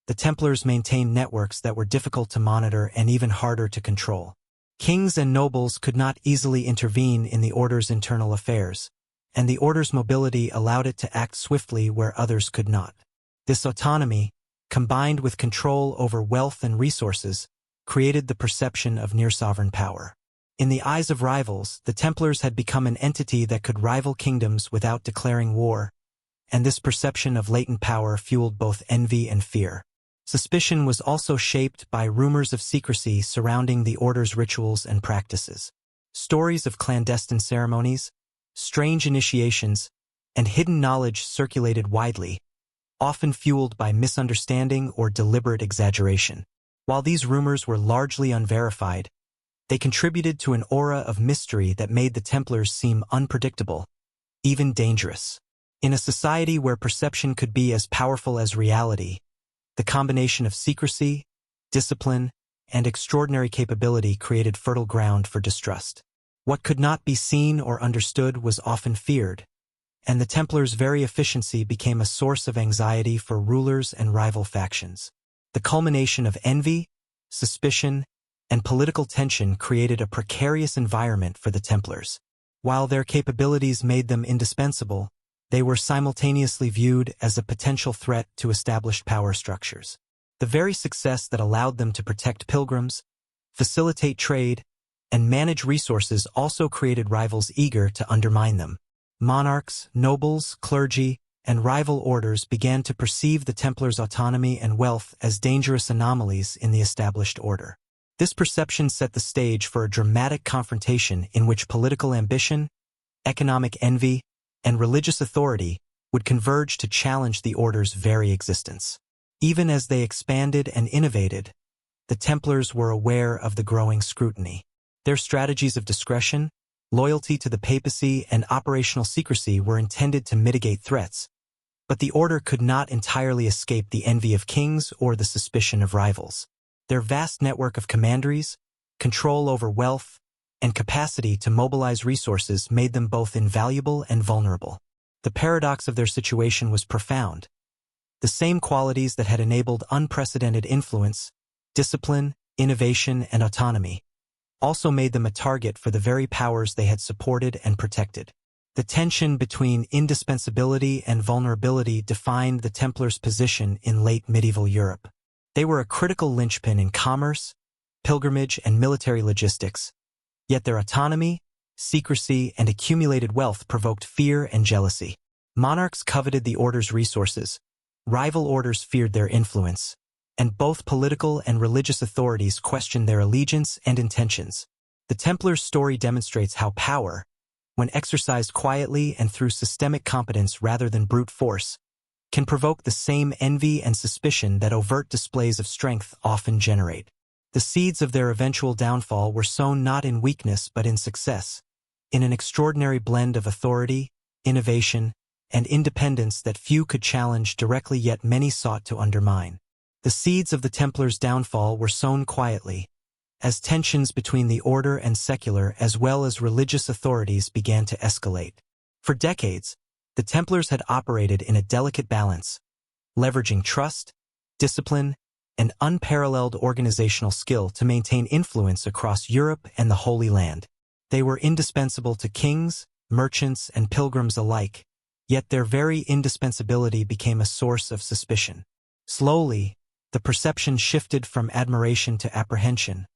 the Templars maintained networks that were difficult to monitor and even harder to control. Kings and nobles could not easily intervene in the Order's internal affairs, and the Order's mobility allowed it to act swiftly where others could not. This autonomy, combined with control over wealth and resources, created the perception of near-sovereign power. In the eyes of rivals, the Templars had become an entity that could rival kingdoms without declaring war, and this perception of latent power fueled both envy and fear. Suspicion was also shaped by rumors of secrecy surrounding the Order's rituals and practices. Stories of clandestine ceremonies, strange initiations, and hidden knowledge circulated widely, often fueled by misunderstanding or deliberate exaggeration. While these rumors were largely unverified, they contributed to an aura of mystery that made the Templars seem unpredictable, even dangerous. In a society where perception could be as powerful as reality, the combination of secrecy, discipline, and extraordinary capability created fertile ground for distrust. What could not be seen or understood was often feared, and the Templars' very efficiency became a source of anxiety for rulers and rival factions. The culmination of envy, suspicion, and political tension created a precarious environment for the Templars. While their capabilities made them indispensable, they were simultaneously viewed as a potential threat to established power structures. The very success that allowed them to protect pilgrims, facilitate trade, and manage resources also created rivals eager to undermine them. Monarchs, nobles, clergy, and rival orders began to perceive the Templars' autonomy and wealth as dangerous anomalies in the established order. This perception set the stage for a dramatic confrontation in which political ambition, economic envy, and religious authority would converge to challenge the order's very existence. Even as they expanded and innovated, the Templars were aware of the growing scrutiny. Their strategies of discretion, loyalty to the papacy, and operational secrecy were intended to mitigate threats, but the order could not entirely escape the envy of kings or the suspicion of rivals. Their vast network of commanderies, control over wealth, and capacity to mobilize resources made them both invaluable and vulnerable. The paradox of their situation was profound. The same qualities that had enabled unprecedented influence, discipline, innovation, and autonomy also made them a target for the very powers they had supported and protected. The tension between indispensability and vulnerability defined the Templars' position in late medieval Europe. They were a critical linchpin in commerce, pilgrimage, and military logistics, yet their autonomy, secrecy, and accumulated wealth provoked fear and jealousy. Monarchs coveted the order's resources, rival orders feared their influence, and both political and religious authorities questioned their allegiance and intentions. The Templars' story demonstrates how power, when exercised quietly and through systemic competence rather than brute force, can provoke the same envy and suspicion that overt displays of strength often generate. The seeds of their eventual downfall were sown not in weakness but in success, in an extraordinary blend of authority, innovation, and independence that few could challenge directly yet many sought to undermine. The seeds of the Templars' downfall were sown quietly, as tensions between the order and secular as well as religious authorities began to escalate. For decades, the Templars had operated in a delicate balance, leveraging trust, discipline, and unparalleled organizational skill to maintain influence across Europe and the Holy Land. They were indispensable to kings, merchants, and pilgrims alike, yet their very indispensability became a source of suspicion. Slowly, the perception shifted from admiration to apprehension,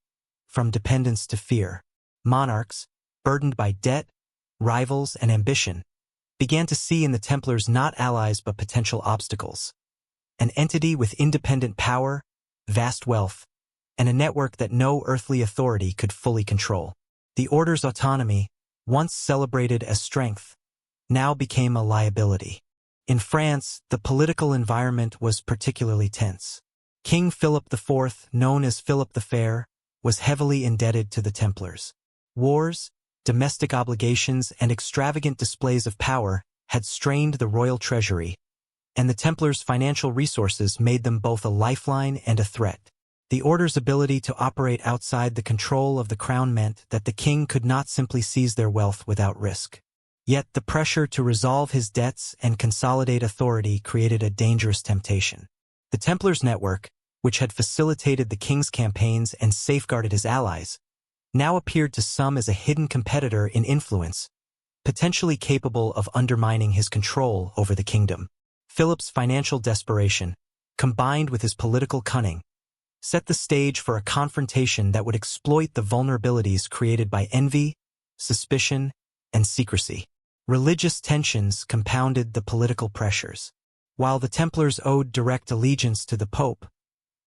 from dependence to fear. Monarchs, burdened by debt, rivals, and ambition, began to see in the Templars not allies but potential obstacles. An entity with independent power, vast wealth, and a network that no earthly authority could fully control. The order's autonomy, once celebrated as strength, now became a liability. In France, the political environment was particularly tense. King Philip IV, known as Philip the Fair, was heavily indebted to the Templars. Wars, domestic obligations, and extravagant displays of power had strained the royal treasury, and the Templars' financial resources made them both a lifeline and a threat. The order's ability to operate outside the control of the crown meant that the king could not simply seize their wealth without risk. Yet the pressure to resolve his debts and consolidate authority created a dangerous temptation. The Templars' network, which had facilitated the king's campaigns and safeguarded his allies, now appeared to some as a hidden competitor in influence, potentially capable of undermining his control over the kingdom. Philip's financial desperation, combined with his political cunning, set the stage for a confrontation that would exploit the vulnerabilities created by envy, suspicion, and secrecy. Religious tensions compounded the political pressures. While the Templars owed direct allegiance to the Pope,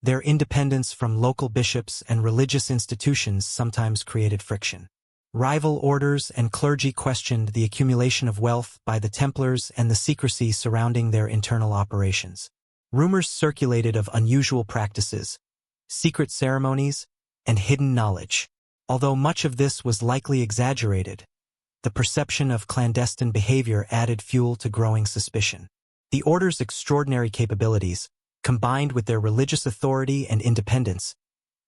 their independence from local bishops and religious institutions sometimes created friction. Rival orders and clergy questioned the accumulation of wealth by the Templars and the secrecy surrounding their internal operations. Rumors circulated of unusual practices, secret ceremonies, and hidden knowledge. Although much of this was likely exaggerated, the perception of clandestine behavior added fuel to growing suspicion. The order's extraordinary capabilities, combined with their religious authority and independence,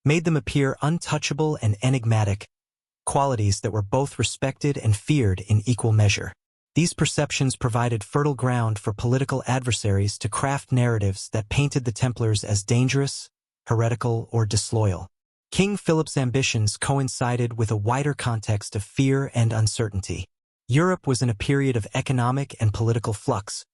made them appear untouchable and enigmatic, qualities that were both respected and feared in equal measure. These perceptions provided fertile ground for political adversaries to craft narratives that painted the Templars as dangerous, heretical, or disloyal. King Philip's ambitions coincided with a wider context of fear and uncertainty. Europe was in a period of economic and political flux,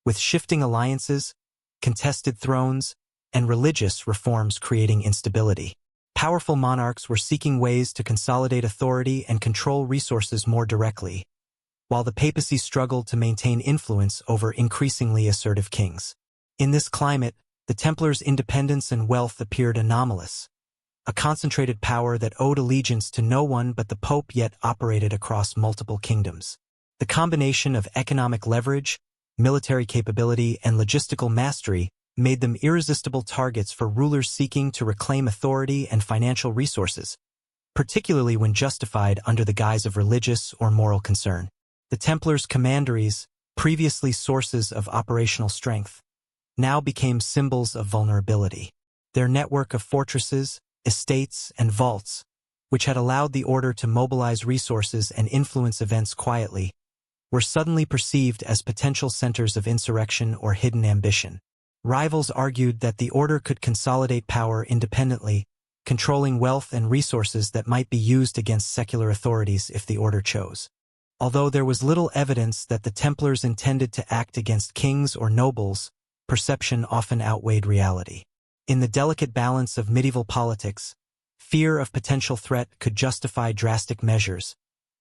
with shifting alliances, contested thrones, and religious reforms creating instability. Powerful monarchs were seeking ways to consolidate authority and control resources more directly, while the papacy struggled to maintain influence over increasingly assertive kings. In this climate, the Templars' independence and wealth appeared anomalous, a concentrated power that owed allegiance to no one but the Pope yet operated across multiple kingdoms. The combination of economic leverage, military capability, and logistical mastery made them irresistible targets for rulers seeking to reclaim authority and financial resources, particularly when justified under the guise of religious or moral concern. The Templars' commanderies, previously sources of operational strength, now became symbols of vulnerability. Their network of fortresses, estates, and vaults, which had allowed the order to mobilize resources and influence events quietly, were suddenly perceived as potential centers of insurrection or hidden ambition. Rivals argued that the order could consolidate power independently, controlling wealth and resources that might be used against secular authorities if the order chose. Although there was little evidence that the Templars intended to act against kings or nobles, perception often outweighed reality. In the delicate balance of medieval politics, fear of potential threat could justify drastic measures,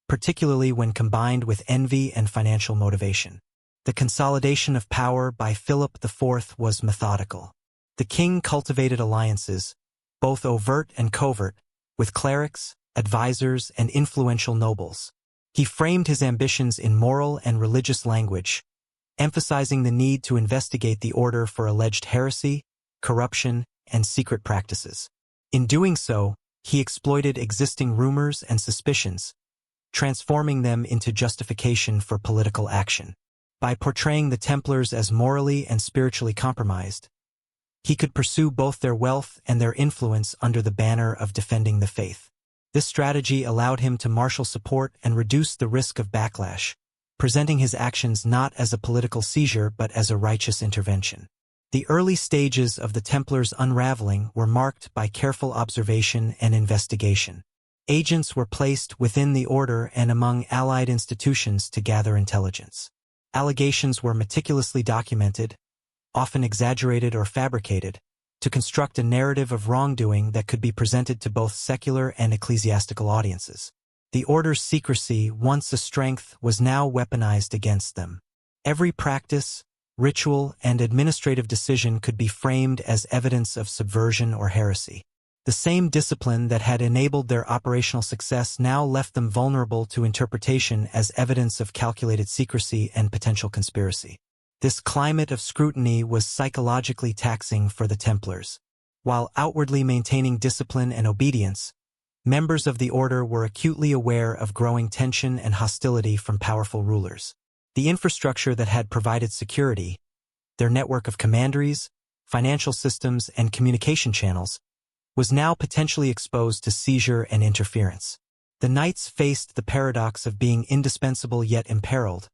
particularly when combined with envy and financial motivation. The consolidation of power by Philip IV was methodical. The king cultivated alliances, both overt and covert, with clerics, advisors, and influential nobles. He framed his ambitions in moral and religious language, emphasizing the need to investigate the order for alleged heresy, corruption, and secret practices. In doing so, he exploited existing rumors and suspicions, transforming them into justification for political action. By portraying the Templars as morally and spiritually compromised, he could pursue both their wealth and their influence under the banner of defending the faith. This strategy allowed him to marshal support and reduce the risk of backlash, presenting his actions not as a political seizure but as a righteous intervention. The early stages of the Templars' unraveling were marked by careful observation and investigation. Agents were placed within the order and among allied institutions to gather intelligence. Allegations were meticulously documented, often exaggerated or fabricated, to construct a narrative of wrongdoing that could be presented to both secular and ecclesiastical audiences. The order's secrecy, once a strength, was now weaponized against them. Every practice, ritual, and administrative decision could be framed as evidence of subversion or heresy. The same discipline that had enabled their operational success now left them vulnerable to interpretation as evidence of calculated secrecy and potential conspiracy. This climate of scrutiny was psychologically taxing for the Templars. While outwardly maintaining discipline and obedience, members of the order were acutely aware of growing tension and hostility from powerful rulers. The infrastructure that had provided security, their network of commanderies, financial systems, and communication channels, was now potentially exposed to seizure and interference. The Knights faced the paradox of being indispensable yet imperiled,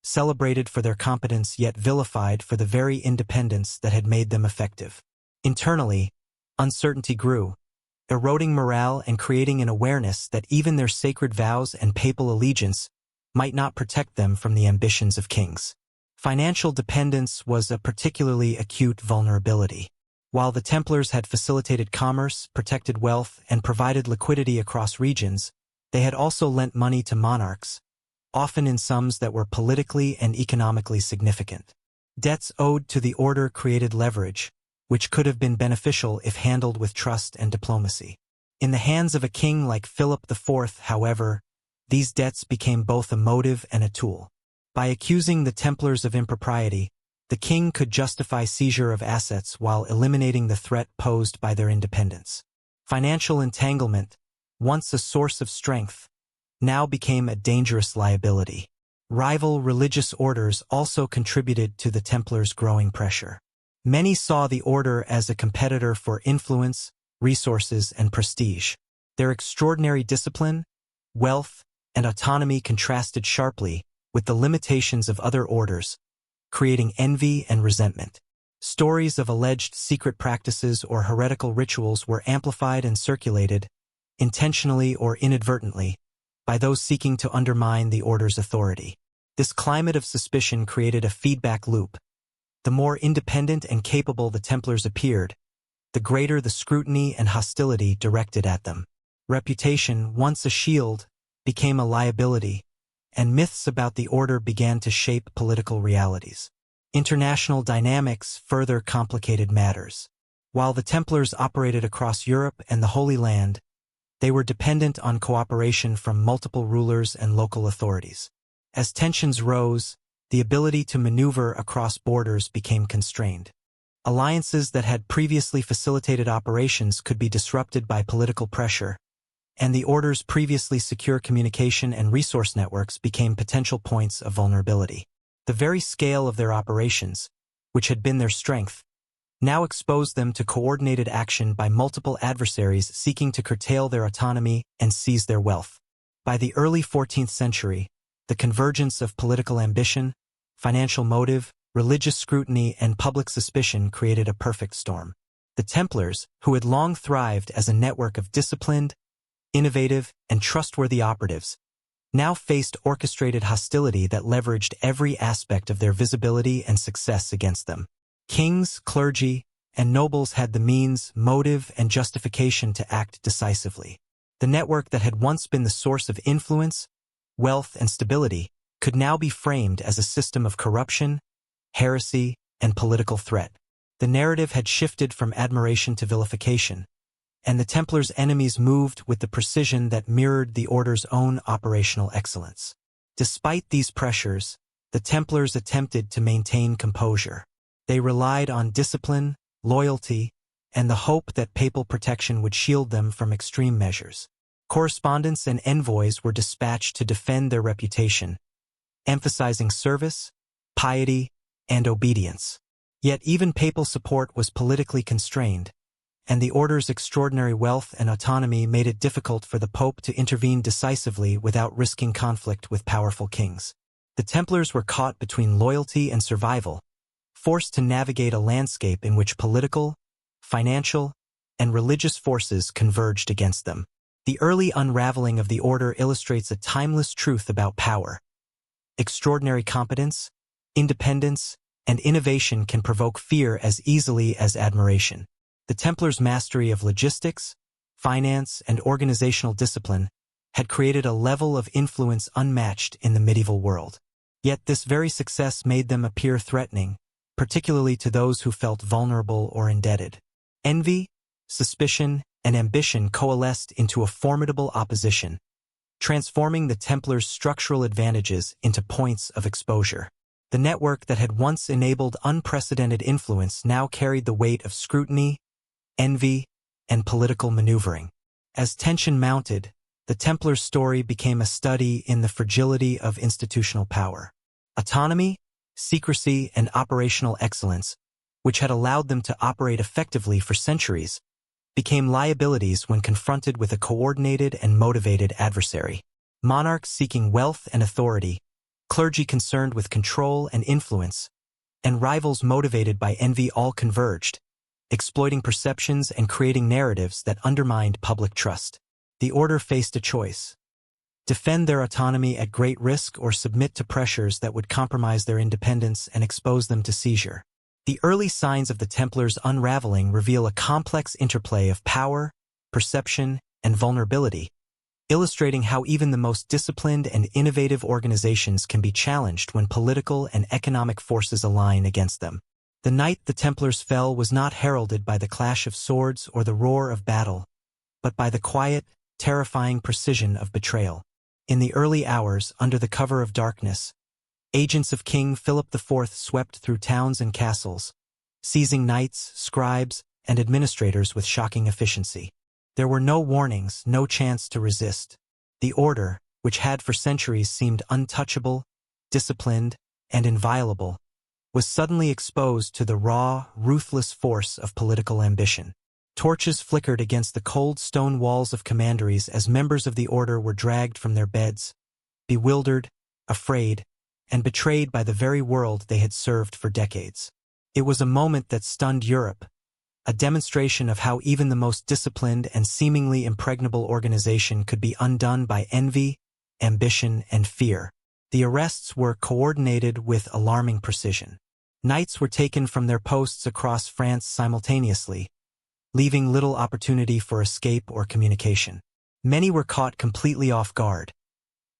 celebrated for their competence yet vilified for the very independence that had made them effective. Internally, uncertainty grew, eroding morale and creating an awareness that even their sacred vows and papal allegiance might not protect them from the ambitions of kings. Financial dependence was a particularly acute vulnerability. While the Templars had facilitated commerce, protected wealth, and provided liquidity across regions, they had also lent money to monarchs, often in sums that were politically and economically significant. Debts owed to the order created leverage, which could have been beneficial if handled with trust and diplomacy. In the hands of a king like Philip IV, however, these debts became both a motive and a tool. By accusing the Templars of impropriety, the king could justify seizure of assets while eliminating the threat posed by their independence. Financial entanglement, once a source of strength, now became a dangerous liability. Rival religious orders also contributed to the Templars' growing pressure. Many saw the order as a competitor for influence, resources, and prestige. Their extraordinary discipline, wealth, and autonomy contrasted sharply with the limitations of other orders, creating envy and resentment. Stories of alleged secret practices or heretical rituals were amplified and circulated, intentionally or inadvertently, by those seeking to undermine the order's authority. This climate of suspicion created a feedback loop. The more independent and capable the Templars appeared, the greater the scrutiny and hostility directed at them. Reputation, once a shield, became a liability, and myths about the order began to shape political realities. International dynamics further complicated matters. While the Templars operated across Europe and the Holy Land, they were dependent on cooperation from multiple rulers and local authorities. As tensions rose, the ability to maneuver across borders became constrained. Alliances that had previously facilitated operations could be disrupted by political pressure, and the order's previously secure communication and resource networks became potential points of vulnerability. The very scale of their operations, which had been their strength, now exposed them to coordinated action by multiple adversaries seeking to curtail their autonomy and seize their wealth. By the early 14th century, the convergence of political ambition, financial motive, religious scrutiny, and public suspicion created a perfect storm. The Templars, who had long thrived as a network of disciplined, innovative, and trustworthy operatives, now faced orchestrated hostility that leveraged every aspect of their visibility and success against them. Kings, clergy, and nobles had the means, motive, and justification to act decisively. The network that had once been the source of influence, wealth, and stability could now be framed as a system of corruption, heresy, and political threat. The narrative had shifted from admiration to vilification, and the Templars' enemies moved with the precision that mirrored the order's own operational excellence. Despite these pressures, the Templars attempted to maintain composure. They relied on discipline, loyalty, and the hope that papal protection would shield them from extreme measures. Correspondents and envoys were dispatched to defend their reputation, emphasizing service, piety, and obedience. Yet even papal support was politically constrained, and the order's extraordinary wealth and autonomy made it difficult for the Pope to intervene decisively without risking conflict with powerful kings. The Templars were caught between loyalty and survival, forced to navigate a landscape in which political, financial, and religious forces converged against them. The early unraveling of the order illustrates a timeless truth about power. Extraordinary competence, independence, and innovation can provoke fear as easily as admiration. The Templars' mastery of logistics, finance, and organizational discipline had created a level of influence unmatched in the medieval world. Yet this very success made them appear threatening, particularly to those who felt vulnerable or indebted. Envy, suspicion, and ambition coalesced into a formidable opposition, transforming the Templars' structural advantages into points of exposure. The network that had once enabled unprecedented influence now carried the weight of scrutiny, envy, and political maneuvering. As tension mounted, the Templars' story became a study in the fragility of institutional power. Autonomy, secrecy, and operational excellence, which had allowed them to operate effectively for centuries, became liabilities when confronted with a coordinated and motivated adversary. Monarchs seeking wealth and authority, clergy concerned with control and influence, and rivals motivated by envy all converged, exploiting perceptions and creating narratives that undermined public trust. The order faced a choice: defend their autonomy at great risk or submit to pressures that would compromise their independence and expose them to seizure. The early signs of the Templars' unraveling reveal a complex interplay of power, perception, and vulnerability, illustrating how even the most disciplined and innovative organizations can be challenged when political and economic forces align against them. The night the Templars fell was not heralded by the clash of swords or the roar of battle, but by the quiet, terrifying precision of betrayal. In the early hours, under the cover of darkness, agents of King Philip IV swept through towns and castles, seizing knights, scribes, and administrators with shocking efficiency. There were no warnings, no chance to resist. The order, which had for centuries seemed untouchable, disciplined, and inviolable, was suddenly exposed to the raw, ruthless force of political ambition. Torches flickered against the cold stone walls of commanderies as members of the order were dragged from their beds, bewildered, afraid, and betrayed by the very world they had served for decades. It was a moment that stunned Europe, a demonstration of how even the most disciplined and seemingly impregnable organization could be undone by envy, ambition, and fear. The arrests were coordinated with alarming precision. Knights were taken from their posts across France simultaneously, leaving little opportunity for escape or communication. Many were caught completely off guard.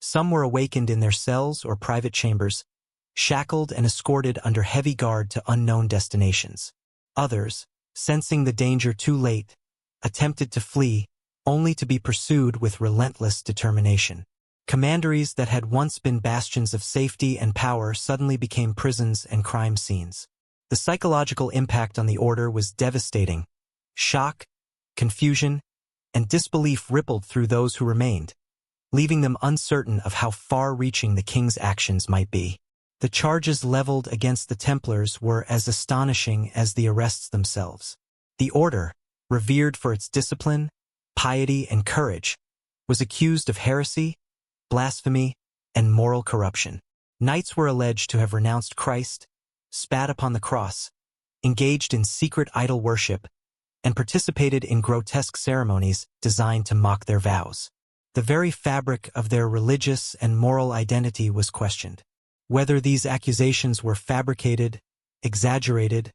Some were awakened in their cells or private chambers, shackled and escorted under heavy guard to unknown destinations. Others, sensing the danger too late, attempted to flee, only to be pursued with relentless determination. Commanderies that had once been bastions of safety and power suddenly became prisons and crime scenes. The psychological impact on the order was devastating. Shock, confusion, and disbelief rippled through those who remained, leaving them uncertain of how far-reaching the king's actions might be. The charges leveled against the Templars were as astonishing as the arrests themselves. The order, revered for its discipline, piety, and courage, was accused of heresy, blasphemy, and moral corruption. Knights were alleged to have renounced Christ, spat upon the cross, engaged in secret idol worship, and participated in grotesque ceremonies designed to mock their vows. The very fabric of their religious and moral identity was questioned. Whether these accusations were fabricated, exaggerated,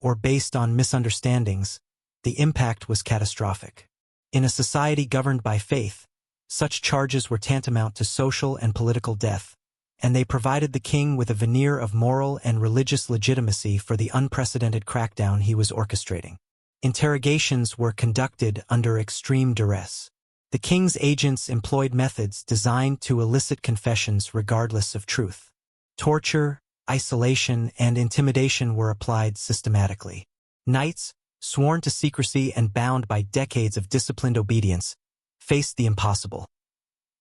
or based on misunderstandings, the impact was catastrophic. In a society governed by faith, such charges were tantamount to social and political death, and they provided the king with a veneer of moral and religious legitimacy for the unprecedented crackdown he was orchestrating. Interrogations were conducted under extreme duress. The king's agents employed methods designed to elicit confessions regardless of truth. Torture, isolation, and intimidation were applied systematically. Knights, sworn to secrecy and bound by decades of disciplined obedience, faced the impossible.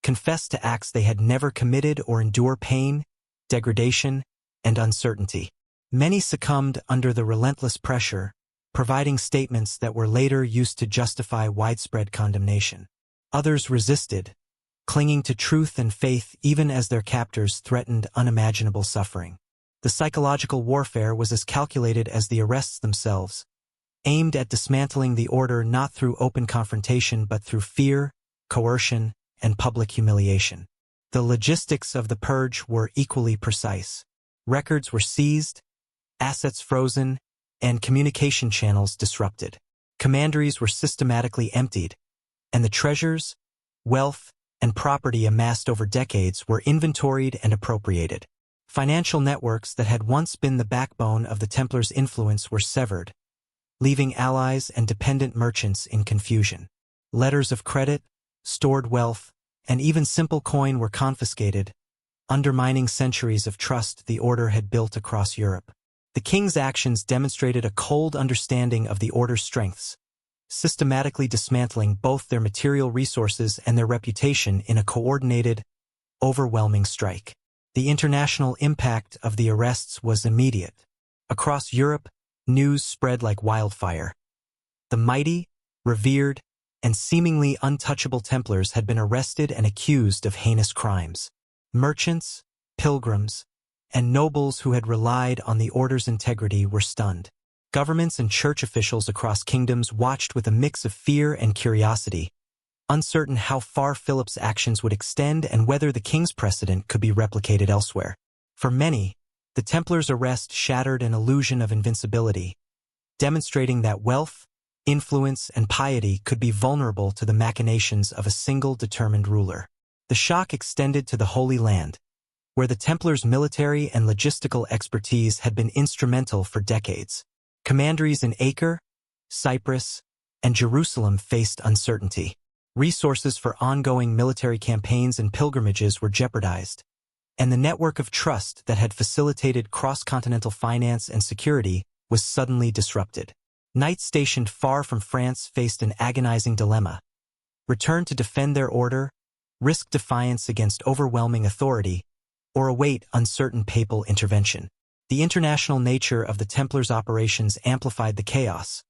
Confessed to acts they had never committed or endure pain, degradation, and uncertainty. Many succumbed under the relentless pressure, providing statements that were later used to justify widespread condemnation. Others resisted, clinging to truth and faith even as their captors threatened unimaginable suffering. The psychological warfare was as calculated as the arrests themselves, aimed at dismantling the order not through open confrontation but through fear, coercion, and public humiliation. The logistics of the purge were equally precise. Records were seized, assets frozen, and communication channels disrupted. Commanderies were systematically emptied, and the treasures, wealth, and property amassed over decades were inventoried and appropriated. Financial networks that had once been the backbone of the Templars' influence were severed, leaving allies and dependent merchants in confusion. Letters of credit, stored wealth, and even simple coin were confiscated, undermining centuries of trust the order had built across Europe. The king's actions demonstrated a cold understanding of the order's strengths, systematically dismantling both their material resources and their reputation in a coordinated, overwhelming strike. The international impact of the arrests was immediate. Across Europe, news spread like wildfire. The mighty, revered, and seemingly untouchable Templars had been arrested and accused of heinous crimes. Merchants, pilgrims, and nobles who had relied on the order's integrity were stunned. Governments and church officials across kingdoms watched with a mix of fear and curiosity, uncertain how far Philip's actions would extend and whether the king's precedent could be replicated elsewhere. For many, the Templars' arrest shattered an illusion of invincibility, demonstrating that wealth, influence, and piety could be vulnerable to the machinations of a single determined ruler. The shock extended to the Holy Land, where the Templars' military and logistical expertise had been instrumental for decades. Commanderies in Acre, Cyprus, and Jerusalem faced uncertainty. Resources for ongoing military campaigns and pilgrimages were jeopardized, and the network of trust that had facilitated cross-continental finance and security was suddenly disrupted. Knights stationed far from France faced an agonizing dilemma: return to defend their order, risk defiance against overwhelming authority, or await uncertain papal intervention. The international nature of the Templars' operations amplified the chaos,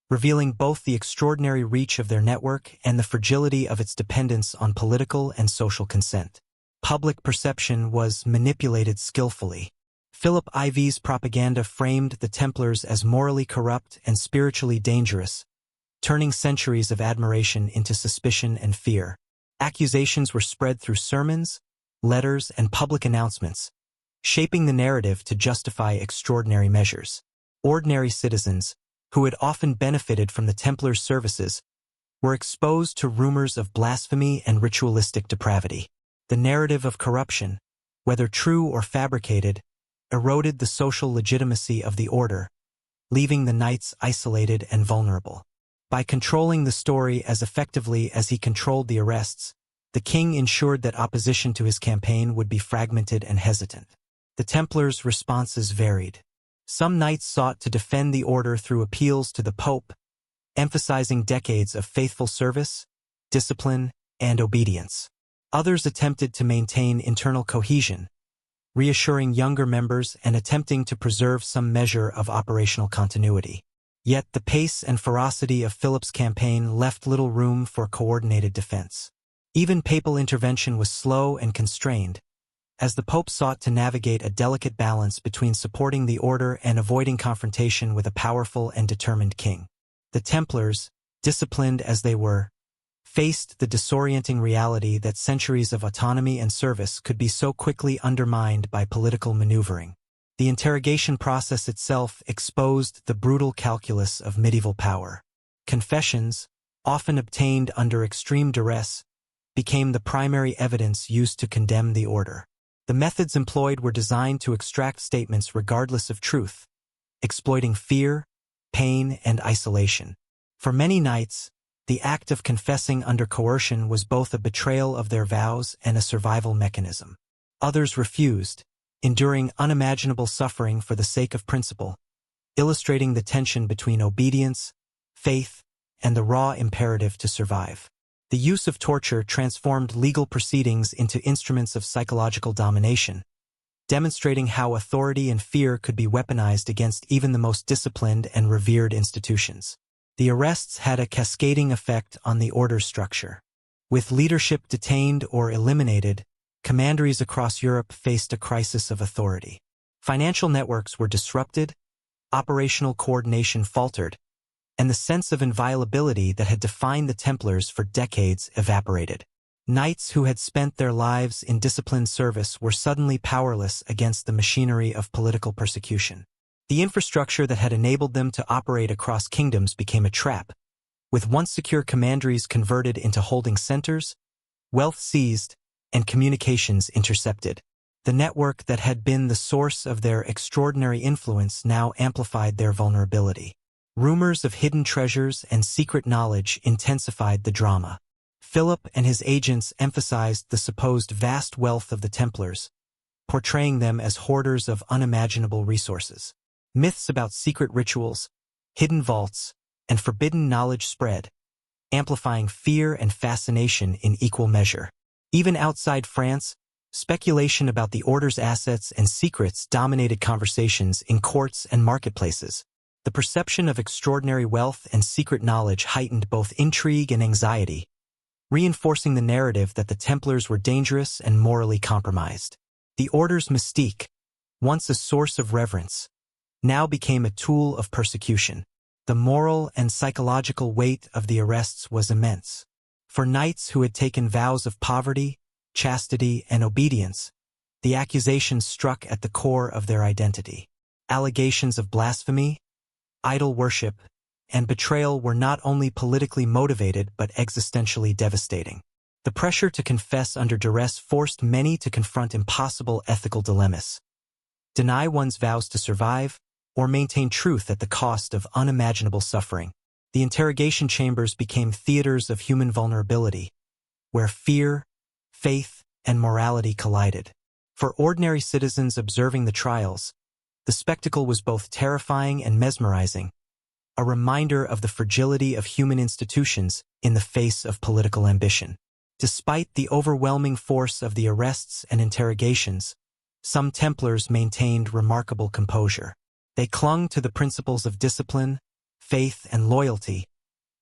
revealing both the extraordinary reach of their network and the fragility of its dependence on political and social consent. Public perception was manipulated skillfully. Philip IV's propaganda framed the Templars as morally corrupt and spiritually dangerous, turning centuries of admiration into suspicion and fear. Accusations were spread through sermons, letters, and public announcements, shaping the narrative to justify extraordinary measures. Ordinary citizens, who had often benefited from the Templars' services, were exposed to rumors of blasphemy and ritualistic depravity. The narrative of corruption, whether true or fabricated, eroded the social legitimacy of the order, leaving the knights isolated and vulnerable. By controlling the story as effectively as he controlled the arrests, the king ensured that opposition to his campaign would be fragmented and hesitant. The Templars' responses varied. Some knights sought to defend the order through appeals to the Pope, emphasizing decades of faithful service, discipline, and obedience. Others attempted to maintain internal cohesion, reassuring younger members and attempting to preserve some measure of operational continuity. Yet the pace and ferocity of Philip's campaign left little room for coordinated defense. Even papal intervention was slow and constrained, as the Pope sought to navigate a delicate balance between supporting the order and avoiding confrontation with a powerful and determined king. The Templars, disciplined as they were, faced the disorienting reality that centuries of autonomy and service could be so quickly undermined by political maneuvering. The interrogation process itself exposed the brutal calculus of medieval power. Confessions, often obtained under extreme duress, became the primary evidence used to condemn the order. The methods employed were designed to extract statements regardless of truth, exploiting fear, pain, and isolation. For many knights, the act of confessing under coercion was both a betrayal of their vows and a survival mechanism. Others refused, enduring unimaginable suffering for the sake of principle, illustrating the tension between obedience, faith, and the raw imperative to survive. The use of torture transformed legal proceedings into instruments of psychological domination, demonstrating how authority and fear could be weaponized against even the most disciplined and revered institutions. The arrests had a cascading effect on the order's structure. With leadership detained or eliminated, commanderies across Europe faced a crisis of authority. Financial networks were disrupted, operational coordination faltered, and the sense of inviolability that had defined the Templars for decades evaporated. Knights who had spent their lives in disciplined service were suddenly powerless against the machinery of political persecution. The infrastructure that had enabled them to operate across kingdoms became a trap, with once secure commanderies converted into holding centers, wealth seized, and communications intercepted. The network that had been the source of their extraordinary influence now amplified their vulnerability. Rumors of hidden treasures and secret knowledge intensified the drama. Philip and his agents emphasized the supposed vast wealth of the Templars, portraying them as hoarders of unimaginable resources. Myths about secret rituals, hidden vaults, and forbidden knowledge spread, amplifying fear and fascination in equal measure. Even outside France, speculation about the order's assets and secrets dominated conversations in courts and marketplaces. The perception of extraordinary wealth and secret knowledge heightened both intrigue and anxiety, reinforcing the narrative that the Templars were dangerous and morally compromised. The order's mystique, once a source of reverence, now became a tool of persecution. The moral and psychological weight of the arrests was immense. For knights who had taken vows of poverty, chastity, and obedience, the accusations struck at the core of their identity. Allegations of blasphemy, idol worship, and betrayal were not only politically motivated but existentially devastating. The pressure to confess under duress forced many to confront impossible ethical dilemmas. Deny one's vows to survive, or maintain truth at the cost of unimaginable suffering. The interrogation chambers became theaters of human vulnerability, where fear, faith, and morality collided. For ordinary citizens observing the trials, the spectacle was both terrifying and mesmerizing, a reminder of the fragility of human institutions in the face of political ambition. Despite the overwhelming force of the arrests and interrogations, some Templars maintained remarkable composure. They clung to the principles of discipline, faith, and loyalty,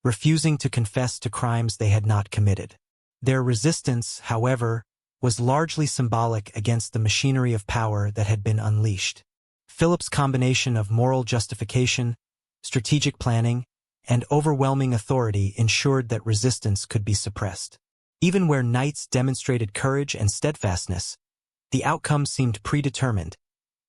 refusing to confess to crimes they had not committed. Their resistance, however, was largely symbolic against the machinery of power that had been unleashed. Philip's combination of moral justification, strategic planning, and overwhelming authority ensured that resistance could be suppressed. Even where knights demonstrated courage and steadfastness, the outcome seemed predetermined,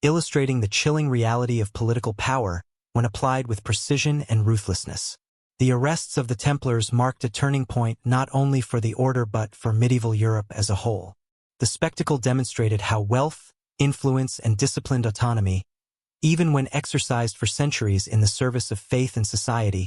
illustrating the chilling reality of political power when applied with precision and ruthlessness. The arrests of the Templars marked a turning point not only for the order but for medieval Europe as a whole. The spectacle demonstrated how wealth, influence, and disciplined autonomy, even when exercised for centuries in the service of faith and society,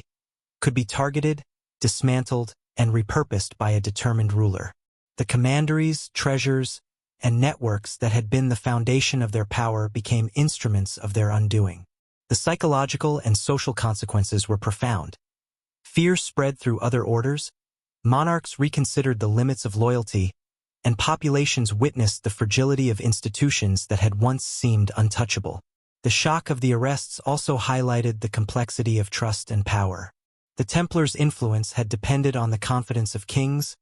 could be targeted, dismantled, and repurposed by a determined ruler. The commanderies, treasures, and networks that had been the foundation of their power became instruments of their undoing. The psychological and social consequences were profound. Fear spread through other orders, monarchs reconsidered the limits of loyalty, and populations witnessed the fragility of institutions that had once seemed untouchable. The shock of the arrests also highlighted the complexity of trust and power. The Templars' influence had depended on the confidence of kings,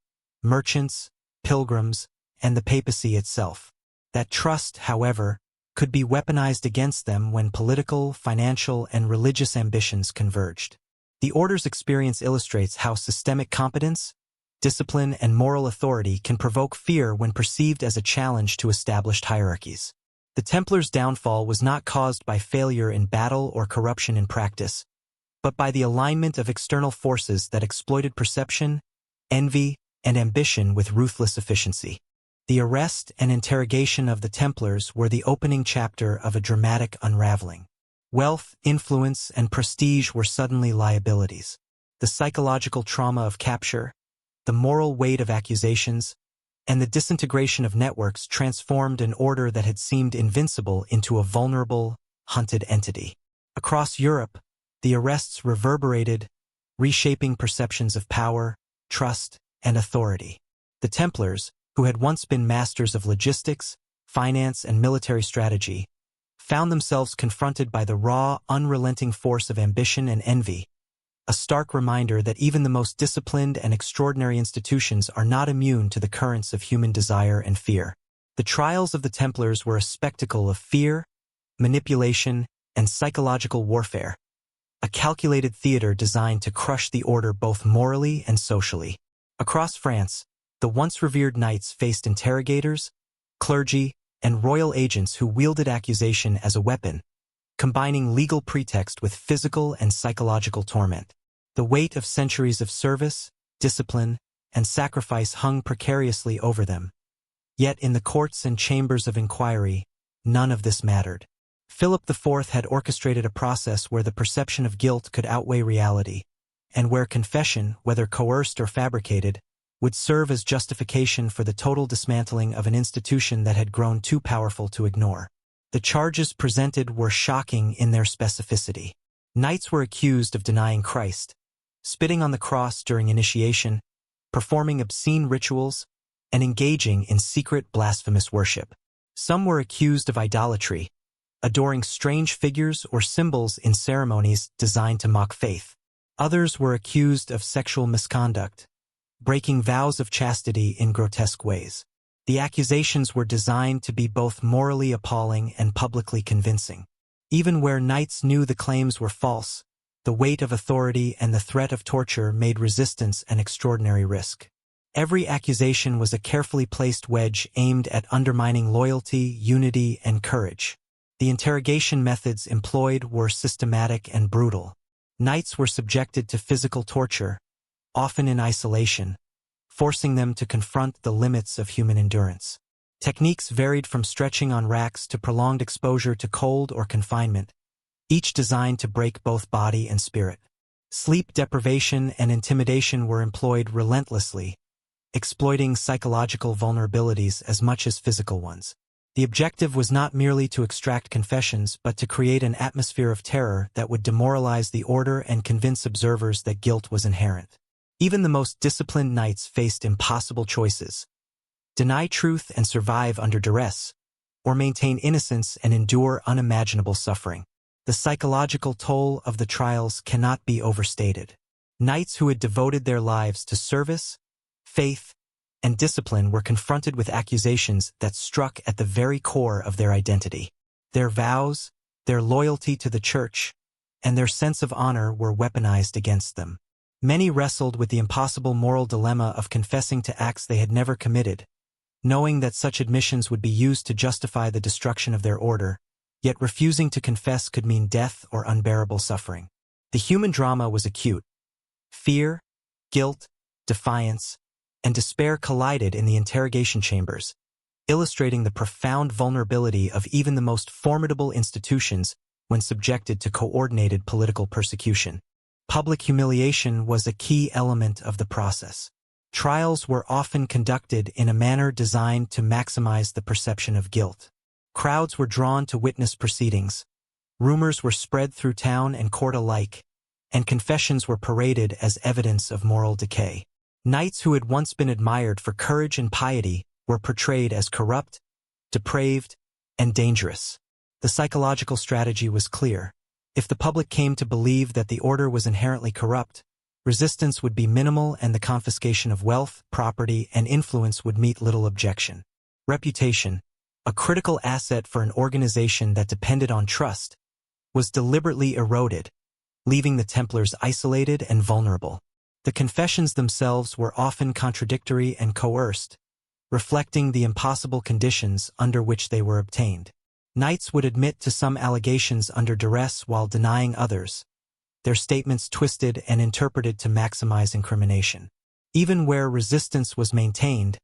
merchants, pilgrims, and the papacy itself. That trust, however, could be weaponized against them when political, financial, and religious ambitions converged. The order's experience illustrates how systemic competence, discipline, and moral authority can provoke fear when perceived as a challenge to established hierarchies. The Templars' downfall was not caused by failure in battle or corruption in practice, but by the alignment of external forces that exploited perception, envy, and ambition with ruthless efficiency. The arrest and interrogation of the Templars were the opening chapter of a dramatic unraveling. Wealth, influence, and prestige were suddenly liabilities. The psychological trauma of capture, the moral weight of accusations, and the disintegration of networks transformed an order that had seemed invincible into a vulnerable, hunted entity. Across Europe, the arrests reverberated, reshaping perceptions of power, trust, and authority. The Templars, who had once been masters of logistics, finance, and military strategy, found themselves confronted by the raw, unrelenting force of ambition and envy, a stark reminder that even the most disciplined and extraordinary institutions are not immune to the currents of human desire and fear. The trials of the Templars were a spectacle of fear, manipulation, and psychological warfare, a calculated theater designed to crush the order both morally and socially. Across France, the once revered knights faced interrogators, clergy, and royal agents who wielded accusation as a weapon, combining legal pretext with physical and psychological torment. The weight of centuries of service, discipline, and sacrifice hung precariously over them. Yet in the courts and chambers of inquiry, none of this mattered. Philip IV had orchestrated a process where the perception of guilt could outweigh reality, and where confession, whether coerced or fabricated, would serve as justification for the total dismantling of an institution that had grown too powerful to ignore. The charges presented were shocking in their specificity. Knights were accused of denying Christ, spitting on the cross during initiation, performing obscene rituals, and engaging in secret blasphemous worship. Some were accused of idolatry, adoring strange figures or symbols in ceremonies designed to mock faith. Others were accused of sexual misconduct, breaking vows of chastity in grotesque ways. The accusations were designed to be both morally appalling and publicly convincing. Even where knights knew the claims were false, the weight of authority and the threat of torture made resistance an extraordinary risk. Every accusation was a carefully placed wedge aimed at undermining loyalty, unity, and courage. The interrogation methods employed were systematic and brutal. Knights were subjected to physical torture, often in isolation, forcing them to confront the limits of human endurance. Techniques varied from stretching on racks to prolonged exposure to cold or confinement, each designed to break both body and spirit. Sleep deprivation and intimidation were employed relentlessly, exploiting psychological vulnerabilities as much as physical ones. The objective was not merely to extract confessions but to create an atmosphere of terror that would demoralize the order and convince observers that guilt was inherent. Even the most disciplined knights faced impossible choices: deny truth and survive under duress, or maintain innocence and endure unimaginable suffering. The psychological toll of the trials cannot be overstated. Knights who had devoted their lives to service, faith, and discipline were confronted with accusations that struck at the very core of their identity. Their vows, their loyalty to the church, and their sense of honor were weaponized against them. Many wrestled with the impossible moral dilemma of confessing to acts they had never committed, knowing that such admissions would be used to justify the destruction of their order, yet refusing to confess could mean death or unbearable suffering. The human drama was acute. Fear, guilt, defiance, and despair collided in the interrogation chambers, illustrating the profound vulnerability of even the most formidable institutions when subjected to coordinated political persecution. Public humiliation was a key element of the process. Trials were often conducted in a manner designed to maximize the perception of guilt. Crowds were drawn to witness proceedings. Rumors were spread through town and court alike, and confessions were paraded as evidence of moral decay. Knights who had once been admired for courage and piety were portrayed as corrupt, depraved, and dangerous. The psychological strategy was clear. If the public came to believe that the order was inherently corrupt, resistance would be minimal and the confiscation of wealth, property, and influence would meet little objection. Reputation, a critical asset for an organization that depended on trust, was deliberately eroded, leaving the Templars isolated and vulnerable. The confessions themselves were often contradictory and coerced, reflecting the impossible conditions under which they were obtained. Knights would admit to some allegations under duress while denying others, their statements twisted and interpreted to maximize incrimination. Even where resistance was maintained,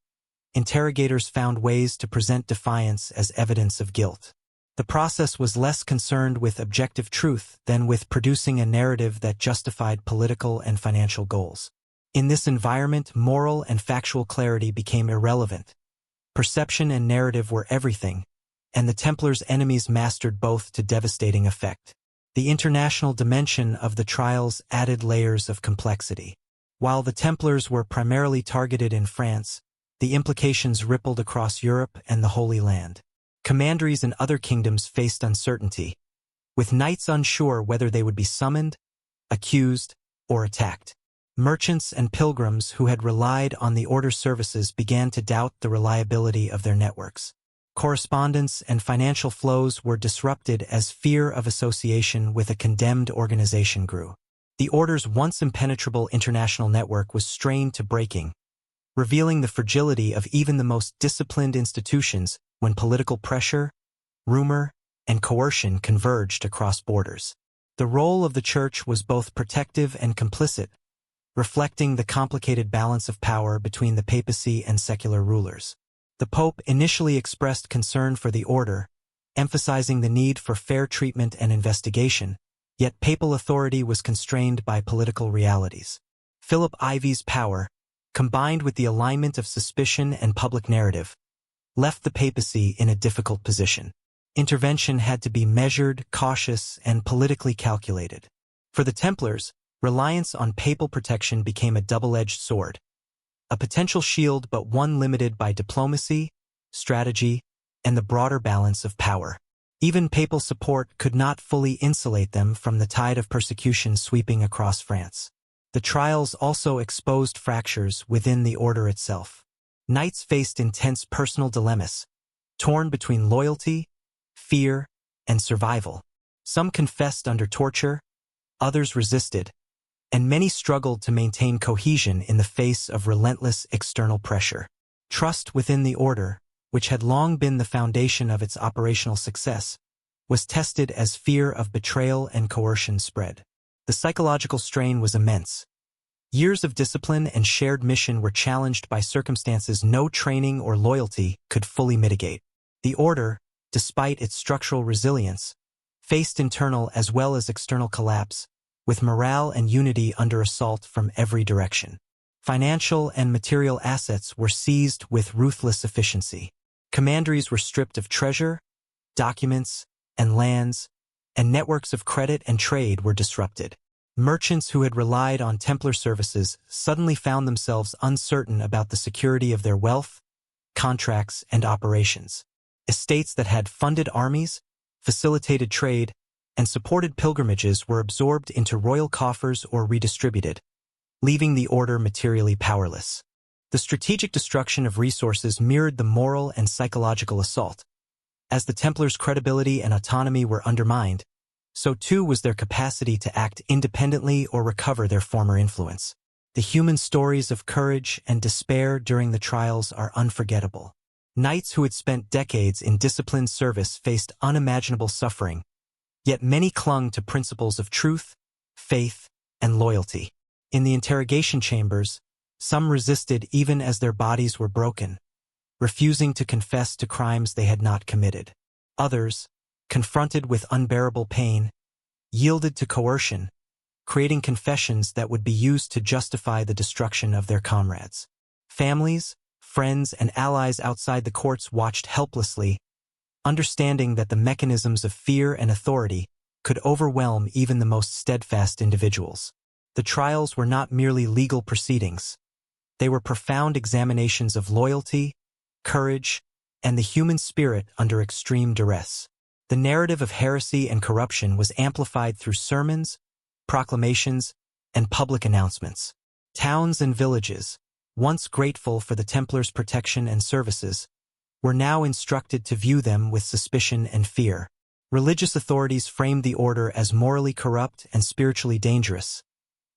interrogators found ways to present defiance as evidence of guilt. The process was less concerned with objective truth than with producing a narrative that justified political and financial goals. In this environment, moral and factual clarity became irrelevant. Perception and narrative were everything, and the Templars' enemies mastered both to devastating effect. The international dimension of the trials added layers of complexity. While the Templars were primarily targeted in France, the implications rippled across Europe and the Holy Land. Commanderies in other kingdoms faced uncertainty, with knights unsure whether they would be summoned, accused, or attacked. Merchants and pilgrims who had relied on the order's services began to doubt the reliability of their networks. Correspondence and financial flows were disrupted as fear of association with a condemned organization grew. The order's once impenetrable international network was strained to breaking, revealing the fragility of even the most disciplined institutions when political pressure, rumor, and coercion converged across borders. The role of the Church was both protective and complicit, reflecting the complicated balance of power between the papacy and secular rulers. The Pope initially expressed concern for the order, emphasizing the need for fair treatment and investigation, yet papal authority was constrained by political realities. Philip IV's power, combined with the alignment of suspicion and public narrative, left the papacy in a difficult position. Intervention had to be measured, cautious, and politically calculated. For the Templars, reliance on papal protection became a double-edged sword, a potential shield but one limited by diplomacy, strategy, and the broader balance of power. Even papal support could not fully insulate them from the tide of persecution sweeping across France. The trials also exposed fractures within the order itself. Knights faced intense personal dilemmas, torn between loyalty, fear, and survival. Some confessed under torture, others resisted, and many struggled to maintain cohesion in the face of relentless external pressure. Trust within the order, which had long been the foundation of its operational success, was tested as fear of betrayal and coercion spread. The psychological strain was immense. Years of discipline and shared mission were challenged by circumstances no training or loyalty could fully mitigate. The order, despite its structural resilience, faced internal as well as external collapse, with morale and unity under assault from every direction. Financial and material assets were seized with ruthless efficiency. Commanderies were stripped of treasure, documents, and lands, and networks of credit and trade were disrupted. Merchants who had relied on Templar services suddenly found themselves uncertain about the security of their wealth, contracts, and operations. Estates that had funded armies, facilitated trade, and supported pilgrimages were absorbed into royal coffers or redistributed, leaving the order materially powerless. The strategic destruction of resources mirrored the moral and psychological assault. As the Templars' credibility and autonomy were undermined, so too was their capacity to act independently or recover their former influence. The human stories of courage and despair during the trials are unforgettable. Knights who had spent decades in disciplined service faced unimaginable suffering, yet many clung to principles of truth, faith, and loyalty. In the interrogation chambers, some resisted even as their bodies were broken, refusing to confess to crimes they had not committed. Others, confronted with unbearable pain, yielded to coercion, creating confessions that would be used to justify the destruction of their comrades. Families, friends, and allies outside the courts watched helplessly, understanding that the mechanisms of fear and authority could overwhelm even the most steadfast individuals. The trials were not merely legal proceedings. They were profound examinations of loyalty, courage, and the human spirit under extreme duress. The narrative of heresy and corruption was amplified through sermons, proclamations, and public announcements. Towns and villages, once grateful for the Templars' protection and services, were now instructed to view them with suspicion and fear. Religious authorities framed the order as morally corrupt and spiritually dangerous,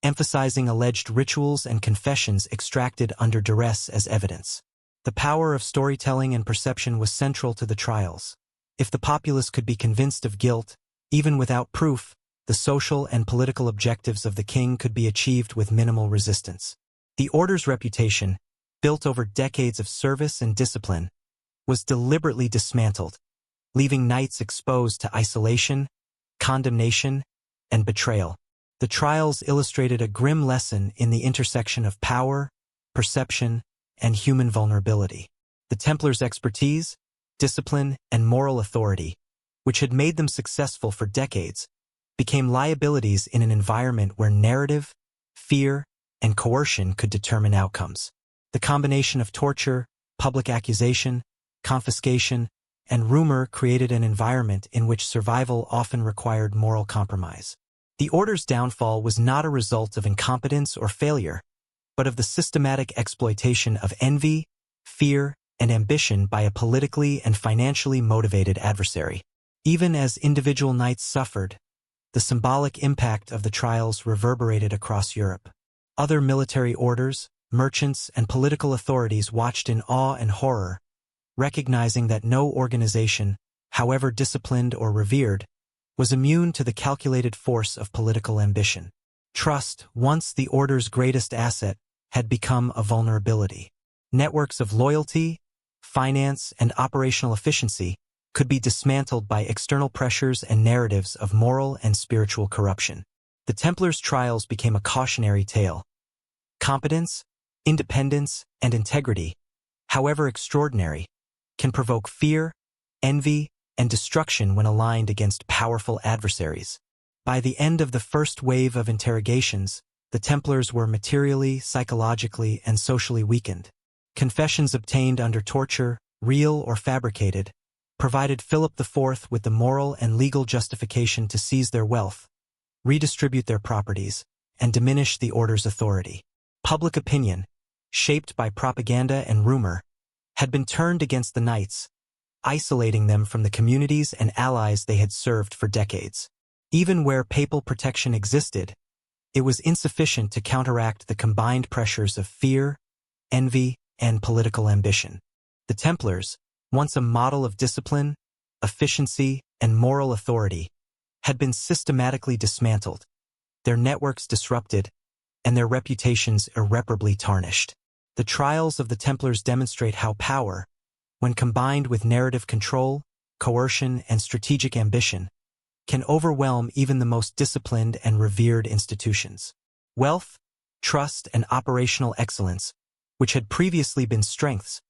emphasizing alleged rituals and confessions extracted under duress as evidence. The power of storytelling and perception was central to the trials. If the populace could be convinced of guilt, even without proof, the social and political objectives of the king could be achieved with minimal resistance. The order's reputation, built over decades of service and discipline, was deliberately dismantled, leaving knights exposed to isolation, condemnation, and betrayal. The trials illustrated a grim lesson in the intersection of power, perception, and human vulnerability. The Templars' expertise, discipline, and moral authority, which had made them successful for decades, became liabilities in an environment where narrative, fear, and coercion could determine outcomes. The combination of torture, public accusation, confiscation, and rumor created an environment in which survival often required moral compromise. The order's downfall was not a result of incompetence or failure, but of the systematic exploitation of envy, fear, and ambition by a politically and financially motivated adversary. Even as individual knights suffered, the symbolic impact of the trials reverberated across Europe. Other military orders, merchants, and political authorities watched in awe and horror, recognizing that no organization, however disciplined or revered, was immune to the calculated force of political ambition. Trust, once the order's greatest asset, had become a vulnerability. Networks of loyalty, finance, and operational efficiency could be dismantled by external pressures and narratives of moral and spiritual corruption. The Templars' trials became a cautionary tale. Competence, independence, and integrity, however extraordinary, can provoke fear, envy, and destruction when aligned against powerful adversaries. By the end of the first wave of interrogations, the Templars were materially, psychologically, and socially weakened. Confessions obtained under torture, real or fabricated, provided Philip IV with the moral and legal justification to seize their wealth, redistribute their properties, and diminish the order's authority. Public opinion, shaped by propaganda and rumor, had been turned against the knights, isolating them from the communities and allies they had served for decades. Even where papal protection existed, it was insufficient to counteract the combined pressures of fear, envy, and political ambition. The Templars, once a model of discipline, efficiency, and moral authority, had been systematically dismantled, their networks disrupted, and their reputations irreparably tarnished. The trials of the Templars demonstrate how power, when combined with narrative control, coercion, and strategic ambition, can overwhelm even the most disciplined and revered institutions. Wealth, trust, and operational excellence, which had previously been strengths,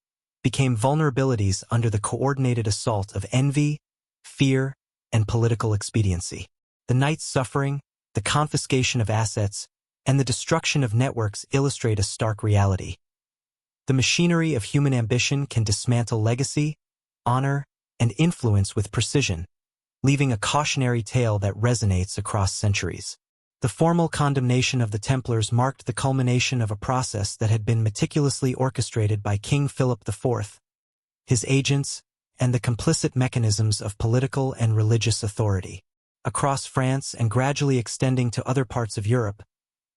became vulnerabilities under the coordinated assault of envy, fear, and political expediency. The knights' suffering, the confiscation of assets, and the destruction of networks illustrate a stark reality. The machinery of human ambition can dismantle legacy, honor, and influence with precision, leaving a cautionary tale that resonates across centuries. The formal condemnation of the Templars marked the culmination of a process that had been meticulously orchestrated by King Philip IV, his agents, and the complicit mechanisms of political and religious authority. across France and gradually extending to other parts of Europe,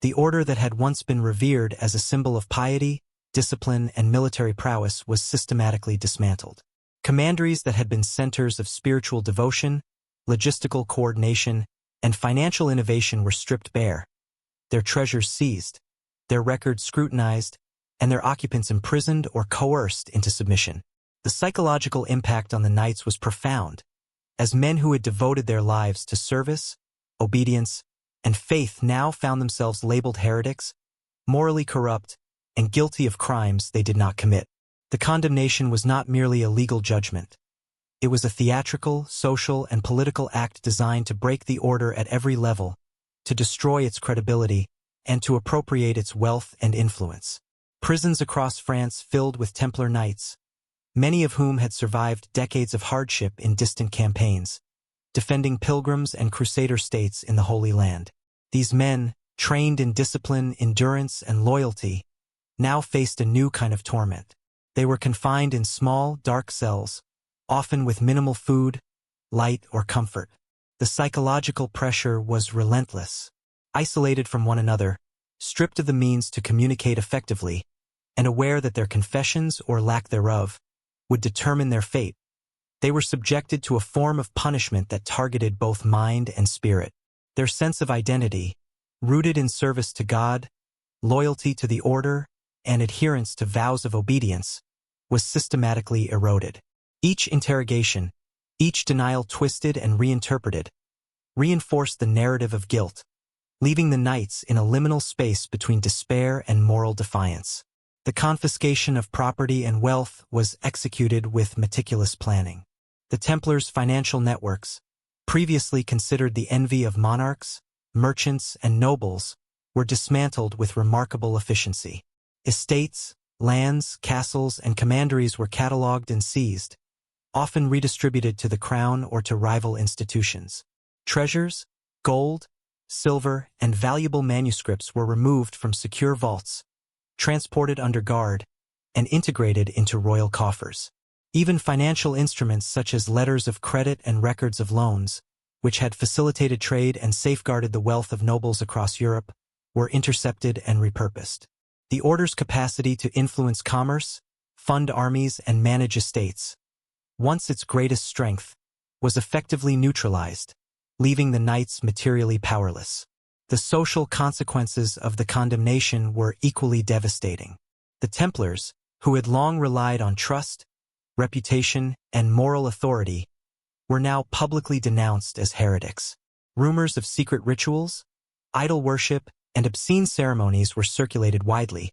the order that had once been revered as a symbol of piety, discipline, and military prowess was systematically dismantled. Commanderies that had been centers of spiritual devotion, logistical coordination, and financial innovation were stripped bare, their treasures seized, their records scrutinized, and their occupants imprisoned or coerced into submission. The psychological impact on the knights was profound, as men who had devoted their lives to service, obedience, and faith now found themselves labeled heretics, morally corrupt, and guilty of crimes they did not commit. The condemnation was not merely a legal judgment. It was a theatrical, social, and political act designed to break the order at every level, to destroy its credibility, and to appropriate its wealth and influence. Prisons across France filled with Templar knights, many of whom had survived decades of hardship in distant campaigns, defending pilgrims and crusader states in the Holy Land. These men, trained in discipline, endurance, and loyalty, now faced a new kind of torment. They were confined in small, dark cells, often with minimal food, light, or comfort. The psychological pressure was relentless. Isolated from one another, stripped of the means to communicate effectively, and aware that their confessions or lack thereof would determine their fate, they were subjected to a form of punishment that targeted both mind and spirit. Their sense of identity, rooted in service to God, loyalty to the order, and adherence to vows of obedience, was systematically eroded. Each interrogation, each denial twisted and reinterpreted, reinforced the narrative of guilt, leaving the knights in a liminal space between despair and moral defiance. The confiscation of property and wealth was executed with meticulous planning. The Templars' financial networks, previously considered the envy of monarchs, merchants, and nobles, were dismantled with remarkable efficiency. Estates, lands, castles, and commanderies were catalogued and seized, often redistributed to the crown or to rival institutions. Treasures, gold, silver, and valuable manuscripts were removed from secure vaults, transported under guard, and integrated into royal coffers. Even financial instruments such as letters of credit and records of loans, which had facilitated trade and safeguarded the wealth of nobles across Europe, were intercepted and repurposed. The order's capacity to influence commerce, fund armies, and manage estates, once its greatest strength, was effectively neutralized, leaving the knights materially powerless. The social consequences of the condemnation were equally devastating. The Templars, who had long relied on trust, reputation, and moral authority, were now publicly denounced as heretics. Rumors of secret rituals, idol worship, and obscene ceremonies were circulated widely,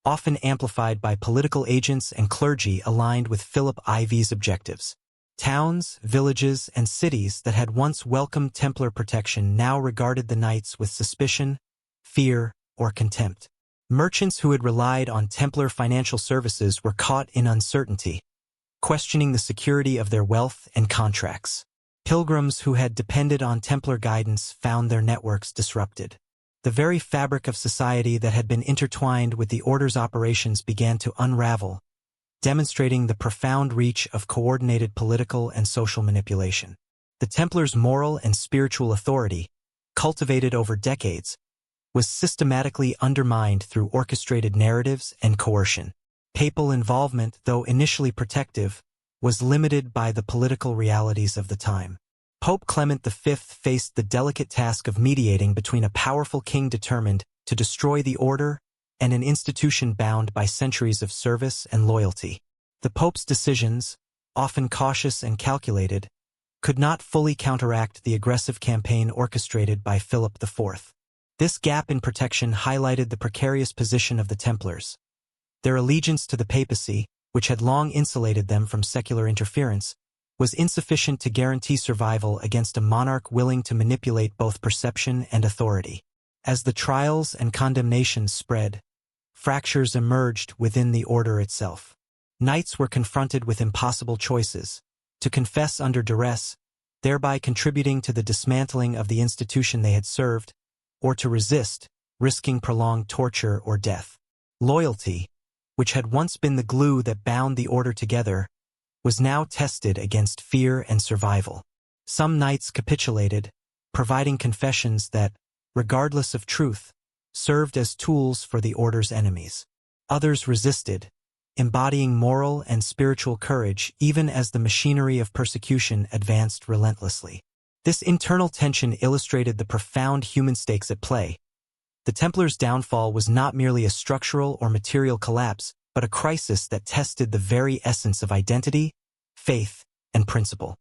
often amplified by political agents and clergy aligned with Philip IV's objectives. Towns, villages, and cities that had once welcomed Templar protection now regarded the knights with suspicion, fear, or contempt. Merchants who had relied on Templar financial services were caught in uncertainty, questioning the security of their wealth and contracts. Pilgrims who had depended on Templar guidance found their networks disrupted. The very fabric of society that had been intertwined with the order's operations began to unravel, demonstrating the profound reach of coordinated political and social manipulation. The Templars' moral and spiritual authority, cultivated over decades, was systematically undermined through orchestrated narratives and coercion. Papal involvement, though initially protective, was limited by the political realities of the time. Pope Clement V faced the delicate task of mediating between a powerful king determined to destroy the order and an institution bound by centuries of service and loyalty. The Pope's decisions, often cautious and calculated, could not fully counteract the aggressive campaign orchestrated by Philip IV. This gap in protection highlighted the precarious position of the Templars. Their allegiance to the papacy, which had long insulated them from secular interference, was insufficient to guarantee survival against a monarch willing to manipulate both perception and authority. As the trials and condemnations spread, fractures emerged within the order itself. Knights were confronted with impossible choices: to confess under duress, thereby contributing to the dismantling of the institution they had served, or to resist, risking prolonged torture or death. Loyalty, which had once been the glue that bound the order together, was now tested against fear and survival. Some knights capitulated, providing confessions that, regardless of truth, served as tools for the order's enemies. Others resisted, embodying moral and spiritual courage even as the machinery of persecution advanced relentlessly. This internal tension illustrated the profound human stakes at play. The Templars' downfall was not merely a structural or material collapse, but a crisis that tested the very essence of identity, faith, and principle.